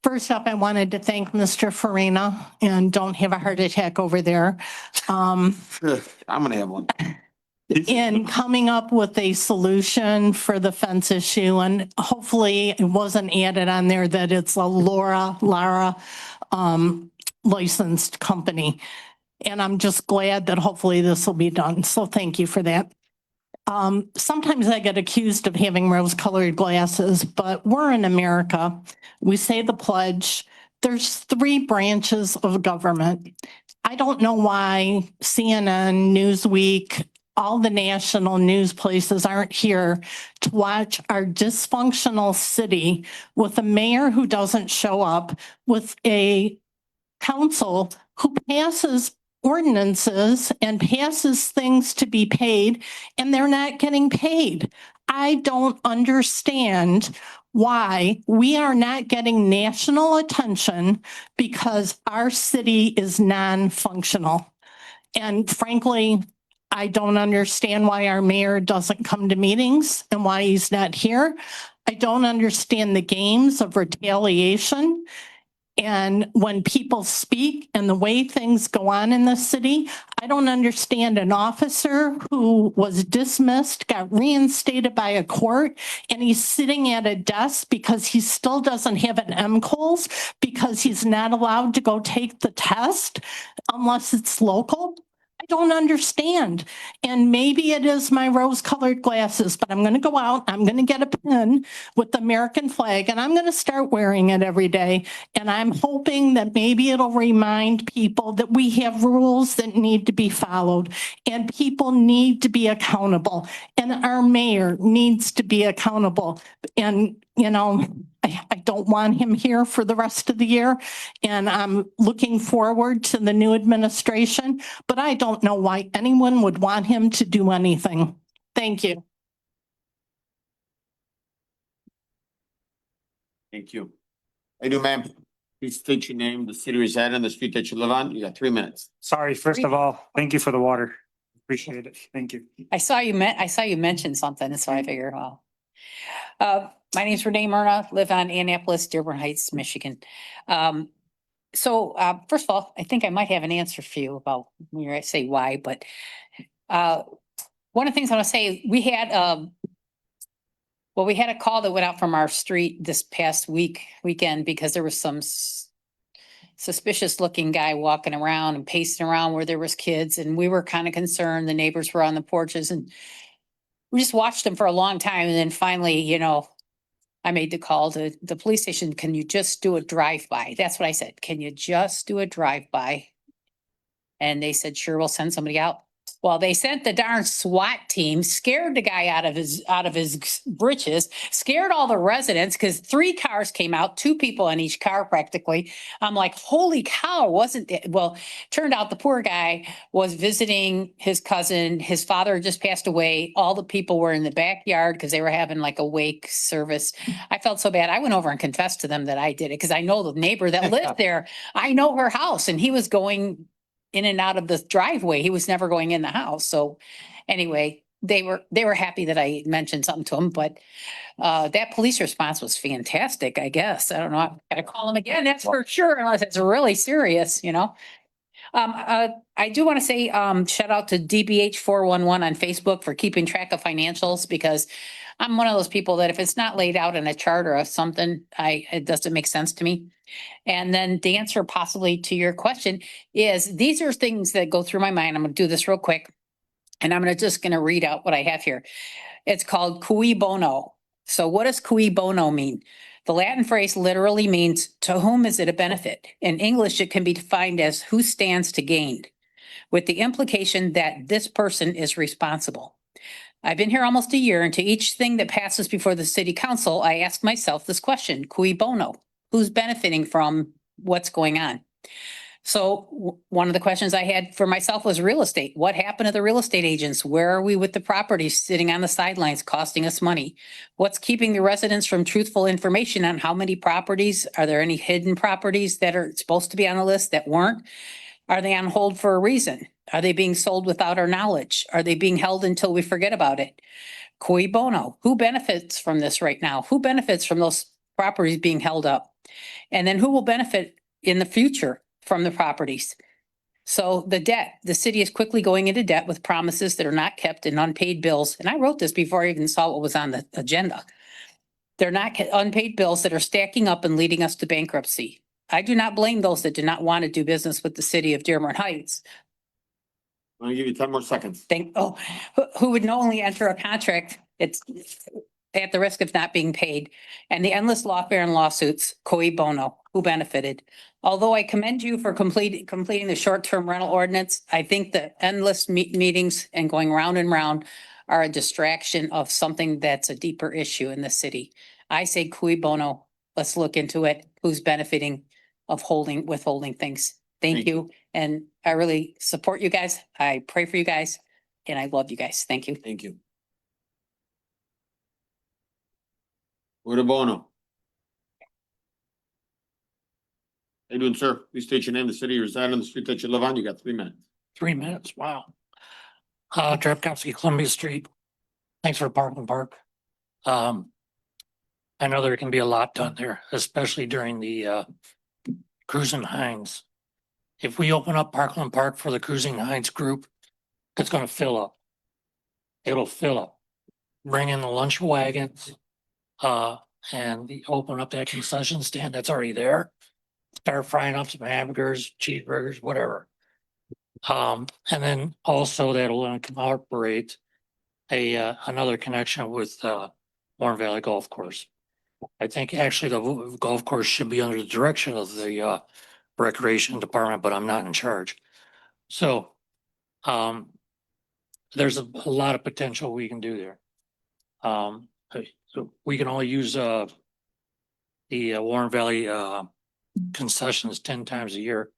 First up, I wanted to thank Mr. Farina, and don't have a heart attack over there. I'm going to have one. In coming up with a solution for the fence issue, and hopefully it wasn't added on there that it's a Lara licensed company. And I'm just glad that hopefully this will be done. So thank you for that. Sometimes I get accused of having rose-colored glasses, but we're in America. We say the pledge. There's 3 branches of government. I don't know why CNN, Newsweek, all the national news places aren't here to watch our dysfunctional city with a mayor who doesn't show up, with a council who passes ordinances and passes things to be paid, and they're not getting paid. I don't understand why we are not getting national attention because our city is non-functional. And frankly, I don't understand why our mayor doesn't come to meetings and why he's not here. I don't understand the games of retaliation. And when people speak and the way things go on in the city, I don't understand an officer who was dismissed, got reinstated by a court, and he's sitting at a desk because he still doesn't have an MCOLS because he's not allowed to go take the test unless it's local. I don't understand. And maybe it is my rose-colored glasses, but I'm going to go out, I'm going to get a pin with the American flag, and I'm going to start wearing it every day. And I'm hoping that maybe it'll remind people that we have rules that need to be followed, and people need to be accountable, and our mayor needs to be accountable. And, you know, I don't want him here for the rest of the year, and I'm looking forward to the new administration, but I don't know why anyone would want him to do anything. Thank you. Thank you. I do, ma'am. Please state your name, the city you reside in, the street that you live on. You got 3 minutes. Sorry, first of all, thank you for the water. Appreciate it. Thank you. I saw you mention something, so I figured, well. My name's Renee Myrna, live on Annapolis, Dearborn Heights, Michigan. First of all, I think I might have an answer for you about when I say why, but one of the things I want to say, we had a call that went out from our street this past weekend because there was some suspicious looking guy walking around and pacing around where there was kids, and we were kind of concerned. The neighbors were on the porches, and we just watched him for a long time. And then finally, you know, I made the call to the police station. Can you just do a drive-by? That's what I said. Can you just do a drive-by? And they said, sure, we'll send somebody out. Well, they sent the darn SWAT team, scared the guy out of his britches, scared all the residents because 3 cars came out, 2 people in each car practically. I'm like, holy cow, wasn't it? Well, turned out the poor guy was visiting his cousin. His father just passed away. All the people were in the backyard because they were having like a wake service. I felt so bad. I went over and confessed to them that I did it because I know the neighbor that lived there. I know her house, and he was going in and out of the driveway. He was never going in the house. So anyway, they were happy that I mentioned something to them, but that police response was fantastic, I guess. I don't know. I gotta call them again. That's for sure, unless it's really serious, you know. I do want to say, shout out to DBH 411 on Facebook for keeping track of financials, because I'm one of those people that if it's not laid out in a chart or something, it doesn't make sense to me. And then the answer possibly to your question is, these are things that go through my mind. I'm going to do this real quick, and I'm just going to read out what I have here. It's called cui bono. So what does cui bono mean? The Latin phrase literally means, to whom is it a benefit? In English, it can be defined as who stands to gain, with the implication that this person is responsible. I've been here almost a year, and to each thing that passes before the city council, I ask myself this question: cui bono? Who's benefiting from what's going on? So one of the questions I had for myself was real estate. What happened to the real estate agents? Where are we with the properties sitting on the sidelines costing us money? What's keeping the residents from truthful information on how many properties? Are there any hidden properties that are supposed to be on the list that weren't? Are they on hold for a reason? Are they being sold without our knowledge? Are they being held until we forget about it? Cui bono? Who benefits from this right now? Who benefits from those properties being held up? And then who will benefit in the future from the properties? So the debt, the city is quickly going into debt with promises that are not kept and unpaid bills. And I wrote this before I even saw what was on the agenda. They're not unpaid bills that are stacking up and leading us to bankruptcy. I do not blame those that do not want to do business with the city of Dearborn Heights. I'm going to give you 10 more seconds. Who would knowingly enter a contract, it's at the risk of not being paid, and the endless lawfare and lawsuits, cui bono, who benefited. Although I commend you for completing the short-term rental ordinance, I think the endless meetings and going round and round are a distraction of something that's a deeper issue in the city. I say cui bono, let's look into it. Who's benefiting of withholding things? Thank you. And I really support you guys. I pray for you guys and I love you guys. Thank you. Thank you. Where to Bono? How you doing, sir? Please state your name, the city you reside on, the street that you live on. You got 3 minutes. 3 minutes, wow. Drapkowski, Columbia Street. Thanks for Parkland Park. I know there can be a lot done there, especially during the Cruising Hinds. If we open up Parkland Park for the Cruising Hinds group, it's gonna fill up. It'll fill up. Bring in the lunch wagons, and open up that concession stand that's already there. Start frying up some hamburgers, cheeseburgers, whatever. And then also that'll incorporate another connection with Warren Valley Golf Course. I think actually the golf course should be under the direction of the Recreation Department, but I'm not in charge. So there's a lot of potential we can do there. So we can only use the Warren Valley concessions 10 times a year.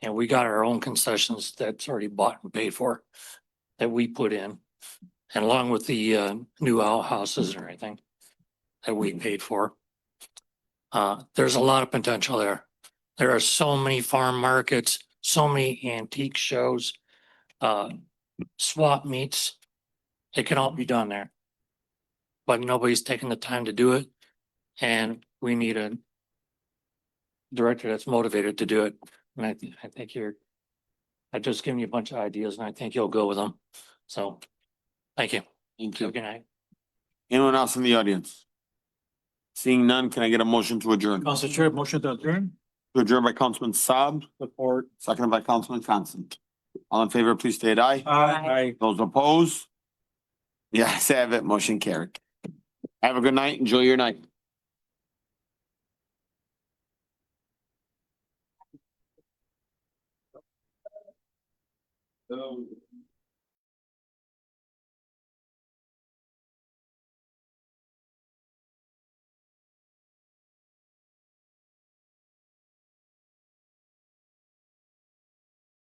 And we got our own concessions that's already bought and paid for that we put in. And along with the new outhouses and everything that we paid for. There's a lot of potential there. There are so many farm markets, so many antique shows, swap meets. It can all be done there. But nobody's taking the time to do it. And we need a director that's motivated to do it. And I think I've just given you a bunch of ideas and I think you'll go with them. So, thank you. Thank Have a you. good night. Anyone else in the audience? Seeing none, can I get a motion to adjourn? Council Chair, motion to adjourn. To adjourn by Councilman Saab, Support. seconded by Councilman Constant. All in favor, please state aye. Aye. Those opposed? Yes, have it. Motion carried. Have a good night. Enjoy your night. So